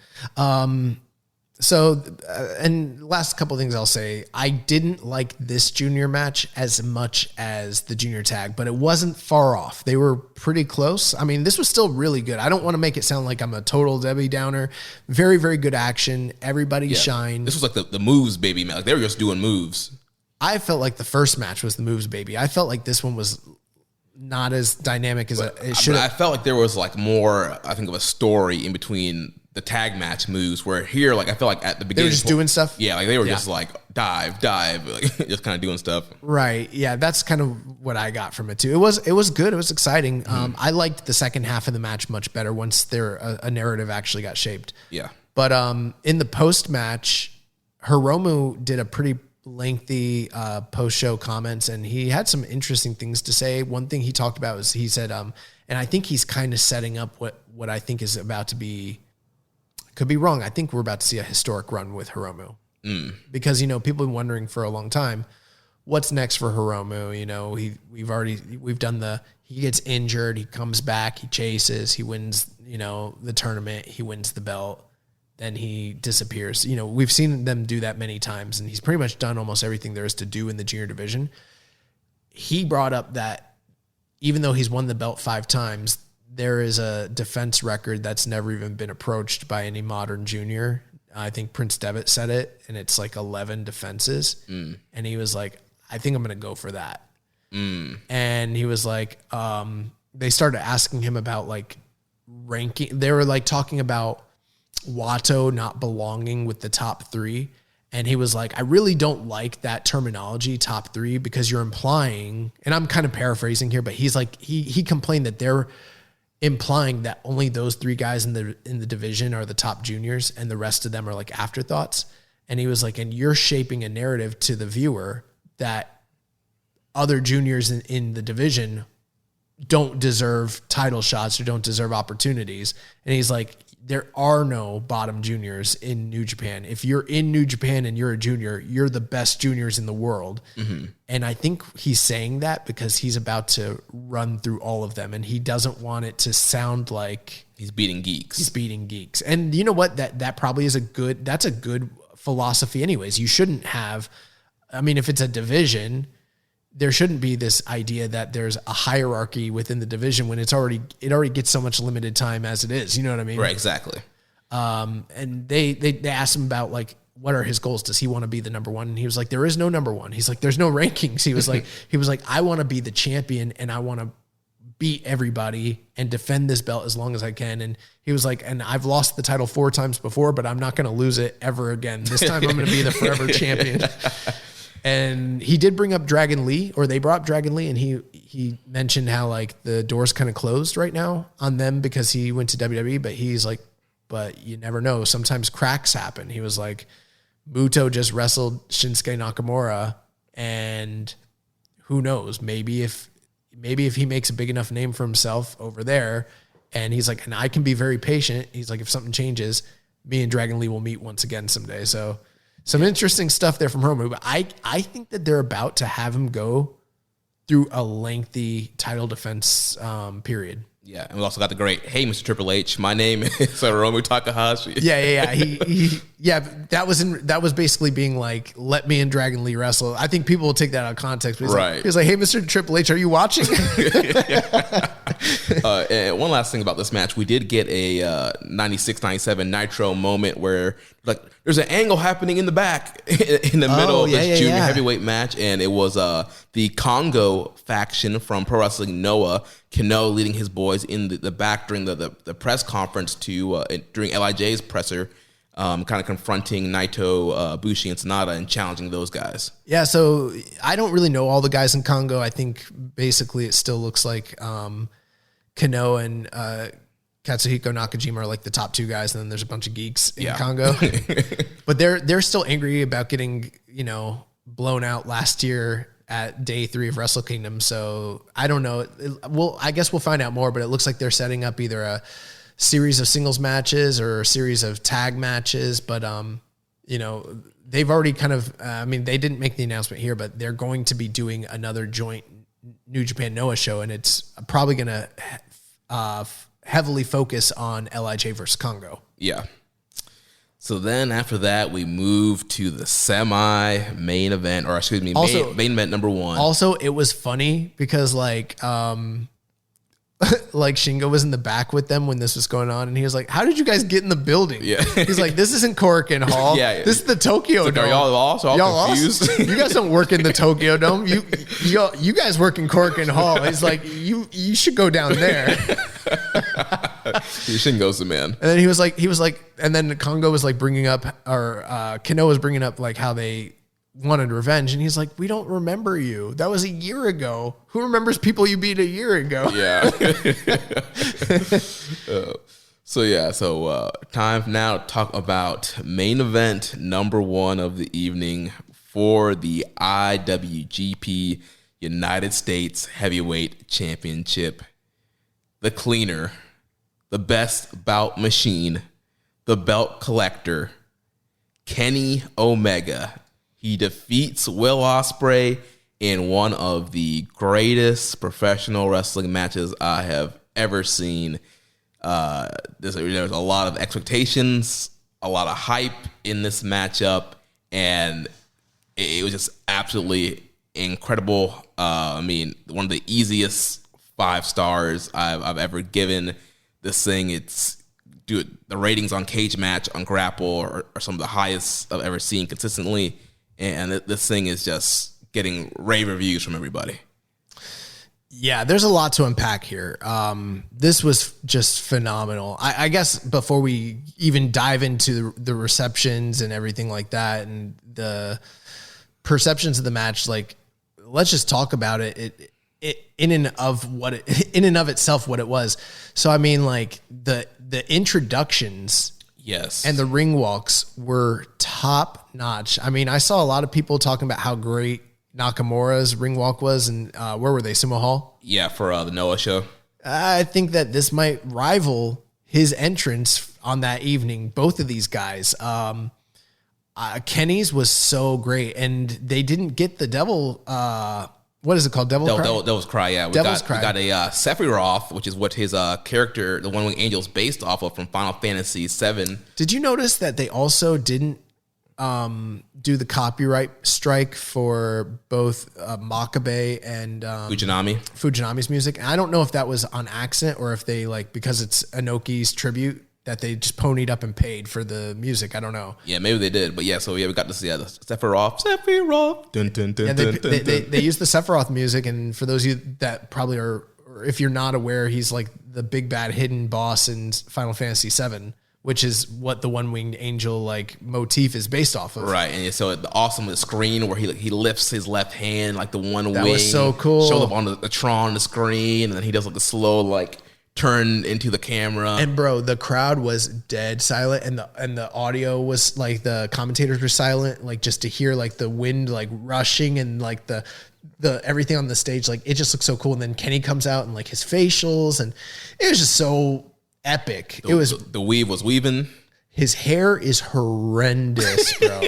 So, and last couple of things I'll say, I didn't like this junior match as much as the junior tag, but it wasn't far off. They were pretty close. I mean, this was still really good. I don't want to make it sound like I'm a total Debbie Downer. Very, very good action. Everybody shined. This was like the moves, baby. Like they were just doing moves. I felt like the first match was the moves, baby. I felt like this one was not as dynamic as it should have. I felt like there was like more, I think, of a story in between the tag match moves, where here, like, I feel like at the beginning they were just doing stuff. Yeah, like they were just like dive, like just kind of doing stuff. Right. Yeah, that's kind of what I got from it too. It was good. It was exciting. I liked the second half of the match much better once a narrative actually got shaped. Yeah. But in the post match, Hiromu did a pretty lengthy post-show comments, and he had some interesting things to say. One thing he talked about was he said, and I think he's kind of setting up what I think is about to be. Could be wrong. I think we're about to see a historic run with Hiromu because, people have been wondering for a long time, what's next for Hiromu? We've done he gets injured. He comes back, he chases, he wins, the tournament, he wins the belt, then he disappears. We've seen them do that many times, and he's pretty much done almost everything there is to do in the junior division. He brought up that even though he's won the belt 5 times, there is a defense record that's never even been approached by any modern junior. I think Prince Devitt said it, and it's like 11 defenses. And he was like, I think I'm going to go for that. And he was like, they started asking him about like ranking. They were like talking about Wato not belonging with the top 3. And he was like, I really don't like that terminology, top 3, because you're implying, and I'm kind of paraphrasing here, but he's like, he complained that they're implying that only those 3 guys in the division are the top juniors and the rest of them are like afterthoughts. And he was like, and you're shaping a narrative to the viewer that other juniors in the division don't deserve title shots or don't deserve opportunities. And he's like, there are no bottom juniors in New Japan. If you're in New Japan and you're a junior, you're the best juniors in the world. Mm-hmm. And I think he's saying that because he's about to run through all of them and he doesn't want it to sound like he's beating geeks. And you know what? That probably is that's a good philosophy anyways. You shouldn't have, I mean, if it's a division, there shouldn't be this idea that there's a hierarchy within the division when it already gets so much limited time as it is. You know what I mean? Right. Exactly. And they asked him about like, what are his goals? Does he want to be the number 1? And he was like, there is no number 1. He's like, there's no rankings. He was like, I want to be the champion and I want to beat everybody and defend this belt as long as I can. And he was like, and I've lost the title 4 times before, but I'm not going to lose it ever again. This time I'm going to be the forever champion. And he did bring up Dragon Lee, or they brought up Dragon Lee, and he mentioned how like the door's kind of closed right now on them because he went to WWE, but he's like, but you never know. Sometimes cracks happen. He was like, Muto just wrestled Shinsuke Nakamura, and who knows? Maybe if he makes a big enough name for himself over there, and he's like, and I can be very patient. He's like, if something changes, me and Dragon Lee will meet once again someday. So some interesting stuff there from Hiromu, but I think that they're about to have him go through a lengthy title defense period. Yeah, and we also got the great, hey, Mr. Triple H, my name is Hiromu Takahashi. Yeah. That was basically being like, let me and Dragon Lee wrestle. I think people will take that out of context. But he's like, hey, Mr. Triple H, are you watching? And one last thing about this match, we did get a 96-97 Nitro moment where like there's an angle happening in the back in the middle of this junior heavyweight match, and it was the Congo faction from Pro Wrestling Noah, Kano leading his boys in the back during the press conference during LIJ's presser, kind of confronting Naito, Bushi, and Sonata and challenging those guys. Yeah, so I don't really know all the guys in Congo. I think basically it still looks like Kano and Katsuhiko Nakajima are like the top 2 guys, and then there's a bunch of geeks in Congo. But they're still angry about getting, blown out last year at day 3 of Wrestle Kingdom. So I don't know. I guess we'll find out more, but it looks like they're setting up either a series of singles matches or a series of tag matches. But, they've already kind of, they didn't make the announcement here, but they're going to be doing another joint New Japan Noah show, and it's probably going to heavily focus on LIJ versus Congo. Yeah. So then after that, we move to the main event number 1. Also, it was funny because like Shingo was in the back with them when this was going on, and he was like, how did you guys get in the building? Yeah. He's like, this isn't Korakuen Hall. This is the Tokyo Dome. Are y'all lost? Y'all confused? You guys don't work in the Tokyo Dome. You guys work in Korakuen Hall. He's like, you should go down there. Shingo's the man. And then he was like, and then Congo was like bringing up, or Kano was bringing up like how they wanted revenge, and he's like, we don't remember you. That was a year ago. Who remembers people you beat a year ago? Yeah. So time now to talk about main event number 1 of the evening for the IWGP United States Heavyweight Championship. The cleaner, the best bout machine, the belt collector, Kenny Omega. He defeats Will Ospreay in one of the greatest professional wrestling matches I have ever seen. There's a lot of expectations, a lot of hype in this matchup, and it was just absolutely incredible. One of the easiest 5 stars I've ever given this thing. The ratings on Cage Match, on Grapple are some of the highest I've ever seen consistently. And this thing is just getting rave reviews from everybody. Yeah, there's a lot to unpack here. This was just phenomenal. I guess before we even dive into the receptions and everything like that and the perceptions of the match, like, let's just talk about it. In and of itself, what it was. So, I mean, like the introductions, yes, and the ring walks were top notch. I mean, I saw a lot of people talking about how great Nakamura's ring walk was, and where were they? Sumo Hall? Yeah, for the Noah show. I think that this might rival his entrance on that evening. Both of these guys. Kenny's was so great, and they didn't get the devil. What is it called? Devil's Cry. Yeah, we got a Sephiroth, which is what his character, the One Wing Angel, is based off of from Final Fantasy VII. Did you notice that they also didn't do the copyright strike for both Makabe and Fujinami's music? And I don't know if that was on accident or if they, like, because it's Inoki's tribute, that they just ponied up and paid for the music. I don't know. Yeah, maybe they did. But yeah, so yeah, we got to see the Sephiroth. Dun, dun, dun, Yeah, dun, dun, they used the Sephiroth music, and for those of you that probably are, or if you're not aware, he's like the big bad hidden boss in Final Fantasy VII, which is what the One Winged Angel like motif is based off of. Right, and so the awesome screen where he lifts his left hand like the one wing. That was so cool. Shows up on the Tron on the screen, and then he does like the slow like turn into the camera. And bro, the crowd was dead silent, and the audio was like, the commentators were silent, like just to hear like the wind like rushing and like the everything on the stage, like it just looked so cool. And then Kenny comes out and like his facials, and it was just so epic. The weave was weaving. His hair is horrendous, bro.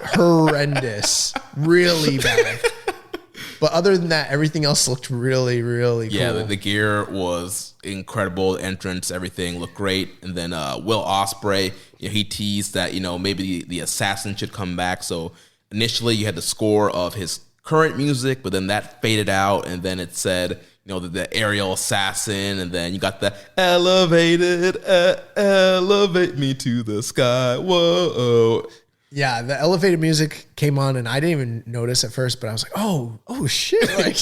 Horrendous. Really bad. But other than that, everything else looked really, really cool. Yeah, the gear was incredible. The entrance, everything looked great. And then Will Ospreay, he teased that, maybe the assassin should come back. So initially you had the score of his current music, but then that faded out. And then it said, the aerial assassin. And then you got the elevate me to the sky. Whoa. Yeah, the elevated music came on, and I didn't even notice at first, but I was like, oh shit. Like,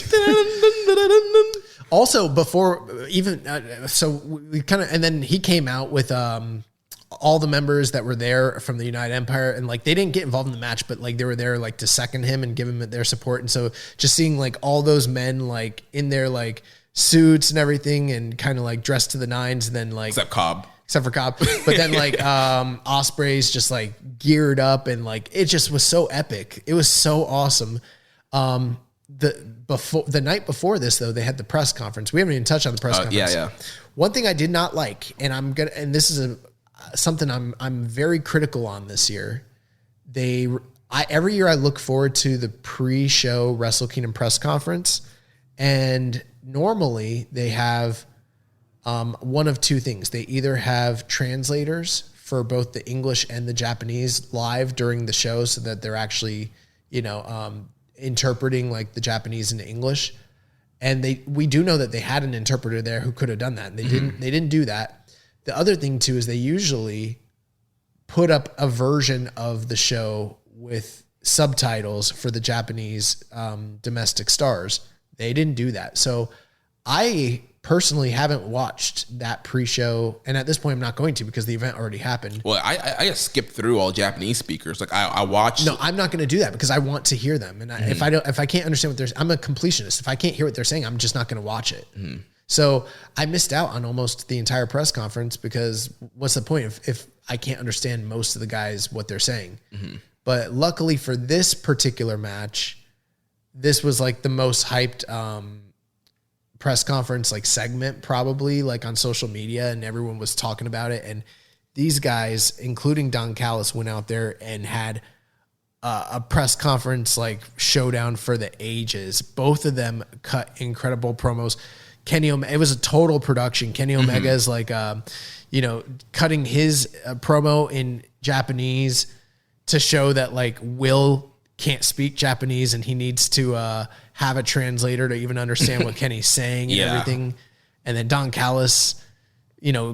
also, before even, so we kind of, and then he came out with all the members that were there from the United Empire, and like they didn't get involved in the match, but like they were there like to second him and give him their support. And so just seeing like all those men like in their like suits and everything, and kind of like dressed to the nines, and then like except for Cobb. But then like Ospreay's just like geared up, and like it just was so epic. It was so awesome. The night before this though, they had the press conference. We haven't even touched on the press conference. Yeah. One thing I did not like, and this is something I'm very critical on this year. Every year I look forward to the pre-show Wrestle Kingdom press conference, and normally they have one of two things. They either have translators for both the English and the Japanese live during the show, so that they're actually, interpreting like the Japanese into English. And we do know that they had an interpreter there who could have done that, and they didn't do that. The other thing too is they usually put up a version of the show with subtitles for the Japanese domestic stars. They didn't do that. So I personally haven't watched that pre-show, and at this point I'm not going to, because the event already happened. Well, I just skipped through all Japanese speakers. Like I watched. No, I'm not going to do that, because I want to hear them, and if I can't understand what they're, I'm a completionist. If I can't hear what they're saying, I'm just not going to watch it. So I missed out on almost the entire press conference, because what's the point if I can't understand most of the guys what they're saying? But luckily for this particular match, this was like the most hyped press conference like segment probably like on social media, and everyone was talking about it. And these guys, including Don Callis, went out there and had a press conference like showdown for the ages. Both of them cut incredible promos. Kenny Omega, it was a total production. Kenny Omega is like cutting his promo in Japanese to show that like Will can't speak Japanese, and he needs to have a translator to even understand what Kenny's saying and everything. And then Don Callis,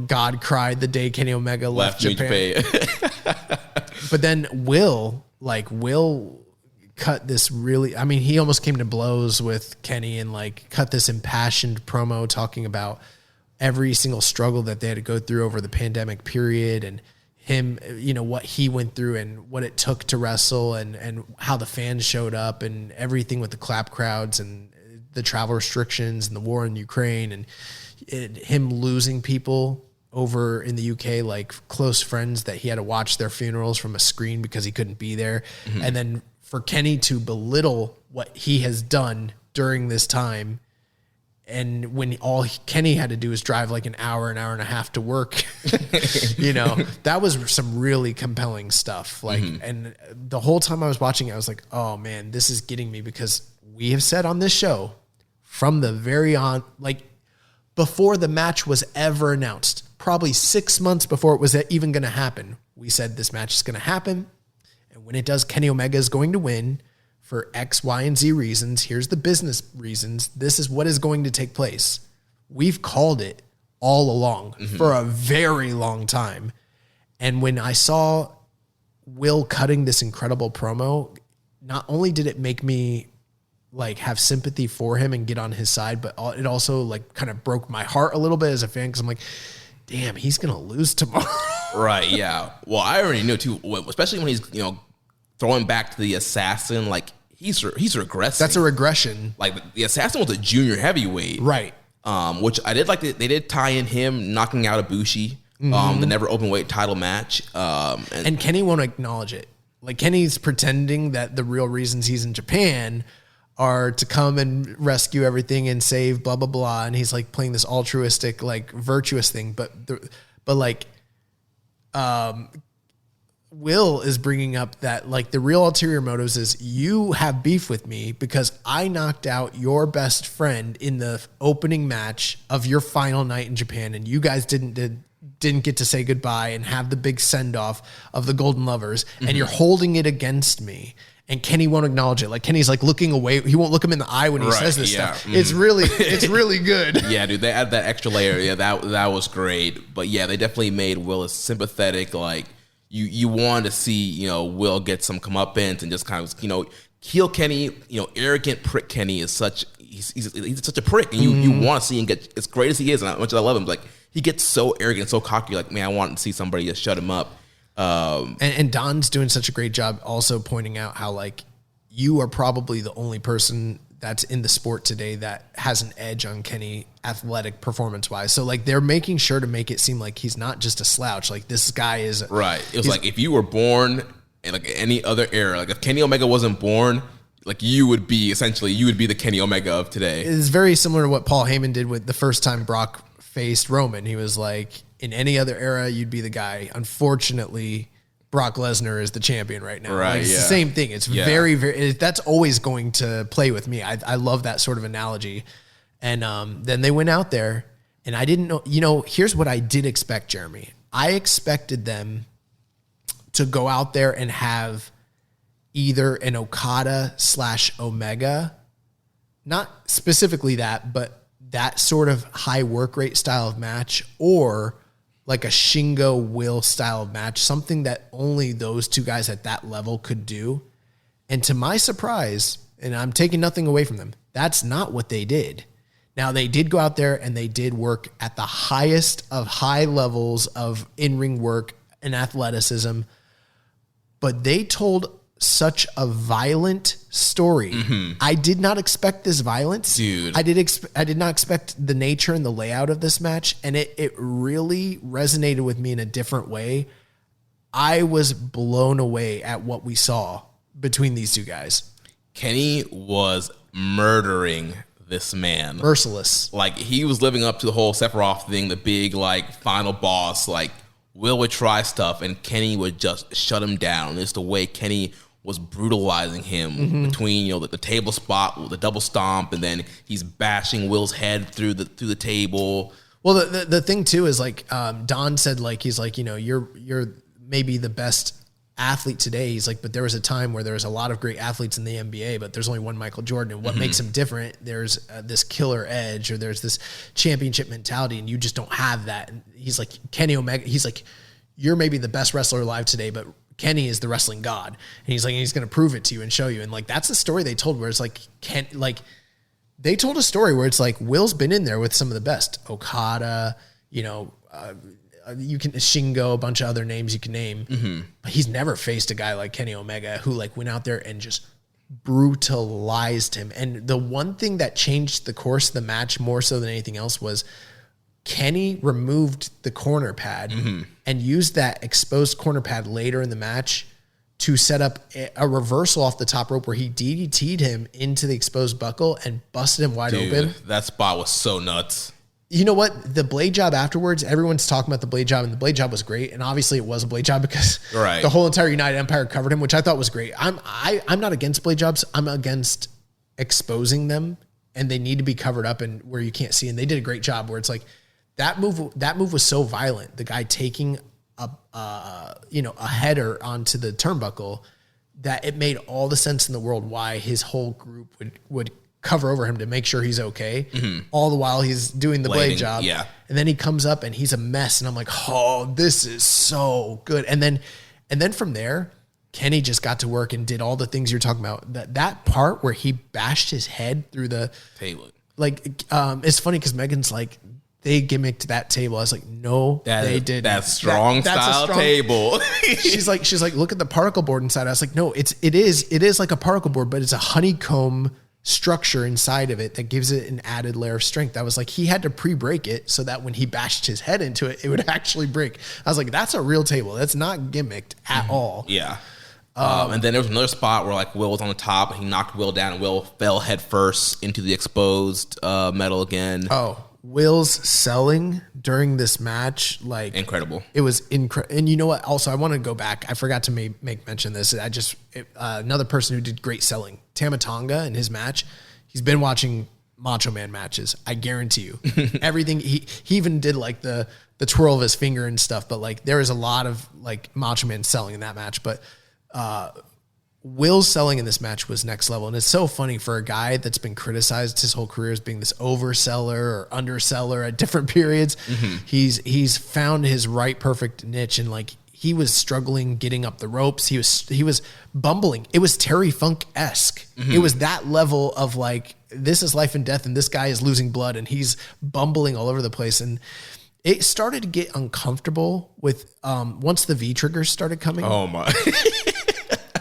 God cried the day Kenny Omega left Japan. But then Will cut this really, I mean, he almost came to blows with Kenny and like cut this impassioned promo talking about every single struggle that they had to go through over the pandemic period and him, you know, what he went through and what it took to wrestle and how the fans showed up and everything with the clap crowds and the travel restrictions and the war in Ukraine and him losing people over in the UK, like close friends that he had to watch their funerals from a screen because he couldn't be there. Mm-hmm. And then for Kenny to belittle what he has done during this time. And when all Kenny had to do was drive like an hour and a half to work, you know, that was some really compelling stuff. Like, and the whole time I was watching it, I was like, oh man, this is getting me because we have said on this show from the very on, like before the match was ever announced, probably 6 months before it was even going to happen, we said this match is going to happen. And when it does, Kenny Omega is going to win for X, Y, and Z reasons. Here's the business reasons. This is what is going to take place. We've called it all along for a very long time. And when I saw Will cutting this incredible promo, not only did it make me like have sympathy for him and get on his side, but it also like kind of broke my heart a little bit as a fan. Cause I'm like, damn, he's going to lose tomorrow. Right. Yeah. Well, I already knew too, especially when he's, you know, throwing back to the assassin, like he's regressing. That's a regression. Like the assassin was a junior heavyweight. Right. Which I did like they did tie in him knocking out Ibushi, the never open weight title match. And Kenny won't acknowledge it. Like Kenny's pretending that the real reasons he's in Japan are to come and rescue everything and save blah, blah, blah. And he's like playing this altruistic, like virtuous thing. But Will is bringing up that like the real ulterior motives is you have beef with me because I knocked out your best friend in the opening match of your final night in Japan. And you guys didn't get to say goodbye and have the big send off of the Golden Lovers. And you're holding it against me. And Kenny won't acknowledge it. Like Kenny's like looking away. He won't look him in the eye when he says this stuff. It's really good. Yeah, dude, they add that extra layer. Yeah, that was great. But yeah, they definitely made Will a sympathetic. Like you want to see, you know, Will get some comeuppance and just kind of, you know, heel Kenny. You know, arrogant prick Kenny is he's such a prick, and you want to see him get as great as he is, and as much as I love him, like he gets so arrogant, so cocky. Like, man, I want to see somebody just shut him up. And Don's doing such a great job also pointing out how like you are probably the only person that's in the sport today that has an edge on Kenny athletic performance wise. So like they're making sure to make it seem like he's not just a slouch. Like this guy is right. It was like if you were born in like any other era, like if Kenny Omega wasn't born, like you would be the Kenny Omega of today. It's very similar to what Paul Heyman did with the first time Brock faced Roman. He was like, in any other era, you'd be the guy. Unfortunately, Brock Lesnar is the champion right now. Right, like, it's the same thing. It's very, very, that's always going to play with me. I love that sort of analogy. And then they went out there and I didn't know, you know, here's what I did expect, Jeremy. I expected them to go out there and have either an Okada/Omega, not specifically that, but that sort of high work rate style of match, or like a Shingo Will style of match, something that only those two guys at that level could do. And to my surprise, and I'm taking nothing away from them, that's not what they did. Now they did go out there and they did work at the highest of high levels of in-ring work and athleticism, but they told such a violent story. I did not expect this violence. Dude. I did not expect the nature and the layout of this match, and it really resonated with me in a different way. I was blown away at what we saw between these two guys. Kenny was murdering this man. Merciless. Like he was living up to the whole Sephiroth thing, the big like final boss. Like Will would try stuff and Kenny would just shut him down. It's the way Kenny was brutalizing him between, you know, the table spot with the double stomp, and then he's bashing Will's head through the table. Well, the thing too is like Don said, like he's like, you know, you're maybe the best athlete today. He's like, but there was a time where there was a lot of great athletes in the NBA, but there's only one Michael Jordan, and what makes him different? There's this killer edge, or there's this championship mentality, and you just don't have that. And he's like, Kenny Omega, he's like, you're maybe the best wrestler alive today, but Kenny is the wrestling god. And he's like, he's going to prove it to you and show you. And like, that's the story they told where it's like, they told a story where it's like, Will's been in there with some of the best. Okada, you can Shingo, a bunch of other names you can name, but he's never faced a guy like Kenny Omega who like went out there and just brutalized him. And the one thing that changed the course of the match more so than anything else was Kenny removed the corner pad and used that exposed corner pad later in the match to set up a reversal off the top rope where he DDT'd him into the exposed buckle and busted him wide open. That spot was so nuts. You know what? The blade job afterwards, everyone's talking about the blade job, and the blade job was great. And obviously it was a blade job because the whole entire United Empire covered him, which I thought was great. I'm not against blade jobs. I'm against exposing them, and they need to be covered up and where you can't see. And they did a great job where it's like that move was so violent. The guy taking a header onto the turnbuckle that it made all the sense in the world why his whole group would cover over him to make sure he's okay. All the while he's doing the blade job. Yeah. And then he comes up and he's a mess. And I'm like, oh, this is so good. And then from there, Kenny just got to work and did all the things you're talking about. That part where he bashed his head through the table. Like, it's funny because Megan's like, they gimmicked that table. I was like, no, they didn't. That's strong style table. she's like, look at the particle board inside. I was like, no, it is like a particle board, but it's a honeycomb structure inside of it that gives it an added layer of strength. I was like, he had to pre-break it so that when he bashed his head into it, it would actually break. I was like, that's a real table. That's not gimmicked at all. Yeah. And then there was another spot where like Will was on the top and he knocked Will down and Will fell head first into the exposed metal again. Oh, Will's selling during this match, like incredible. It was incredible. And you know what? Also, I want to go back. I forgot to make mention of this. Another person who did great selling, Tama Tonga in his match. He's been watching Macho Man matches. I guarantee you, everything. He even did like the twirl of his finger and stuff. But like there is a lot of like Macho Man selling in that match. But Will's selling in this match was next level. And it's so funny for a guy that's been criticized his whole career as being this overseller or underseller at different periods. He's found his right perfect niche. And like, he was struggling getting up the ropes. He was bumbling. It was Terry Funk-esque. It was that level of like, this is life and death. And this guy is losing blood and he's bumbling all over the place. And it started to get uncomfortable with, once the V triggers started coming. Oh my.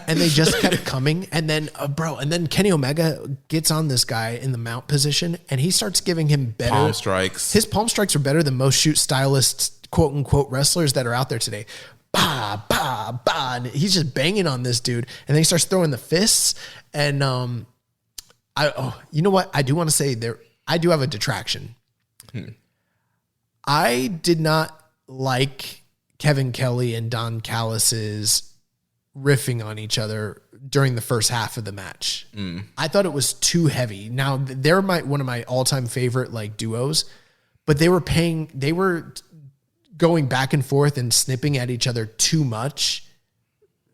And they just kept coming. And then, and then Kenny Omega gets on this guy in the mount position and he starts giving him better palm strikes. His palm strikes are better than most shoot stylists, quote unquote, wrestlers that are out there today. Bah, bah, bah. And he's just banging on this dude. And then he starts throwing the fists. And, you know what? I do want to say I do have a detraction. I did not like Kevin Kelly and Don Callis's riffing on each other during the first half of the match. I thought it was too heavy. Now they're one of my all-time favorite like duos, but they were going back and forth and snipping at each other too much.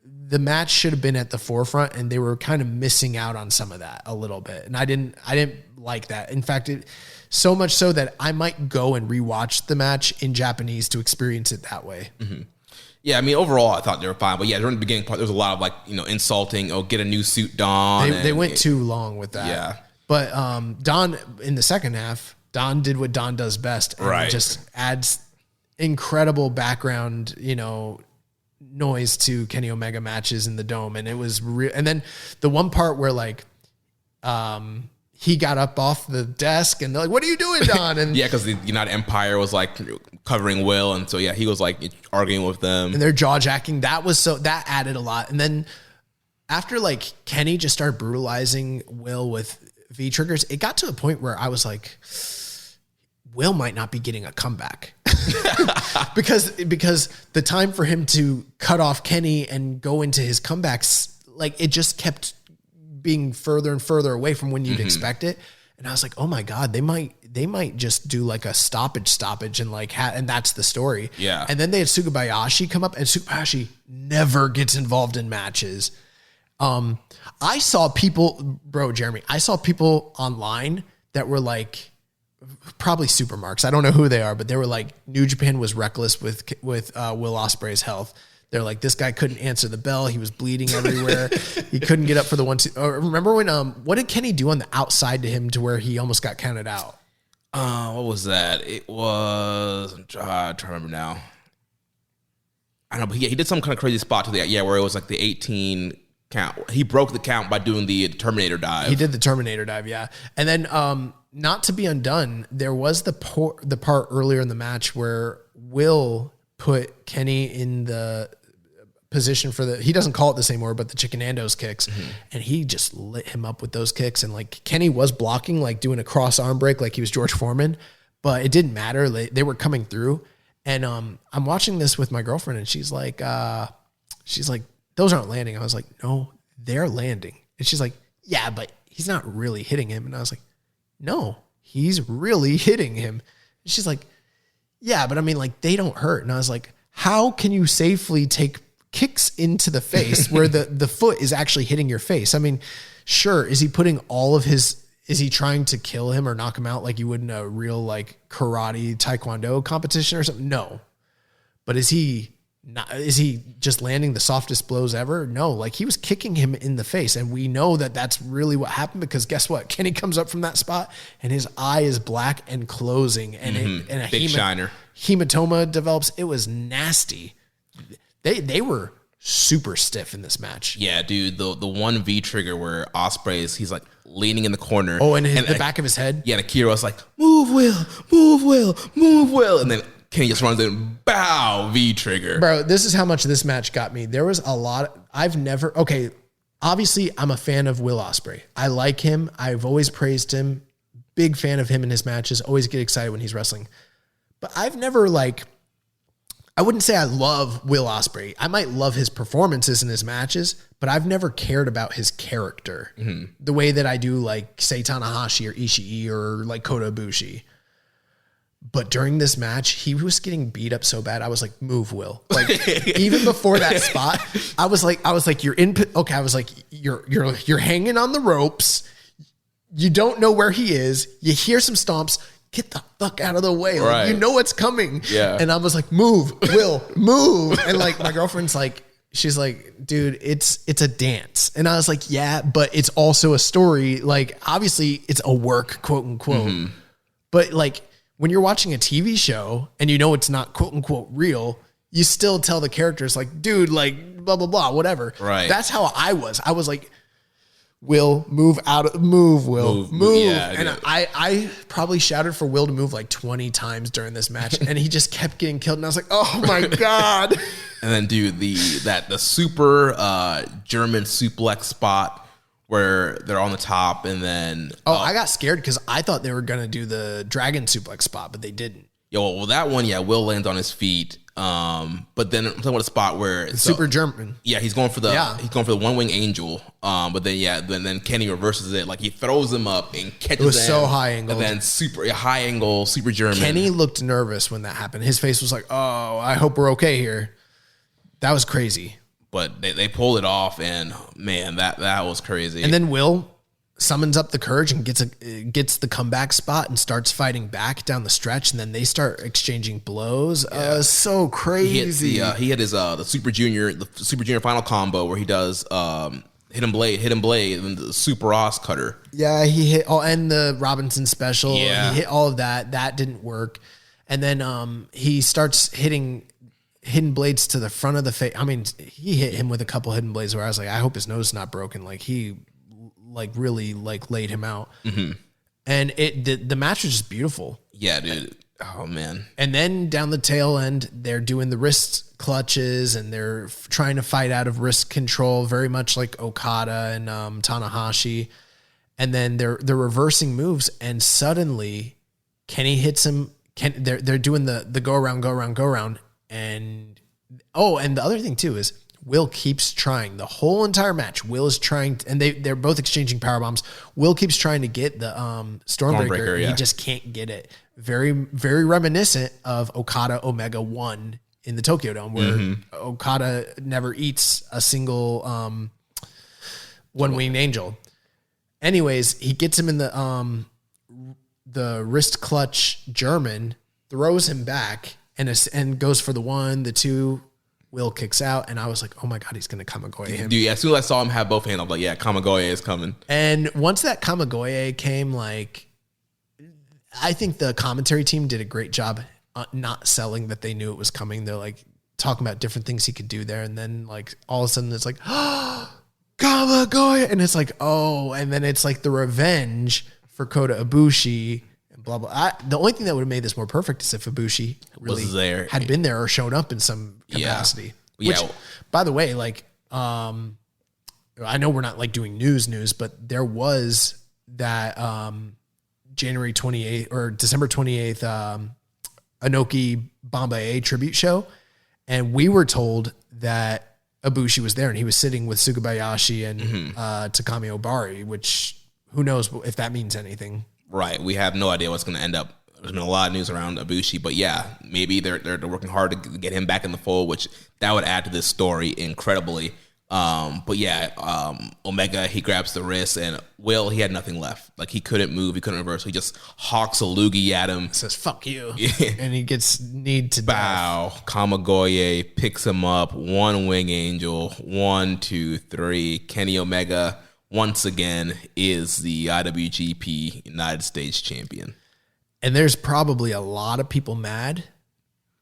The match should have been at the forefront and they were kind of missing out on some of that a little bit. And I didn't like that. In fact, so much so that I might go and rewatch the match in Japanese to experience it that way. Yeah, I mean, overall, I thought they were fine. But yeah, during the beginning part, there was a lot of like, insulting, get a new suit, Don. They went too long with that. Yeah. But Don, in the second half, Don did what Don does best. And just adds incredible background, noise to Kenny Omega matches in the Dome. And it was real. And then the one part where like, he got up off the desk and they're like, what are you doing, Don? And yeah, because the United Empire was like covering Will. And so, yeah, he was like arguing with them. And they're jaw jacking. That added a lot. And then after like Kenny just started brutalizing Will with V triggers, it got to a point where I was like, Will might not be getting a comeback because the time for him to cut off Kenny and go into his comebacks, like it just kept being further and further away from when you'd expect it. And I was like, oh my God, they might just do like a stoppage and like, and that's the story. Yeah. And then they had Sugabayashi come up and Sugabayashi never gets involved in matches. I saw people online that were like, probably supermarks. I don't know who they are, but they were like, New Japan was reckless with Will Ospreay's health. They're like, this guy couldn't answer the bell. He was bleeding everywhere. He couldn't get up for the 1-2. Remember when, what did Kenny do on the outside to him to where he almost got counted out? What was that? It was, I'm trying to remember now. I don't know, but he did some kind of crazy spot to where it was like the 18 count. He broke the count by doing the Terminator dive. He did the Terminator dive, yeah. And then, not to be undone, there was the part earlier in the match where Will put Kenny in the position for he doesn't call it this anymore, but the Chicken Nando's kicks. And he just lit him up with those kicks. And like Kenny was blocking, like doing a cross arm break like he was George Foreman, but it didn't matter. They were coming through. And I'm watching this with my girlfriend, and she's like, those aren't landing. I was like, no, they're landing. And she's like, yeah, but he's not really hitting him. And I was like, no, he's really hitting him. And she's like, yeah, but I mean, like, they don't hurt. And I was like, how can you safely take kicks into the face where the foot is actually hitting your face? I mean, sure, is he putting all of his, is he trying to kill him or knock him out like you would in a real like karate taekwondo competition or something? No. But is he just landing the softest blows ever? No, like he was kicking him in the face. And we know that that's really what happened, because guess what? Kenny comes up from that spot and his eye is black and closing, and and a big shiner hematoma develops. It was nasty. They were super stiff in this match. Yeah, dude, the one V trigger where Ospreay he's like leaning in the corner. Oh, and the back of his head. Yeah, and Akira's like, move Will, move Will, move Will, and then Kenny just runs in, bow, V trigger. Bro, this is how much this match got me. There was a lot. Obviously, I'm a fan of Will Ospreay. I like him. I've always praised him. Big fan of him in his matches. Always get excited when he's wrestling. But I've never I wouldn't say I love Will Ospreay. I might love his performances in his matches, but I've never cared about his character the way that I do like, say, Tanahashi or Ishii or like Kota Ibushi. But during this match, he was getting beat up so bad. I was like, move, Will. Like even before that spot, I was like, you're in. Okay. I was like, you're hanging on the ropes. You don't know where he is. You hear some stomps. Get the fuck out of the way. Like, right. You know what's coming. Yeah. And I was like, move, Will, move. And like, my girlfriend's like, she's like, dude, it's a dance. And I was like, yeah, but it's also a story. Like, obviously it's a work, quote unquote. But like, when you're watching a TV show and you know it's not quote unquote real, you still tell the characters like, dude, like blah, blah, blah, whatever. Right. That's how I was. I was like, Will, move out of, move, Will, move. Yeah, and I probably shouted for Will to move like 20 times during this match, and he just kept getting killed. And I was like, oh my God. And then dude, the super German suplex spot where they're on the top, and then I got scared because I thought they were gonna do the dragon suplex spot, but they didn't. Well, that one, yeah, Will lands on his feet. But then I'm talking about a spot where it's super German. Yeah, he's going for the one wing angel. But then Kenny reverses it, like he throws him up and catches him. It was so high angle. And then super high angle, super German. Kenny looked nervous when that happened. His face was like, "Oh, I hope we're okay here." That was crazy. But they pulled it off, and man, that was crazy. And then Will summons up the courage and gets the comeback spot and starts fighting back down the stretch, and then they start exchanging blows. So crazy. He had his the Super Junior final combo where he does hidden blade, and the Super Os cutter. Yeah, he hit and the Robinson special. Yeah. He hit all of that. That didn't work. And then he starts hitting hidden blades to the front of the face. I mean, he hit him with a couple hidden blades where I was like, I hope his nose is not broken. Like he really laid him out. And the match was just beautiful. Yeah, dude. Oh man. And then down the tail end, they're doing the wrist clutches and they're trying to fight out of wrist control, very much like Okada and Tanahashi. And then they're reversing moves, and suddenly Kenny hits him. They're doing the go around. And the other thing too is Will keeps trying the whole entire match. Will is trying, and they're both exchanging power bombs. Will keeps trying to get the Stormbreaker. Yeah. He just can't get it. Very, very reminiscent of Okada Omega 1 in the Tokyo Dome, where Okada never eats a single one-winged angel. Anyways, he gets him in the wrist clutch German, throws him back, and goes for the 1, the 2, Will kicks out, and I was like, oh my God, he's going to Kamigoye him. Dude, as soon as I saw him have both hands, I'm like, yeah, Kamigoye is coming. And once that Kamigoye came, like, I think the commentary team did a great job not selling that they knew it was coming. They're like talking about different things he could do there. And then like all of a sudden it's like, oh, Kamigoye. And it's like, oh, and then it's like the revenge for Kota Ibushi and blah, blah. The only thing that would have made this more perfect is if Ibushi really had been there or shown up in some capacity. Yeah. Which, by the way, like, I know we're not like doing news, but there was that, January 28th or December 28th, Inoki Bombay tribute show. And we were told that Ibushi was there and he was sitting with Sugabayashi and Takami Obari, which who knows if that means anything. Right. We have no idea what's going to end up. There's been a lot of news around Ibushi, but yeah, maybe they're working hard to get him back in the fold, which that would add to this story incredibly. But yeah, Omega, he grabs the wrist, and Will, he had nothing left. Like, he couldn't move, he couldn't reverse. He just hawks a loogie at him. Says, fuck you. And he gets kneed to bow. death. Kamigoye picks him up. One wing angel. 1, 2, 3. Kenny Omega, once again, is the IWGP United States champion. And there's probably a lot of people mad,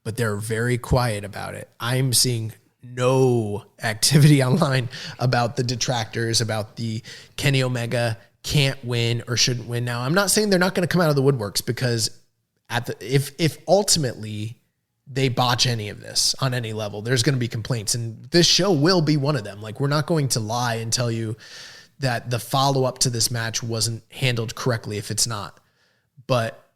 but they're very quiet about it. I'm seeing no activity online about the detractors, about the Kenny Omega can't win or shouldn't win. Now, I'm not saying they're not going to come out of the woodworks, because if ultimately they botch any of this on any level, there's going to be complaints, and this show will be one of them. Like, we're not going to lie and tell you that the follow-up to this match wasn't handled correctly if it's not. But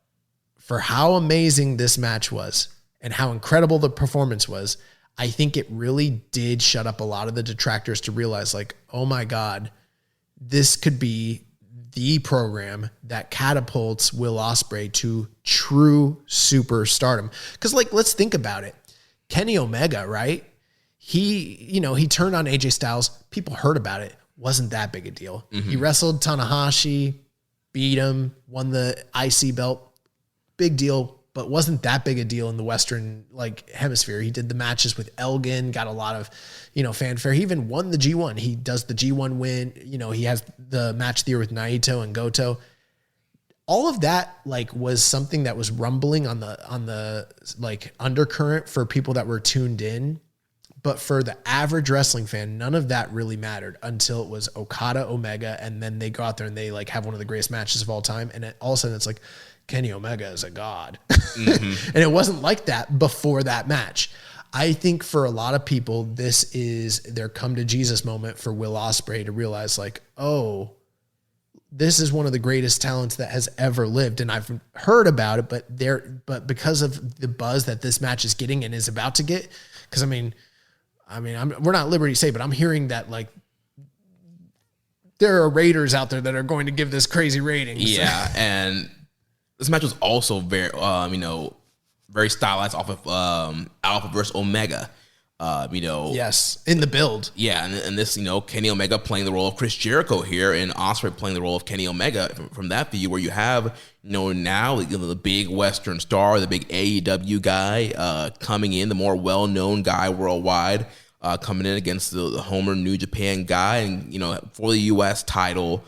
for how amazing this match was and how incredible the performance was, I think it really did shut up a lot of the detractors to realize, like, oh my God, this could be the program that catapults Will Ospreay to true superstardom. Because, like, let's think about it. Kenny Omega, right? He turned on AJ Styles. People heard about it. Wasn't that big a deal. Mm-hmm. He wrestled Tanahashi, beat him, won the IC belt. Big deal. But wasn't that big a deal in the Western hemisphere. He did the matches with Elgin, got a lot of, fanfare. He even won the G1. He does the G1 win. He has the match there with Naito and Goto. All of that was something that was rumbling on the undercurrent for people that were tuned in. But for the average wrestling fan, none of that really mattered until it was Okada Omega, and then they go out there and they have one of the greatest matches of all time, and all of a sudden it's like, Kenny Omega is a god. Mm-hmm. And it wasn't like that before that match. I think for a lot of people, this is their come to Jesus moment for Will Ospreay to realize, this is one of the greatest talents that has ever lived. And I've heard about it, but because of the buzz that this match is getting and is about to get, because we're not at liberty to say, but I'm hearing that there are raters out there that are going to give this crazy ratings. Yeah, and this match was also very, very stylized off of Alpha versus Omega. Yes, in the build. Yeah, and this, Kenny Omega playing the role of Chris Jericho here, and Ospreay playing the role of Kenny Omega from that view, where you have, now the big Western star, the big AEW guy coming in, the more well-known guy worldwide coming in against the Homer New Japan guy, and for the U.S. title.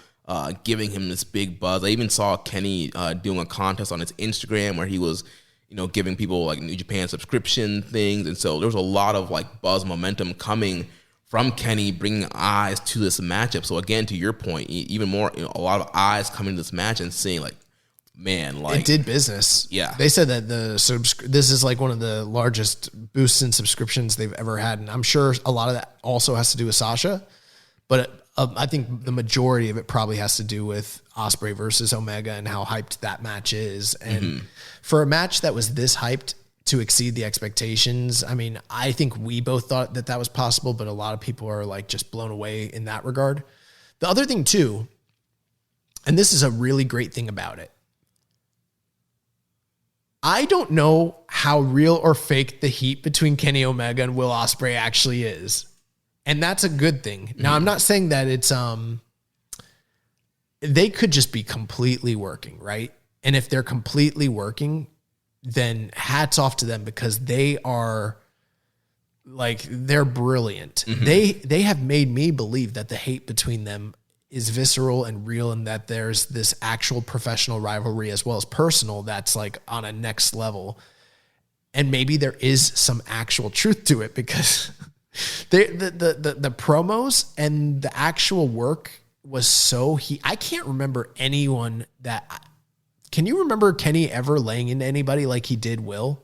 Giving him this big buzz. I even saw Kenny doing a contest on his Instagram where he was, giving people New Japan subscription things. And so there was a lot of buzz momentum coming from Kenny, bringing eyes to this matchup. So again, to your point, even more, a lot of eyes coming to this match and seeing it did business. Yeah. They said that this is one of the largest boosts in subscriptions they've ever had. And I'm sure a lot of that also has to do with Sasha, but I think the majority of it probably has to do with Ospreay versus Omega and how hyped that match is. And for a match that was this hyped to exceed the expectations, I think we both thought that was possible, but a lot of people are just blown away in that regard. The other thing too, and this is a really great thing about it, I don't know how real or fake the heat between Kenny Omega and Will Ospreay actually is. And that's a good thing. Now, I'm not saying that it's, they could just be completely working, right? And if they're completely working, then hats off to them, because they are Like, they're brilliant. Mm-hmm. They have made me believe that the hate between them is visceral and real, and that there's this actual professional rivalry as well as personal that's like on a next level. And maybe there is some actual truth to it, because the promos and the actual work was so I can't remember anyone that. Can you remember Kenny ever laying into anybody like he did Will?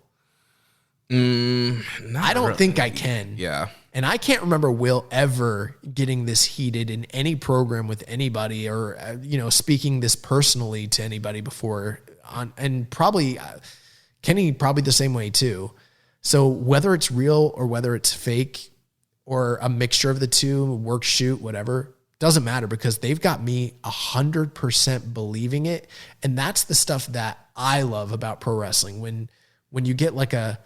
I don't think I can. Yeah. And I can't remember Will ever getting this heated in any program with anybody, or, speaking this personally to anybody before. And probably Kenny, probably the same way too. So whether it's real or whether it's fake or a mixture of the two, work, shoot, whatever, doesn't matter, because they've got me 100% believing it. And that's the stuff that I love about pro wrestling. When you get like a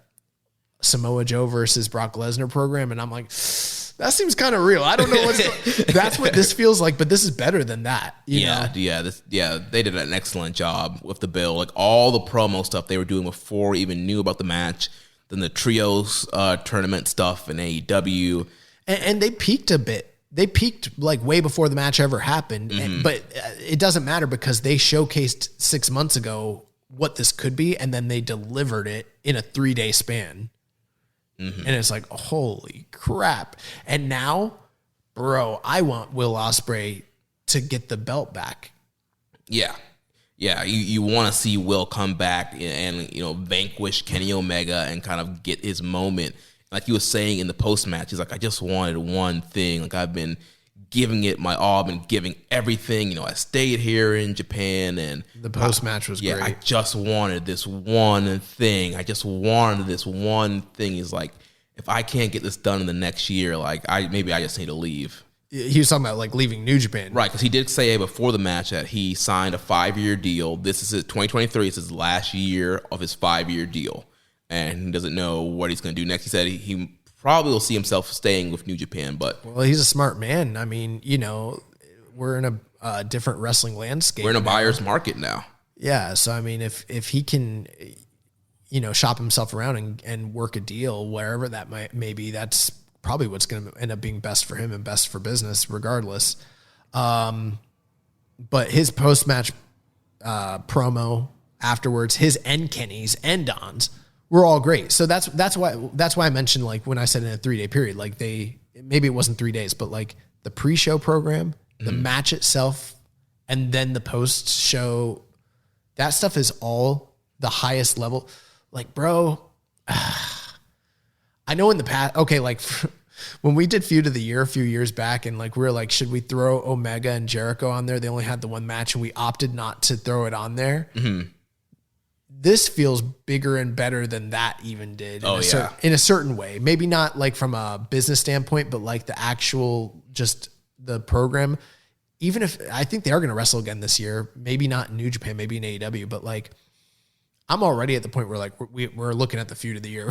Samoa Joe versus Brock Lesnar program, and I'm like, that seems kind of real. I don't know that's what this feels like, but this is better than that. You know? They did an excellent job with the bill. Like, all the promo stuff they were doing before we even knew about the match, then the trios tournament stuff in AEW. And they peaked a bit. They peaked like way before the match ever happened, but it doesn't matter, because they showcased 6 months ago what this could be, and then they delivered it in a 3-day span. And it's like, holy crap. And now, bro, I want Will Ospreay to get the belt back. Yeah. You want to see Will come back and vanquish Kenny Omega and kind of get his moment. Like he was saying in the post-match, he's like, I just wanted one thing. Like, I've been giving it my all, I've been giving everything. I stayed here in Japan, and the post-match was great. I just wanted this one thing. He's like, if I can't get this done in the next year, like, maybe I just need to leave. He was talking about like leaving New Japan. Right, because he did say before the match that he signed a 5-year deal. This is his 2023. It's his last year of his 5-year deal. And he doesn't know what he's going to do next. He said he probably will see himself staying with New Japan. But well, he's a smart man. I mean, we're in a different wrestling landscape. We're in a buyer's market now. Yeah, so I mean, if he can, shop himself around and work a deal wherever that may be, that's probably what's going to end up being best for him and best for business, regardless. But his post-match promo afterwards, his and Kenny's and Don's, were all great. So that's why I mentioned, like, when I said in a 3-day period, like, maybe it wasn't 3 days, but like the pre-show program, the match itself, and then the post-show, that stuff is all the highest level. Like, bro, I know in the past, okay, like when we did Feud of the Year a few years back, and like we were like, should we throw Omega and Jericho on there? They only had the one match, and we opted not to throw it on there. Mm-hmm. This feels bigger and better than that even did. In a certain way. Maybe not like from a business standpoint, but like the actual, just the program. Even if I think they are going to wrestle again this year, maybe not in New Japan, maybe in AEW, but like, I'm already at the point where like we're looking at the Feud of the Year.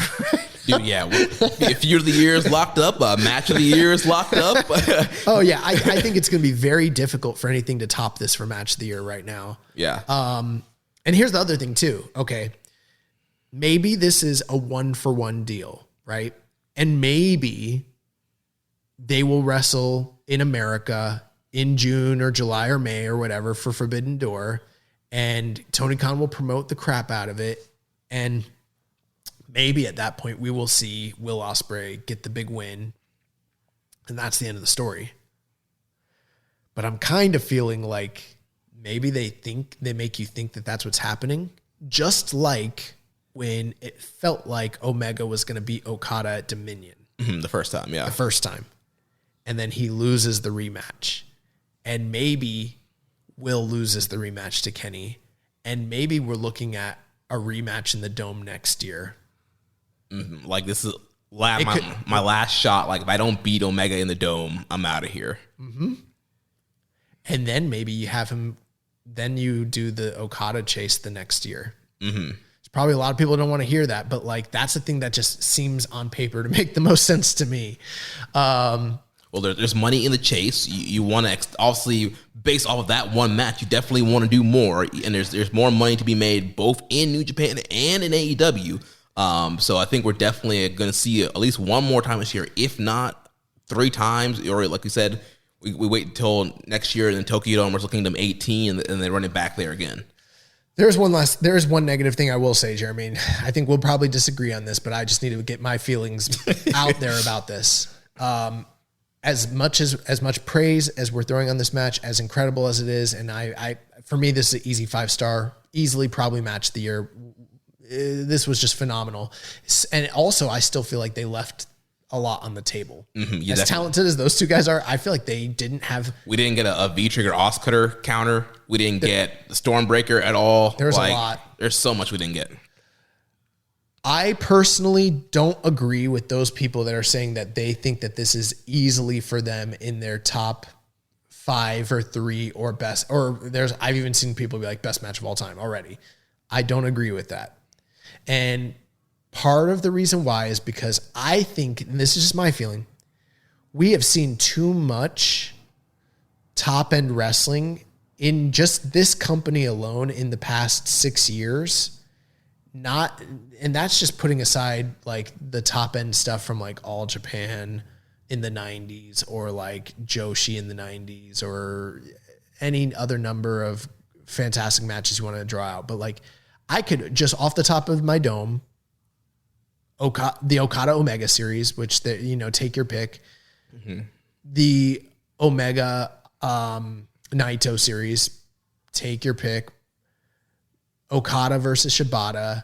Dude, yeah. Feud of the Year is locked up. Match of the Year is locked up. Oh, yeah. I think it's going to be very difficult for anything to top this for Match of the Year right now. Yeah. And here's the other thing too. Okay. Maybe this is a 1-for-1 deal, right? And maybe they will wrestle in America in June or July or May or whatever for Forbidden Door. And Tony Khan will promote the crap out of it. And maybe at that point we will see Will Ospreay get the big win. And that's the end of the story. But I'm kind of feeling like maybe they make you think that that's what's happening. Just like when it felt like Omega was going to beat Okada at Dominion. Mm-hmm, the first time, yeah. The first time. And then he loses the rematch. And maybe Will loses the rematch to Kenny. And maybe we're looking at a rematch in the Dome next year. Mm-hmm. Like, this is my last shot. Like, if I don't beat Omega in the Dome, I'm out of here. Mm-hmm. And then maybe you have him, then you do the Okada chase the next year. Mm-hmm. It's probably a lot of people don't want to hear that, but like, that's the thing that just seems on paper to make the most sense to me. Well, there's money in the chase. You want to, obviously, based off of that one match, you definitely want to do more. And there's more money to be made both in New Japan and in AEW. So I think we're definitely going to see at least one more time this year, if not 3 times. Or like you said, we wait until next year and then Tokyo Dome, Wrestle Kingdom 18, and then run it back there again. There is one negative thing I will say, Jeremy. I think we'll probably disagree on this, but I just need to get my feelings out there about this. As much praise as we're throwing on this match, as incredible as it is, and for me, this is an easy 5-star, easily probably match of the year. This was just phenomenal. And also, I still feel like they left a lot on the table. Mm-hmm, as talented as those two guys are, I feel like they didn't have... We didn't get a V-trigger Oscutter counter. We didn't get the Stormbreaker at all. There's a lot. There's so much we didn't get. I personally don't agree with those people that are saying that they think that this is easily for them in their top 5 or 3 or best, or I've even seen people be like best match of all time already. I don't agree with that. And part of the reason why is because I think, and this is just my feeling, we have seen too much top end wrestling in just this company alone in the past 6 years. And that's just putting aside like the top end stuff from like All Japan in the 90s or like Joshi in the 90s or any other number of fantastic matches you want to draw out. But like I could just off the top of my dome, the Okada Omega series, which take your pick, the Omega Naito series, take your pick. Okada versus Shibata,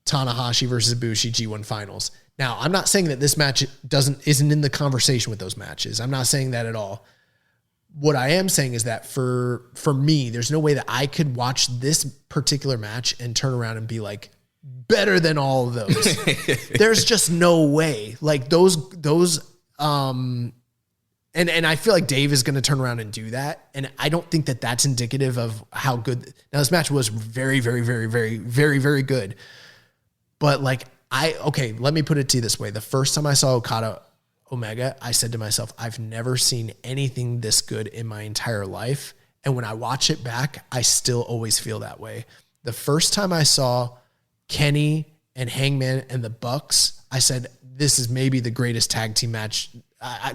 Tanahashi versus Ibushi G1 finals. Now, I'm not saying that this match isn't in the conversation with those matches. I'm not saying that at all. What I am saying is that for me, there's no way that I could watch this particular match and turn around and be like, better than all of those. There's just no way. Like those And I feel like Dave is going to turn around and do that. And I don't think that that's indicative of how good. Now, this match was very, very, very, very, very, very good. But let me put it to you this way. The first time I saw Okada Omega, I said to myself, I've never seen anything this good in my entire life. And when I watch it back, I still always feel that way. The first time I saw Kenny and Hangman and the Bucks, I said, this is maybe the greatest tag team match.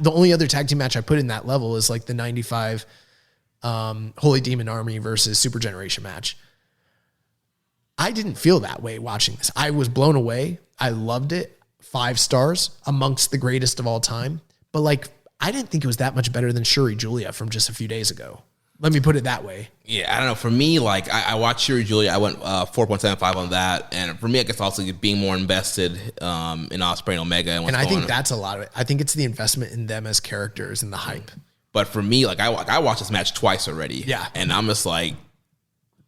The only other tag team match I put in that level is like the 95 Holy Demon Army versus Super Generation match. I didn't feel that way watching this. I was blown away. I loved it. 5 stars, amongst the greatest of all time. But I didn't think it was that much better than Shuri Julia from just a few days ago. Let me put it that way. Yeah, I don't know. For me, I watched Shuri Julia. I went 4.75 on that. And for me, I guess also being more invested in Ospreay and Omega. And I think that's a lot of it. I think it's the investment in them as characters and the hype. But for me, I watched this match twice already. Yeah. And I'm just like,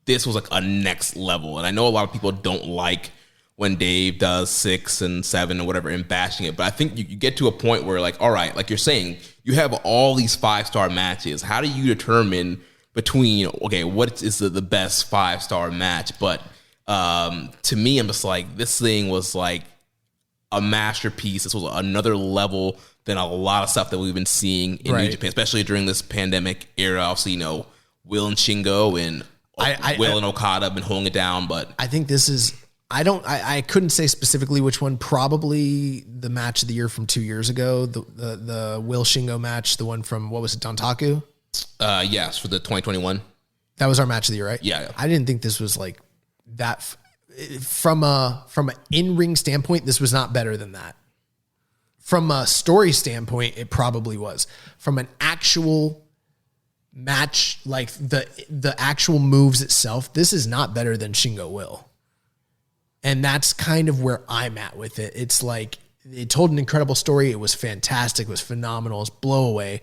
this was a next level. And I know a lot of people don't like when Dave does 6 and 7 or whatever and bashing it. But I think you get to a point where all right, like you're saying, you have all these 5-star matches. How do you determine between, okay, what is the best 5-star match? But to me, I'm just like, this thing was like a masterpiece. This was another level than a lot of stuff that we've been seeing in New Japan, especially during this pandemic era. Obviously, Will and Shingo and Will and Okada have been holding it down. But I think this is... I couldn't say specifically which one. Probably the match of the year from 2 years ago, the Will Shingo match, the one from, what was it, Dontaku? Yes, for the 2021. That was our match of the year, right? Yeah. I didn't think this was like that. From an in-ring standpoint, this was not better than that. From a story standpoint, it probably was. From an actual match, like the actual moves itself, this is not better than Shingo Will. And that's kind of where I'm at with it. It's like, it told an incredible story. It was fantastic. It was phenomenal. It was blow away.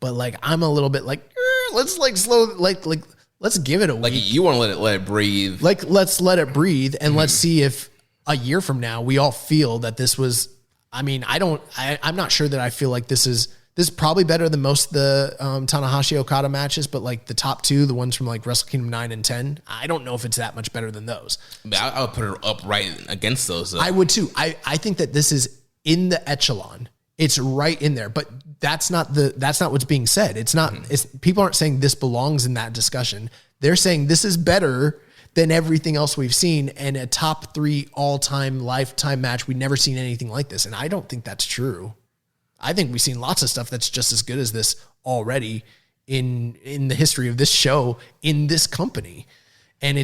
But I'm a little bit let's let's give it a week. You want to let it breathe. Let's let it breathe. And let's see if a year from now, we all feel that this was, I'm not sure that I feel like this is probably better than most of the Tanahashi Okada matches, but the top 2, the ones from Wrestle Kingdom 9 and 10, I don't know if it's that much better than those. I would put it up right against those, though. I would too. I think that this is in the echelon. It's right in there, but that's not what's being said. It's not. People aren't saying this belongs in that discussion. They're saying this is better than everything else we've seen, and a top 3 all-time lifetime match. We've never seen anything like this. And I don't think that's true. I think we've seen lots of stuff that's just as good as this already in the history of this show in this company. And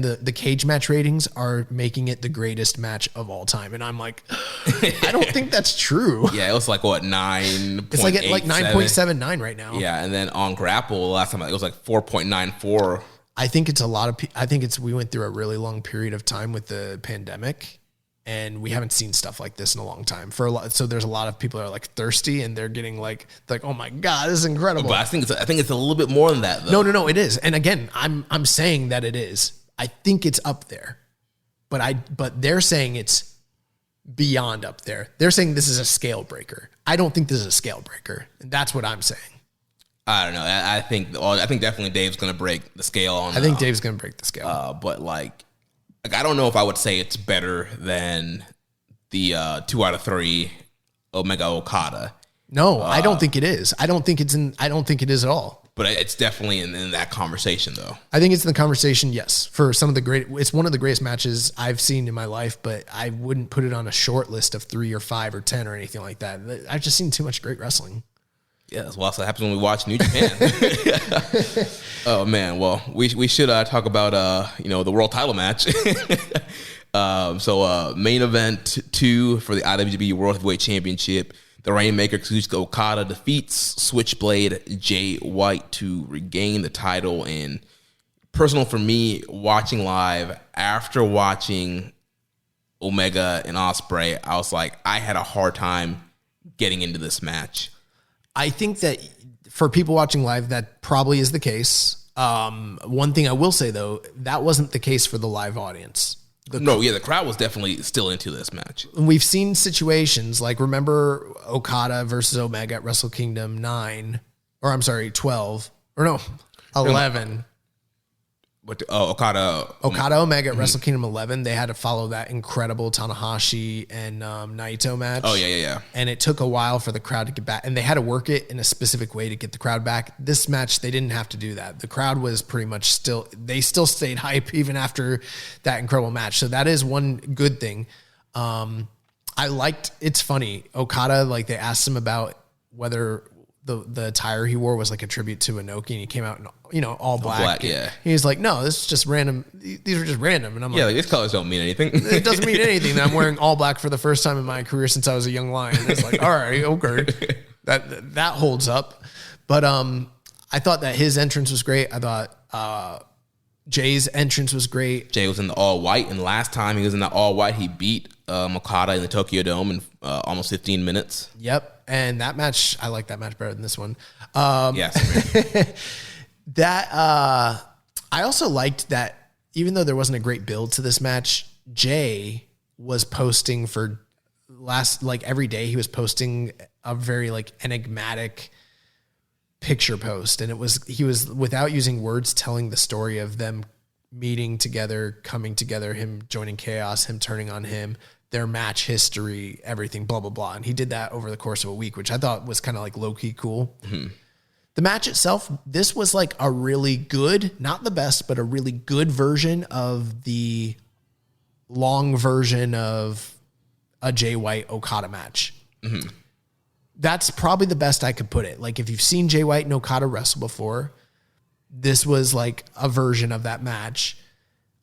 the cage match ratings are making it the greatest match of all time. And I'm like, I don't think that's true. Yeah, it was like what, 9. It's like at like 9.79 right now. Yeah, and then on Grapple last time it was like 4.94. I think it's we went through a really long period of time with the pandemic, and we haven't seen stuff like this in a long time. So there's a lot of people that are like thirsty, and they're getting like, oh my God, this is incredible. But I think it's a little bit more than that, though. No, it is. And again, I'm saying that it is. I think it's up there, but they're saying it's beyond up there. They're saying this is a scale breaker. I don't think this is a scale breaker. And that's what I'm saying. I don't know. I think definitely Dave's going to break the scale on. I think Dave's going to break the scale. But like I don't know if I would say it's better than the 2 out of 3 Omega Okada. No, I don't think it is. I don't think it is at all. But it's definitely in that conversation, though. I think it's in the conversation, yes. For some of the it's one of the greatest matches I've seen in my life, but I wouldn't put it on a short list of 3 or 5 or 10 or anything like that. I've just seen too much great wrestling. Yeah, that's what happens when we watch New Japan. Oh man, well we should talk about the world title match. Main event 2 for the IWGP World Heavyweight Championship. The Rainmaker Kazuchika Okada defeats Switchblade Jay White to regain the title. And personal for me, watching live, after watching Omega and Ospreay, I was like, I had a hard time getting into this match. I think that for people watching live, that probably is the case. One thing I will say, though, that wasn't the case for the live audience. The crowd was definitely still into this match. We've seen situations like, remember Okada versus Omega at Wrestle Kingdom 12, or no, 11. But Okada Omega at Wrestle Kingdom 11, they had to follow that incredible Tanahashi and Naito match. Oh, yeah. And it took a while for the crowd to get back. And they had to work it in a specific way to get the crowd back. This match, they didn't have to do that. The crowd was pretty much they still stayed hype even after that incredible match. So that is one good thing. It's funny, Okada, like they asked him about whether the attire he wore was like a tribute to Inoki, and he came out in all black. Yeah. He's like, no, this is just random. These are just random. And I'm like, these colors don't mean anything. It doesn't mean anything that I'm wearing all black for the first time in my career since I was a young lion. It's like, all right, okay. That holds up. But I thought that his entrance was great. I thought Jay's entrance was great. Jay was in the all white, and last time he was in the all white, he beat Okada in the Tokyo Dome in almost 15 minutes. Yep. And that match, I like that match better than this one. Yes. I also liked that even though there wasn't a great build to this match, Jay was posting for every day he was posting a very enigmatic picture post. And he was without using words telling the story of them meeting together, coming together, him joining Chaos, him turning on him, their match history, everything, blah, blah, blah. And he did that over the course of a week, which I thought was kind of low-key cool. Mm-hmm. The match itself, this was a really good, not the best, but a really good version of the long version of a Jay White Okada match. Mm-hmm. That's probably the best I could put it. If you've seen Jay White and Okada wrestle before, this was a version of that match.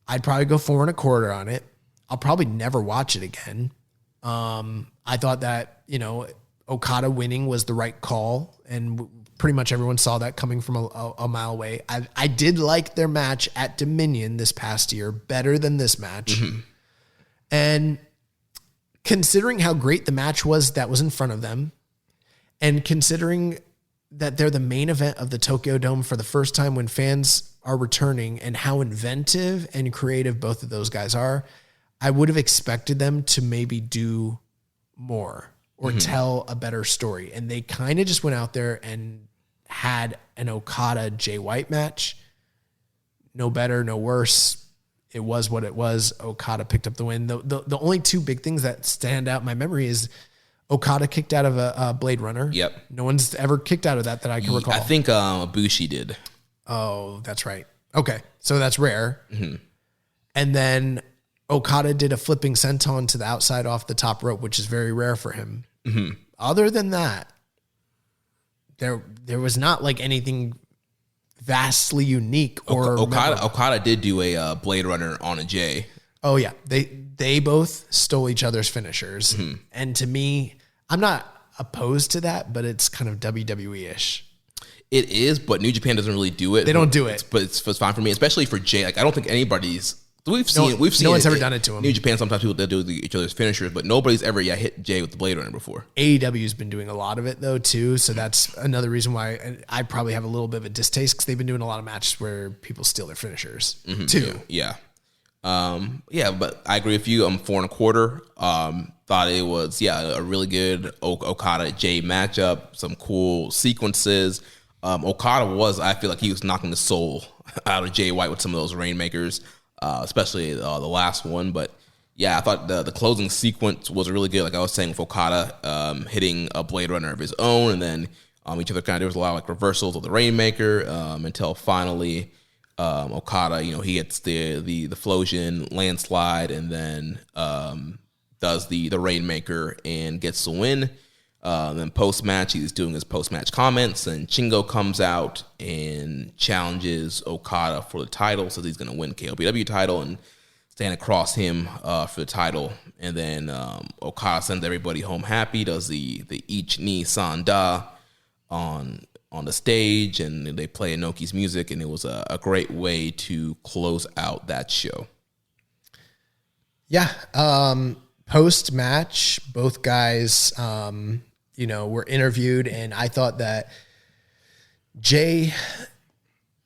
I'd probably go 4 1/4 on it. I'll probably never watch it again. I thought that, Okada winning was the right call, and pretty much everyone saw that coming from a mile away. I did like their match at Dominion this past year better than this match. Mm-hmm. And considering how great the match was that was in front of them, and considering that they're the main event of the Tokyo Dome for the first time when fans are returning, and how inventive and creative both of those guys are, I would have expected them to maybe do more or tell a better story. And they kind of just went out there and had an Okada Jay White match. No better, no worse. It was what it was. Okada picked up the win. The only 2 big things that stand out in my memory is Okada kicked out of a Blade Runner. Yep. No one's ever kicked out of that I can recall. I think Ibushi did. Oh, that's right. Okay. So that's rare. Mm-hmm. And then Okada did a flipping senton to the outside off the top rope, which is very rare for him. Mm-hmm. Other than that, there was not like anything vastly unique or Okada did do a Blade Runner on a Jay. Oh yeah. They both stole each other's finishers. Mm-hmm. And to me, I'm not opposed to that, but it's kind of WWE-ish. It is, but New Japan doesn't really do it. They don't do it. But it's fine for me, especially for Jay. Like, I don't think anybody's... We've seen no one's ever done it to him. New Japan, sometimes people that do each other's finishers, but nobody's ever hit Jay with the Blade Runner before. AEW's been doing a lot of it though too, so that's another reason why I probably have a little bit of a distaste, because they've been doing a lot of matches where people steal their finishers too. Yeah. But I agree with you. I'm 4.25. Thought it was a really good Okada Jay matchup. Some cool sequences. Okada I feel like he was knocking the soul out of Jay White with some of those Rainmakers. Especially the last one. But yeah, I thought the closing sequence was really good. Like I was saying with Okada hitting a Blade Runner of his own, and then each other there was a lot of like reversals of the Rainmaker until finally Okada, he hits the Flosion landslide and then does the Rainmaker and gets the win. Then post-match, he's doing his post-match comments, and Shingo comes out and challenges Okada for the title, says he's going to win KOPW title and stand across him for the title. And then Okada sends everybody home happy, does the Ich Ni San Da on the stage, and they play Inoki's music, and it was a great way to close out that show. Yeah. Post-match, both guys... were interviewed, and I thought that Jay,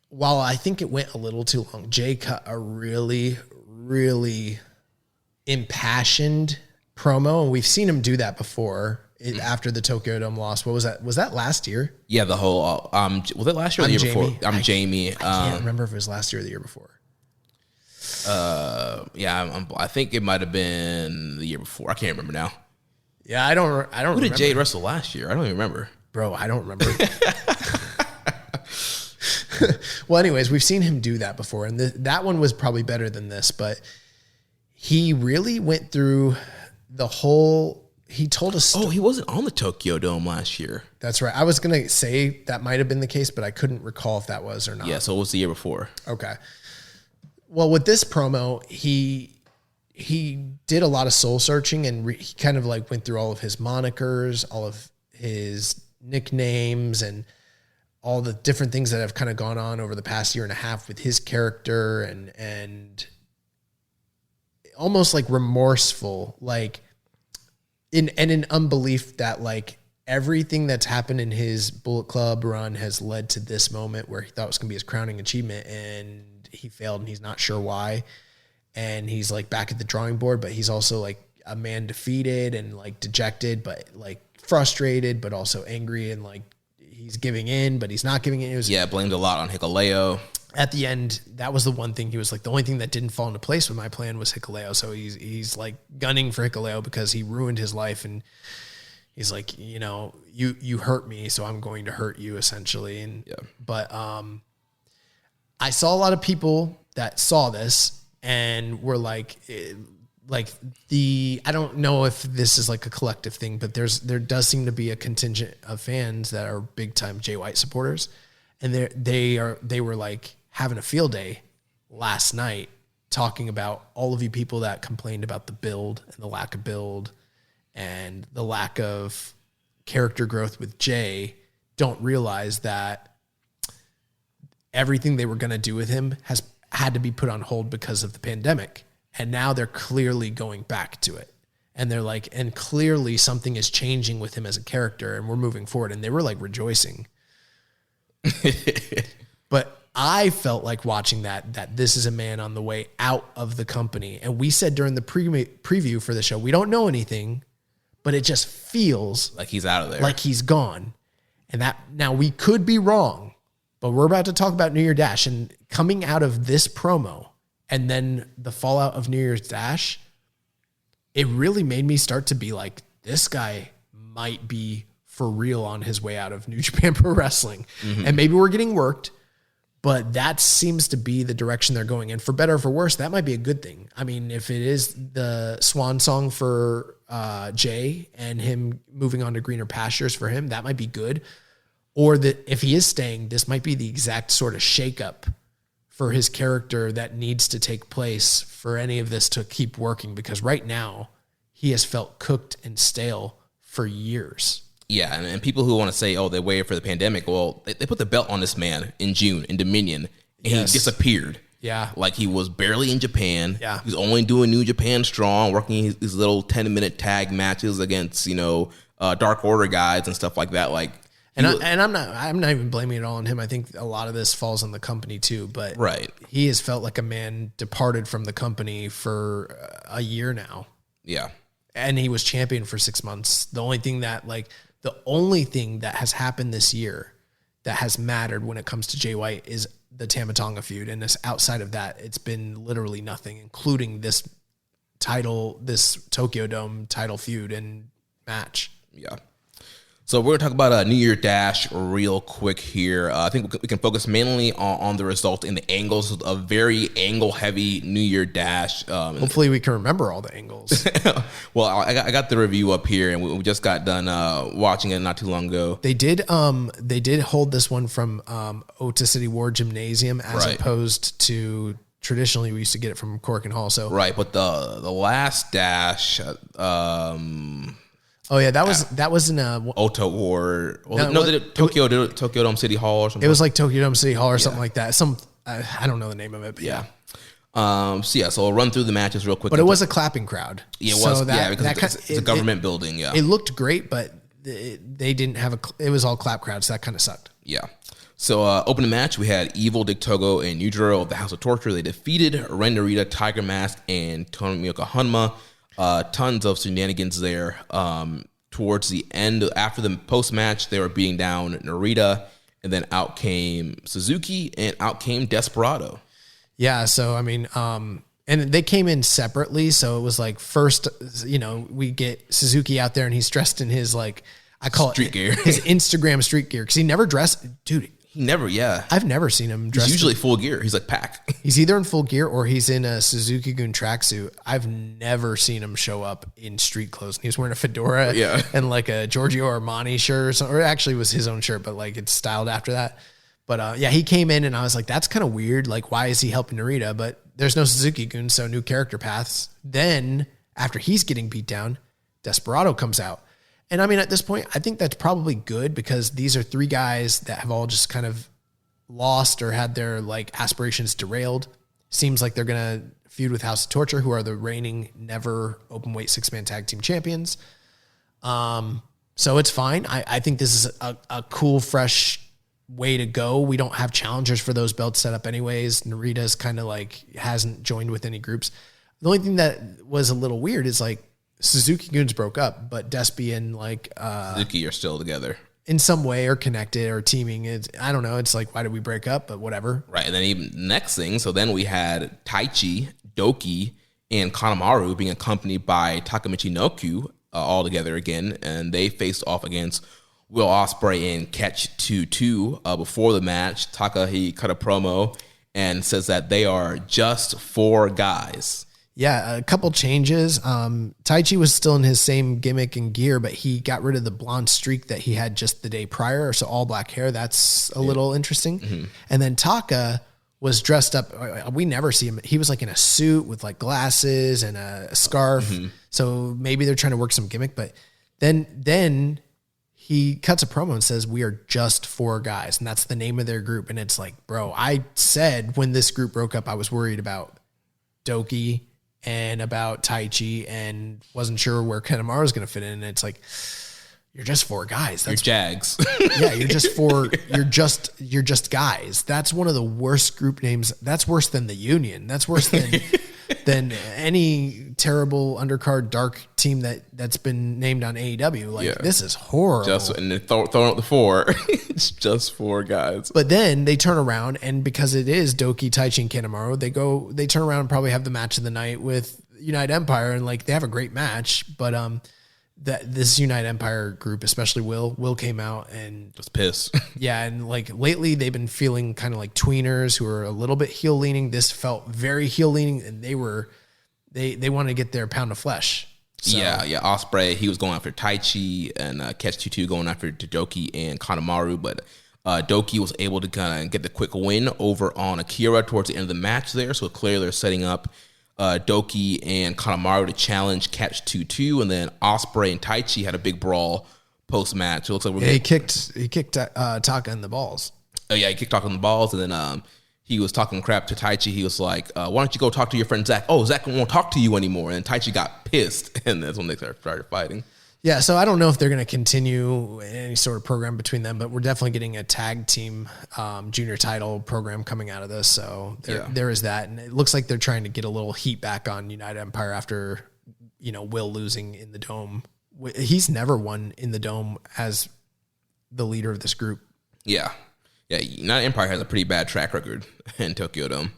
while I think it went a little too long, Jay cut a really, really impassioned promo, and we've seen him do that before after the Tokyo Dome loss. What was that? Was that last year? Yeah, the whole, was it last year or the year before? I'm Jamie. I can't remember if it was last year or the year before. I think it might have been the year before. I can't remember now. Yeah, I don't Who did Jay wrestle last year? I don't even remember. Bro, I don't remember. Well, anyways, we've seen him do that before, and that one was probably better than this, but he really went through the whole... He told us... Oh, he wasn't on the Tokyo Dome last year. That's right. I was going to say that might have been the case, but I couldn't recall if that was or not. Yeah, so it was the year before. Okay. Well, with this promo, he did a lot of soul searching, and he kind of like went through all of his monikers, all of his nicknames, and all the different things that have kind of gone on over the past year and a half with his character, and almost like remorseful, like in unbelief that like everything that's happened in his Bullet Club run has led to this moment where he thought it was going to be his crowning achievement, and he failed, and he's not sure why. And he's like back at the drawing board, but he's also like a man defeated and like dejected, but like frustrated, but also angry, and like he's giving in, but he's not giving in. It was blamed a lot on Hikuleo. At the end, that was the one thing he was like, the only thing that didn't fall into place with my plan was Hikuleo. So he's like gunning for Hikuleo because he ruined his life, and he's like, you hurt me, so I'm going to hurt you essentially. And but I saw a lot of people that saw this and were like I don't know if this is like a collective thing, but there does seem to be a contingent of fans that are big time Jay White supporters, and they were like having a field day last night talking about all of you people that complained about the build and the lack of build and the lack of character growth with Jay don't realize that everything they were going to do with him has had to be put on hold because of the pandemic. And now they're clearly going back to it. And they're like, and clearly something is changing with him as a character, and we're moving forward. And they were like rejoicing. But I felt like watching that this is a man on the way out of the company. And we said during the preview for the show, we don't know anything, but it just feels like he's out of there, like he's gone. And that now we could be wrong, but we're about to talk about New Year Dash, and coming out of this promo and then the fallout of New Year's Dash, it really made me start to be like, this guy might be for real on his way out of New Japan Pro Wrestling. Mm-hmm. And maybe we're getting worked, But that seems to be the direction they're going. And for better or for worse, that might be a good thing. I mean, if it is the swan song for Jay and him moving on to greener pastures for him, that might be good. Or that if he is staying, this might be the exact sort of shakeup for his character that needs to take place for any of this to keep working. Because right now, he has felt cooked and stale for years. Yeah, and people who want to say, oh, they waited for the pandemic, well, they put the belt on this man in June in Dominion, and he disappeared. Yeah. Like he was barely in Japan. Yeah. He was only doing New Japan Strong, working his little 10-minute tag matches against, Dark Order guys and stuff like that. Like, I'm not even blaming it all on him. I think a lot of this falls on the company too, but right. He has felt like a man departed from the company for a year now. Yeah. And he was champion for 6 months. The only thing that has happened this year that has mattered when it comes to Jay White is the Tama Tonga feud. And outside of that, it's been literally nothing, including this Tokyo Dome title feud and match. Yeah. So we're going to talk about a New Year Dash real quick here. I think we can focus mainly on the result and the angles of a very angle-heavy New Year Dash. Hopefully we can remember all the angles. Well, I got the review up here, and we just got done watching it not too long ago. They did hold this one from Ota City War Gymnasium as opposed to traditionally we used to get it from Cork and Hall. So right, but the last dash. Oh yeah, that was in a Ota or Tokyo Dome City Hall or something. It was like Tokyo Dome City Hall or something like that. I don't know the name of it, but yeah. So I'll run through the matches real quick. But it was a clapping crowd. Yeah, it was. Because it's a government building. Yeah, it looked great, but they didn't have it was all clap crowds. So that kind of sucked. Yeah. So opening match, we had Evil, Dick Togo, and Yujiro of the House of Torture. They defeated Ren Narita, Tiger Mask, and Tomioka Hanma. Tons of shenanigans there. Towards the end, after the post-match, they were beating down Narita, and then out came Suzuki, and out came Desperado. Yeah, so, I mean, and they came in separately, so it was like first, we get Suzuki out there, and he's dressed in his, I call street gear. His Instagram street gear, because he never dressed, dude. I've never seen him dressed. He's usually full gear. He's like Pac. He's either in full gear or he's in a Suzuki-gun tracksuit. I've never seen him show up in street clothes. He was wearing a fedora and like a Giorgio Armani shirt or something. Or actually it was his own shirt, but it's styled after that. But he came in and I was like, that's kind of weird. Like, why is he helping Narita? But there's no Suzuki-gun, so new character paths. Then after he's getting beat down, Desperado comes out. And I mean, at this point, I think that's probably good because these are three guys that have all just kind of lost or had their aspirations derailed. Seems like they're going to feud with House of Torture, who are the reigning never open weight 6-man tag team champions. So it's fine. I think this is a cool, fresh way to go. We don't have challengers for those belts set up anyways. Narita's kind of hasn't joined with any groups. The only thing that was a little weird is Suzuki Goons broke up, but Despy and Suzuki are still together in some way or connected or teaming. I don't know. It's why did we break up? But whatever. Right. And then even next thing. So then we had Taichi, Doki, and Kanemaru being accompanied by Takamichi Noku all together again. And they faced off against Will Ospreay and Catch 2-2 before the match. Taka, he cut a promo and says that they are just 4 guys. Yeah, a couple changes. Taichi was still in his same gimmick and gear, but he got rid of the blonde streak that he had just the day prior, so all black hair. That's a little interesting. Mm-hmm. And then Taka was dressed up. We never see him. He was in a suit with glasses and a scarf. Mm-hmm. So maybe they're trying to work some gimmick, but then he cuts a promo and says, we are just 4 guys. And that's the name of their group. And it's bro, I said when this group broke up, I was worried about Doki and about Taichi and wasn't sure where Kanemaru was going to fit in. And it's you're just 4 guys. You're Jags. Yeah. You're just 4. You're just guys. That's one of the worst group names. That's worse than the Union. That's worse than any terrible undercard dark team that's been named on AEW. This is horrible. And then throwing up the 4. It's just 4 guys. But then they turn around, and because it is Doki, Taichi, and Kanemaru, they turn around and probably have the match of the night with United Empire, and they have a great match. But that this United Empire group, especially Will came out and just pissed. Yeah. And like lately they've been feeling kind of like tweeners who are a little bit heel leaning. This felt very heel leaning, and they wanted to get their pound of flesh. So. Yeah. Ospreay, he was going after Taichi, and Catch 22 going after Doki and Kanemaru, but Doki was able to kind of get the quick win over on Akira towards the end of the match there. So clearly they're setting up Doki and Kanemaru to challenge Catch 22, and then Ospreay and Taichi had a big brawl post match. It looks like he kicked Taka in the balls. Oh yeah, he kicked Taka in the balls, and then he was talking crap to Taichi. He was like, "Why don't you go talk to your friend Zach?" Oh, Zach won't talk to you anymore, and Taichi got pissed, and that's when they started fighting. Yeah, so I don't know if they're going to continue any sort of program between them, but we're definitely getting a tag team junior title program coming out of this. So there is that. And it looks like they're trying to get a little heat back on United Empire after, Will losing in the Dome. He's never won in the Dome as the leader of this group. Yeah. United Empire has a pretty bad track record in Tokyo Dome.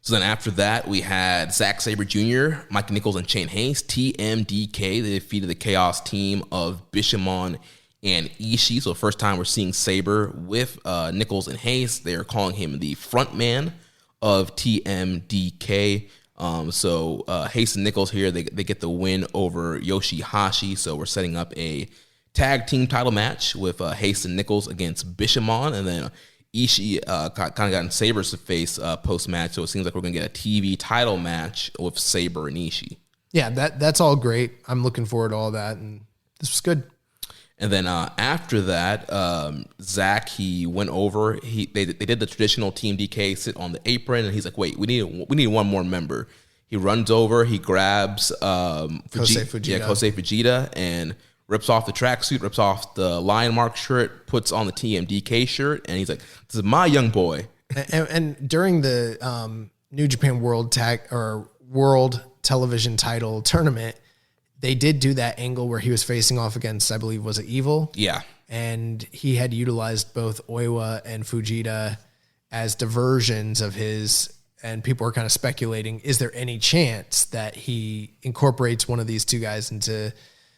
So then after that, we had Zack Sabre Jr., Mike Nichols, and Shane Hayes, TMDK. They defeated the Chaos team of Bishamon and Ishii. So first time we're seeing Sabre with Nichols and Hayes. They're calling him the front man of TMDK. So Hayes and Nichols here, they get the win over Yoshihashi. So we're setting up a tag team title match with Hayes and Nichols against Bishamon, and then Ishii kind of got in Sabre's face post-match, so it seems like we're going to get a TV title match with Sabre and Ishii. Yeah, that's all great. I'm looking forward to all that, and this was good. And then after that, Zach, he went over. They did the traditional Team DK sit on the apron, and he's like, "Wait, we need one more member." He runs over, he grabs Kosei Fujita, and rips off the tracksuit, rips off the Lion Mark shirt, puts on the TMDK shirt, and he's like, "This is my young boy." And during the New Japan World Television Title tournament, they did do that angle where he was facing off against, I believe, was it Evil? Yeah. And he had utilized both Oiwa and Fujita as diversions of his, and people were kind of speculating, is there any chance that he incorporates one of these two guys into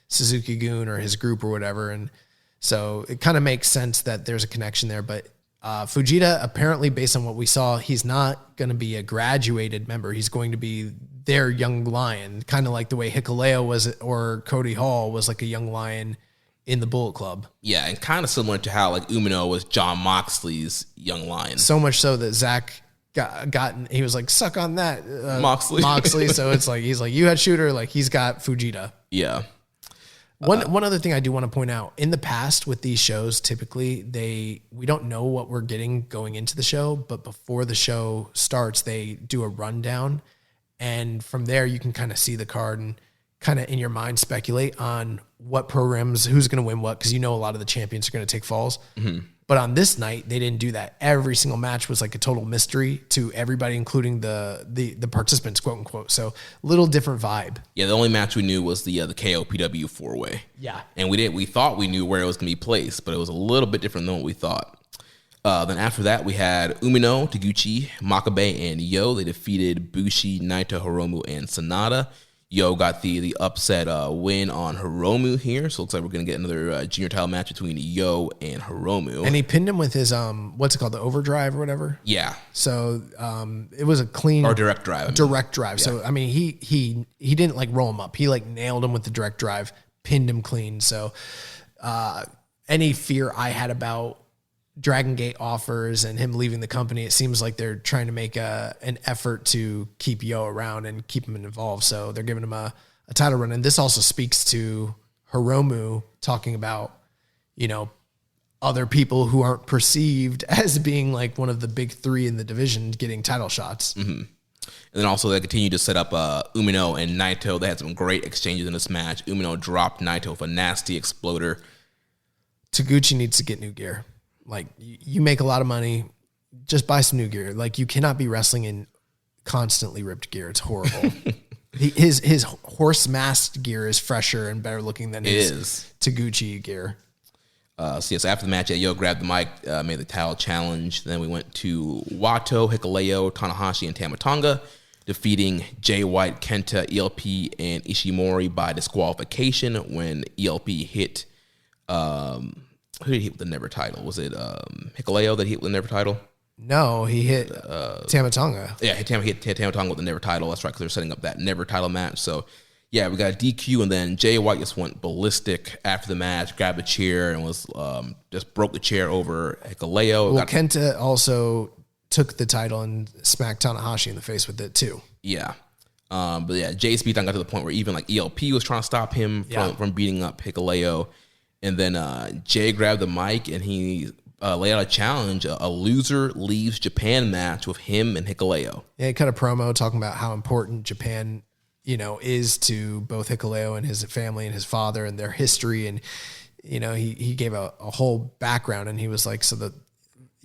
Suzuki-gun or his group or whatever? And so it kind of makes sense that there's a connection there. But Fujita, apparently, based on what we saw, he's not going to be a graduated member. He's going to be their young lion, kind of like the way Hikuleo was, or Cody Hall was like a young lion in the Bullet Club. Yeah, and kind of similar to how like Umino was John Moxley's young lion. So much so that Zach he was like, suck on that, Moxley. So it's like, he's like, you had Shooter, like he's got Fujita. Yeah. One other thing I do want to point out, in the past with these shows, typically we don't know what we're getting going into the show, but before the show starts, they do a rundown, and from there you can kind of see the card and kind of in your mind speculate on what programs, who's going to win what, because a lot of the champions are going to take falls. Mm-hmm. But on this night, they didn't do that. Every single match was like a total mystery to everybody, including the participants, quote unquote. So little different vibe. Yeah, the only match we knew was the KOPW 4-way. Yeah. And we thought we knew where it was going to be placed, but it was a little bit different than what we thought. Then after that, we had Umino, Taguchi, Makabe, and Yo. They defeated Bushi, Naito, Hiromu, and Sanada. Yo got the upset win on Hiromu here, so it looks like we're going to get another junior title match between Yo and Hiromu. And he pinned him with his, what's it called, the overdrive or whatever? Yeah. So it was a clean... Or direct drive. Direct drive. Yeah. So, he didn't like roll him up. He like nailed him with the direct drive, pinned him clean. So any fear I had about Dragon Gate offers and him leaving the company, it seems like they're trying to make an effort to keep Yo around and keep him involved. So they're giving him a title run. And this also speaks to Hiromu talking about, other people who aren't perceived as being like one of the big three in the division getting title shots. Mm-hmm. And then also they continue to set up Umino and Naito. They had some great exchanges in this match. Umino dropped Naito with a nasty exploder. Taguchi needs to get new gear. Like, you make a lot of money, just buy some new gear. Like, you cannot be wrestling in constantly ripped gear. It's horrible. His horse masked gear is fresher and better looking than his Taguchi gear. So after the match, Yo grabbed the mic, made the title challenge. Then we went to Wato, Hikuleo, Tanahashi, and Tama Tonga. defeating Jay White, Kenta, ELP, and Ishimori by disqualification when ELP hit, who did he hit with the Never title? Was it Hikuleo that hit with the Never title? No, he hit Tama Tonga. Yeah, hit Tama Tonga with the Never title. That's right, because they're setting up that Never title match. So, yeah, we got a DQ, and then Jay White just went ballistic after the match, grabbed a chair, and was just broke the chair over Hikuleo. Well, Kenta also took the title and smacked Tanahashi in the face with it, too. Yeah. But, yeah, Jay's beatdown got to the point where even, like, ELP was trying to stop him from beating up Hikuleo. And then Jay grabbed the mic, and he laid out a challenge, a loser leaves Japan match with him and Hikuleo. Yeah, he cut a promo talking about how important Japan, is to both Hikuleo and his family and his father and their history. And, he gave a whole background, and he was like, so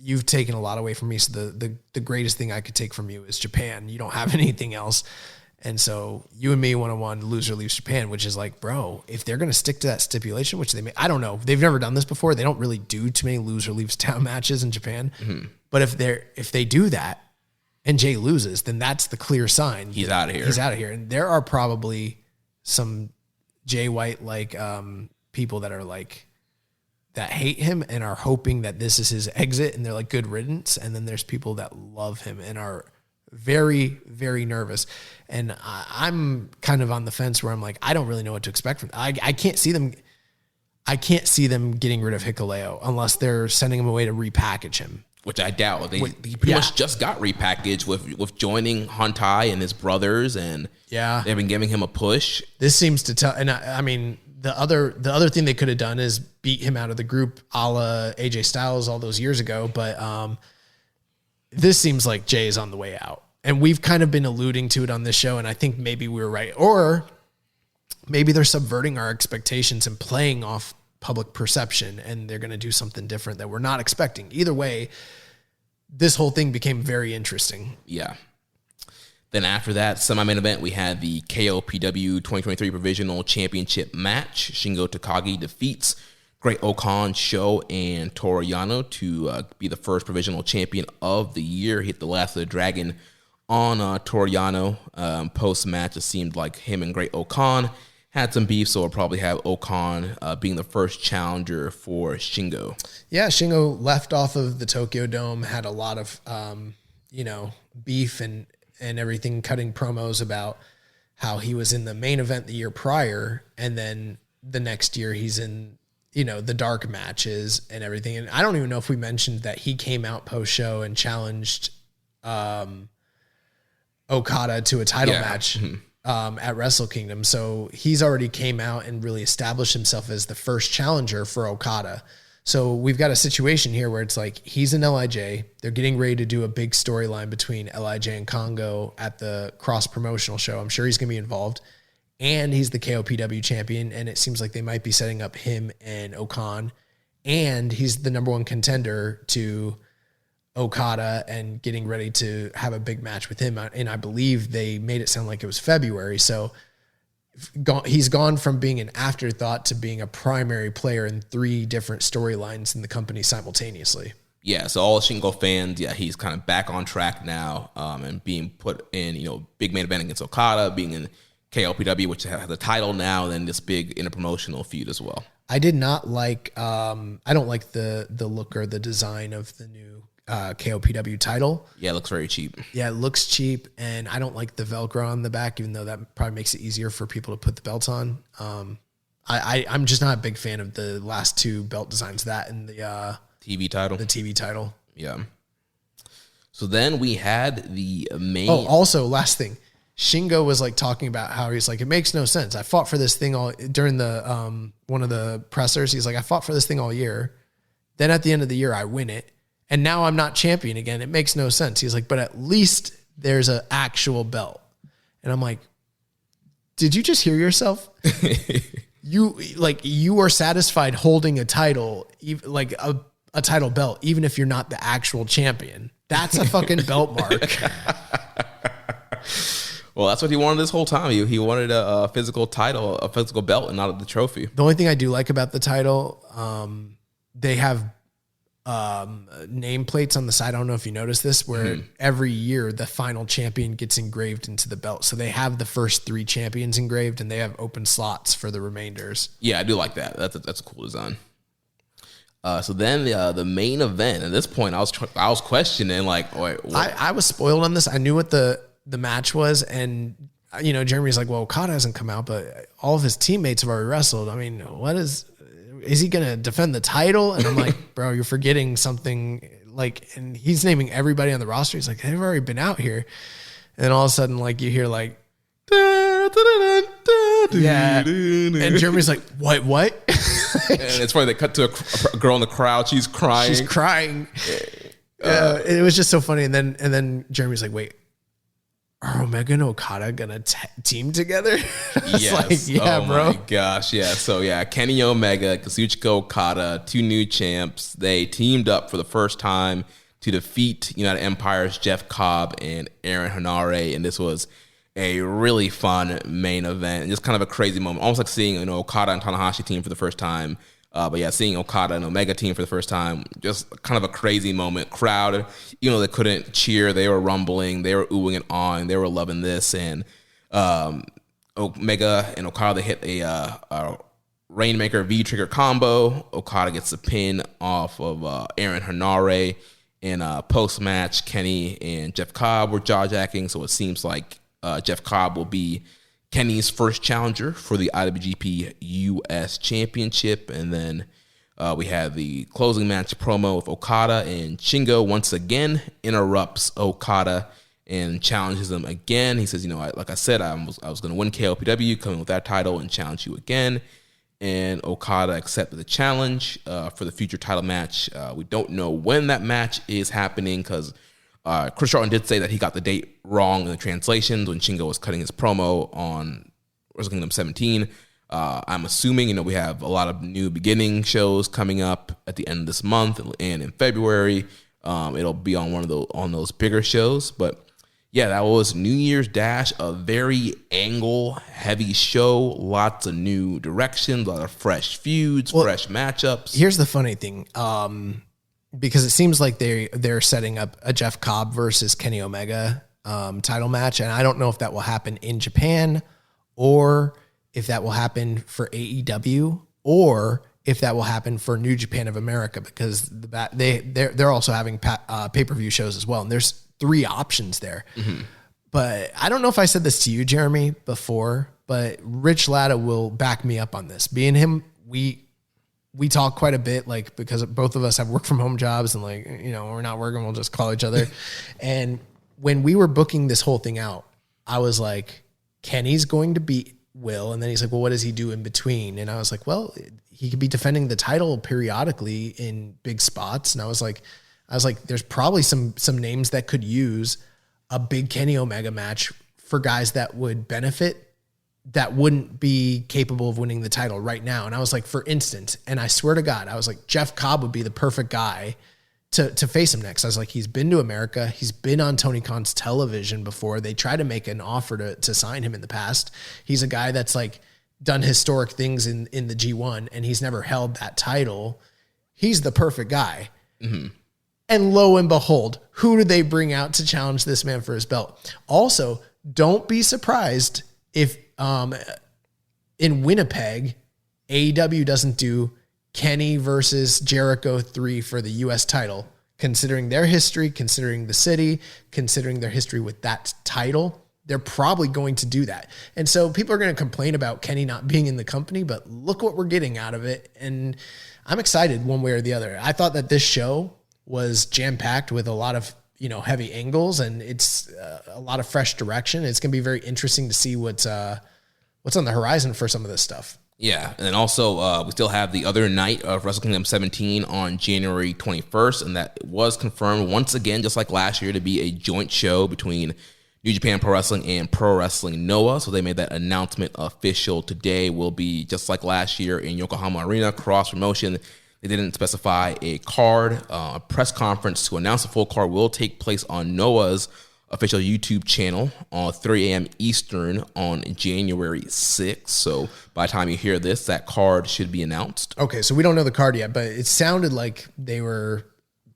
you've taken a lot away from me. So the greatest thing I could take from you is Japan. You don't have anything else. And so you and me 1-on-1, loser leaves Japan, which is like, bro, if they're going to stick to that stipulation, which they may, I don't know. They've never done this before. They don't really do too many loser leaves town matches in Japan. Mm-hmm. But if they do that and Jay loses, then that's the clear sign. He's out of here. He's out of here. And there are probably some Jay White like people that are like, that hate him and are hoping that this is his exit and they're like good riddance. And then there's people that love him and are very, very nervous. And I'm kind of on the fence where I'm like, I don't really know what to expect from them. I can't see them. I can't see them getting rid of Hikuleo unless they're sending him away to repackage him. Which I doubt. He pretty much just got repackaged with joining Hantai and his brothers, and they've been giving him a push. This seems to tell, and I mean, the other thing they could have done is beat him out of the group, a la AJ Styles all those years ago. But this seems like Jay is on the way out. And we've kind of been alluding to it on this show, and I think maybe we were right. Or maybe they're subverting our expectations and playing off public perception, and they're going to do something different that we're not expecting. Either way, this whole thing became very interesting. Yeah. Then after that semi-main event, we had the KOPW 2023 Provisional Championship match. Shingo Takagi defeats Great Okan, Sho, and Toru Yano to be the first provisional champion of the year. Hit the last of the dragon on Toru Yano. Post-match, it seemed like him and Great Okan had some beef, so we'll probably have Okan being the first challenger for Shingo. Yeah, Shingo left off of the Tokyo Dome, had a lot of, beef and everything, cutting promos about how he was in the main event the year prior, and then the next year he's in, the dark matches and everything. And I don't even know if we mentioned that he came out post-show and challenged Okada to a title match at Wrestle Kingdom. So he's already came out and really established himself as the first challenger for Okada. So we've got a situation here where it's like he's in LIJ. They're getting ready to do a big storyline between LIJ and Congo at the cross-promotional show. I'm sure he's going to be involved. And he's the KOPW champion, and it seems like they might be setting up him and Okan. And he's the number one contender to Okada and getting ready to have a big match with him. And I believe they made it sound like it was February. So he's gone from being an afterthought to being a primary player in 3 different storylines in the company simultaneously. Yeah, so all Shingo fans, he's kind of back on track now and being put in, big main event against Okada, being in KOPW, which has the title now, and then this big interpromotional feud as well. I did not like, I don't like the look or the design of the new KOPW title. Yeah, it looks very cheap. Yeah, it looks cheap, and I don't like the Velcro on the back, even though that probably makes it easier for people to put the belts on. I'm just not a big fan of the last 2 belt designs, that and the TV title. The TV title. Yeah. So then we had the main... Oh, also, last thing. Shingo was like talking about how he's like, it makes no sense. I fought for this thing all during the one of the pressers. He's like, I fought for this thing all year. Then at the end of the year, I win it. And now I'm not champion again. It makes no sense. He's like, but at least there's an actual belt. And I'm like, did you just hear yourself? You are satisfied holding a title, like a title belt, even if you're not the actual champion. That's a fucking belt mark. Well, that's what he wanted this whole time. He wanted a physical title, a physical belt, and not the trophy. The only thing I do like about the title, they have nameplates on the side. I don't know if you noticed this, where every year the final champion gets engraved into the belt. So they have the first 3 champions engraved, and they have open slots for the remainders. Yeah, I do like that. That's a cool design. So then the main event. At this point, I was questioning, like, wait, what? I was spoiled on this. I knew what the match was, and Jeremy's like, well, Okada hasn't come out, but all of his teammates have already wrestled. I mean, is he going to defend the title? And I'm like, bro, you're forgetting something. Like, and he's naming everybody on the roster. He's like, they've already been out here. And all of a sudden, like, you hear like, yeah. And Jeremy's like, what? And it's funny, they cut to a girl in the crowd. She's crying. It was just so funny. And then Jeremy's like, wait, are Omega and Okada gonna team together? Yes. Like, yeah, bro. Oh my gosh, yeah. So yeah, Kenny Omega, Kazuchika Okada, 2 new champs. They teamed up for the first time to defeat United Empire's Jeff Cobb and Aaron Henare, and this was a really fun main event and just kind of a crazy moment, almost like seeing Okada and Tanahashi team for the first time. But yeah, seeing Okada and Omega team for the first time, just kind of a crazy moment. Crowd, they couldn't cheer. They were rumbling. They were oohing and awing. They were loving this. And Omega and Okada hit a Rainmaker V-trigger combo. Okada gets a pin off of Aaron Henare. In post-match, Kenny and Jeff Cobb were jaw-jacking, so it seems like Jeff Cobb will be Kenny's first challenger for the IWGP US Championship. And then we have the closing match promo with Okada, and Shingo once again interrupts Okada and challenges him again. He says, like I said, I was going to win KOPW, come in with that title and challenge you again. And Okada accepted the challenge for the future title match. We don't know when that match is happening because Chris Charlton did say that he got the date wrong in the translations when Shingo was cutting his promo on Wrestle Kingdom 17. I'm assuming, we have a lot of new beginning shows coming up at the end of this month and in February. It'll be on those bigger shows. But yeah, that was New Year's Dash, a very angle-heavy show. Lots of new directions, a lot of fresh feuds, fresh matchups. Here's the funny thing. Because it seems like they're setting up a Jeff Cobb versus Kenny Omega title match, and I don't know if that will happen in Japan or if that will happen for AEW or if that will happen for New Japan of America, because they're also having pay-per-view shows as well, and there's 3 options there. Mm-hmm. But I don't know if I said this to you, Jeremy, before, but Rich Latta will back me up on this. Being him, we talk quite a bit, like, because both of us have work from home jobs and, like, we're not working, we'll just call each other. And when we were booking this whole thing out, I was like, Kenny's going to beat Will. And then he's like, well, what does he do in between? And I was like, well, he could be defending the title periodically in big spots. And I was like, there's probably some names that could use a big Kenny Omega match for guys that would benefit, that wouldn't be capable of winning the title right now. And I was like, for instance, and I swear to God, I was like, Jeff Cobb would be the perfect guy to face him next. I was like, he's been to America. He's been on Tony Khan's television before. They tried to make an offer to sign him in the past. He's a guy that's like done historic things in the G1, and he's never held that title. He's the perfect guy. Mm-hmm. And lo and behold, who do they bring out to challenge this man for his belt? Also, don't be surprised if in Winnipeg, AEW doesn't do Kenny versus Jericho 3 for the U.S. title, considering their history, considering the city, considering their history with that title. They're probably going to do that. And so people are going to complain about Kenny not being in the company, but look what we're getting out of it. And I'm excited one way or the other. I thought that this show was jam-packed with a lot of, heavy angles, and it's a lot of fresh direction. It's going to be very interesting to see what's on the horizon for some of this stuff. Yeah, and then also we still have the other night of Wrestle Kingdom 17 on January 21st, and that was confirmed once again, just like last year, to be a joint show between New Japan Pro Wrestling and Pro Wrestling Noah. So they made that announcement official today. Will be just like last year in Yokohama Arena, cross promotion. They didn't specify a card. A press conference to announce the full card will take place on Noah's official YouTube channel on 3 a.m. Eastern on January 6th. So by the time you hear this, that card should be announced. Okay, so we don't know the card yet, but it sounded like they were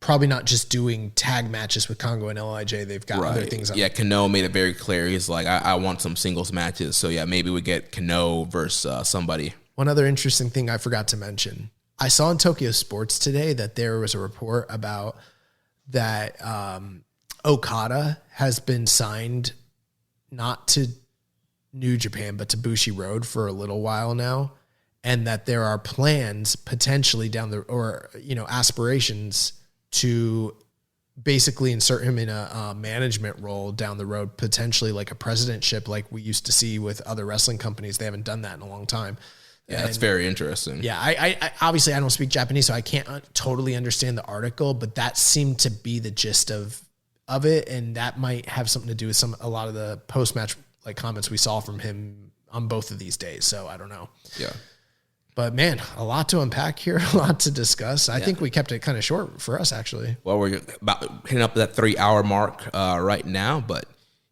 probably not just doing tag matches with Congo and LIJ. They've got other things. Yeah, Kano made it very clear. He's like, I want some singles matches. So yeah, maybe we get Kano versus somebody. One other interesting thing I forgot to mention. I saw in Tokyo Sports today that there was a report about that Okada has been signed not to New Japan, but to Bushiroad for a little while now. And that there are plans potentially aspirations to basically insert him in a management role down the road, potentially like a presidentship like we used to see with other wrestling companies. They haven't done that in a long time. Yeah, that's very interesting. Yeah, I obviously I don't speak Japanese, so I can't totally understand the article, but that seemed to be the gist of it, and that might have something to do with a lot of the post-match like comments we saw from him on both of these days. So I don't know. Yeah. But man, a lot to unpack here, a lot to discuss. I think we kept it kind of short for us, actually. Well, we're about hitting up that 3-hour mark right now, but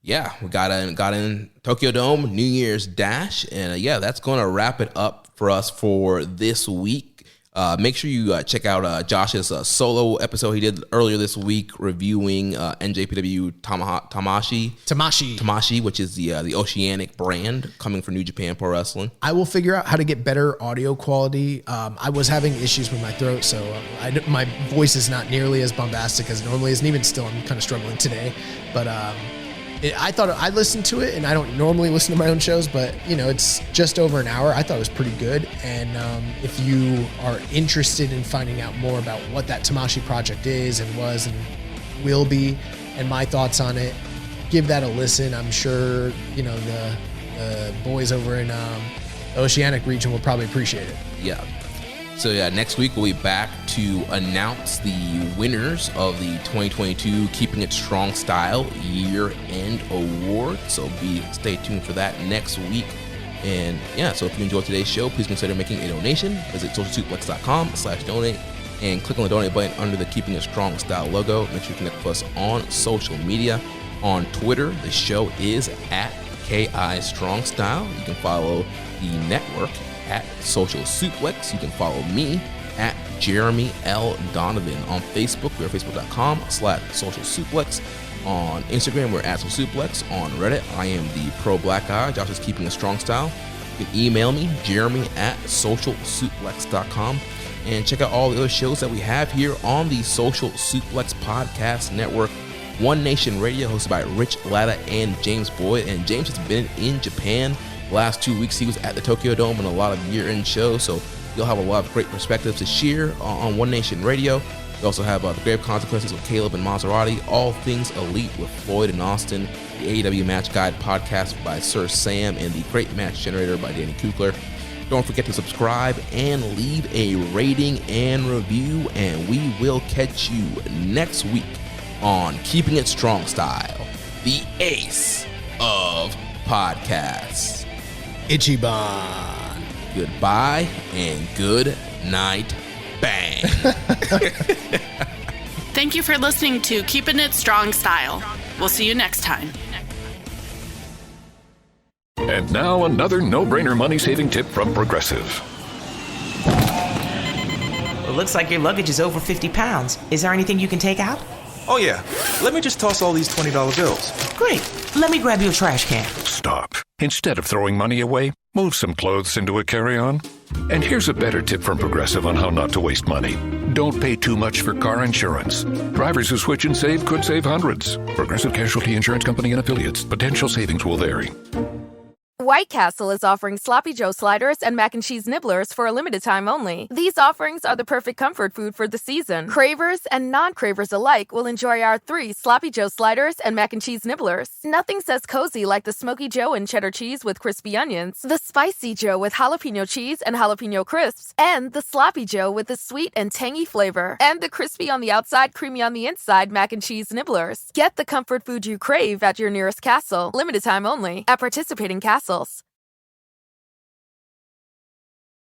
yeah, we got in Tokyo Dome, New Year's Dash, and that's going to wrap it up for us for this week. Make sure you check out Josh's solo episode he did earlier this week reviewing NJPW Tamashi, which is the Oceanic brand coming from New Japan Pro Wrestling. I will figure out how to get better audio quality. I was having issues with my throat, so my voice is not nearly as bombastic as it normally is, and even still, I'm kind of struggling today. But I thought I listened to it, and I don't normally listen to my own shows, but it's just over an hour. I thought it was pretty good. And if you are interested in finding out more about what that Tamashi project is and was and will be, and my thoughts on it, give that a listen. I'm sure the boys over in the Oceanic region will probably appreciate it. Yeah. So next week we'll be back to announce the winners of the 2022 Keepin It Strong Style Year-End Award. So stay tuned for that next week. And so if you enjoyed today's show, please consider making a donation. Visit socialsuplex.com/donate and click on the donate button under the Keepin It Strong Style logo. Make sure you connect with us on social media. On Twitter, the show is at KI Strong Style. You can follow the network at Social Suplex. You can follow me at Jeremy L. Donovan. On Facebook, we're facebook.com/Social Suplex. On Instagram, we're at Social Suplex. On Reddit, I am the Pro Black Guy. Josh is Keeping a Strong Style. You can email me, Jeremy at socialsuplex.com. And check out all the other shows that we have here on the Social Suplex Podcast Network. One Nation Radio, hosted by Rich Latta and James Boyd. And James has been in Japan. Last 2 weeks he was at the Tokyo Dome and a lot of year-end shows, so you'll have a lot of great perspectives to share on One Nation Radio. We also have The Grave Consequences with Caleb and Maserati, All Things Elite with Floyd and Austin, the AEW Match Guide podcast by Sir Sam, and the Great Match Generator by Danny Kukler. Don't forget to subscribe and leave a rating and review, and we will catch you next week on Keeping It Strong Style, the ace of podcasts. Ichiban. Goodbye and good night. Bang. Thank you for listening to Keepin' It Strong Style. We'll see you next time. And now another no-brainer money-saving tip from Progressive. It looks like your luggage is over 50 pounds. Is there anything you can take out? Oh, yeah. Let me just toss all these $20 bills. Great. Let me grab you a trash can. Stop. Instead of throwing money away, move some clothes into a carry-on. And here's a better tip from Progressive on how not to waste money. Don't pay too much for car insurance. Drivers who switch and save could save hundreds. Progressive Casualty Insurance Company and Affiliates. Potential savings will vary. White Castle is offering Sloppy Joe sliders and mac and cheese nibblers for a limited time only. These offerings are the perfect comfort food for the season. Cravers and non-cravers alike will enjoy our 3 Sloppy Joe sliders and mac and cheese nibblers. Nothing says cozy like the Smoky Joe and cheddar cheese with crispy onions, the Spicy Joe with jalapeno cheese and jalapeno crisps, and the Sloppy Joe with the sweet and tangy flavor, and the crispy on the outside, creamy on the inside mac and cheese nibblers. Get the comfort food you crave at your nearest Castle. Limited time only at participating Castles.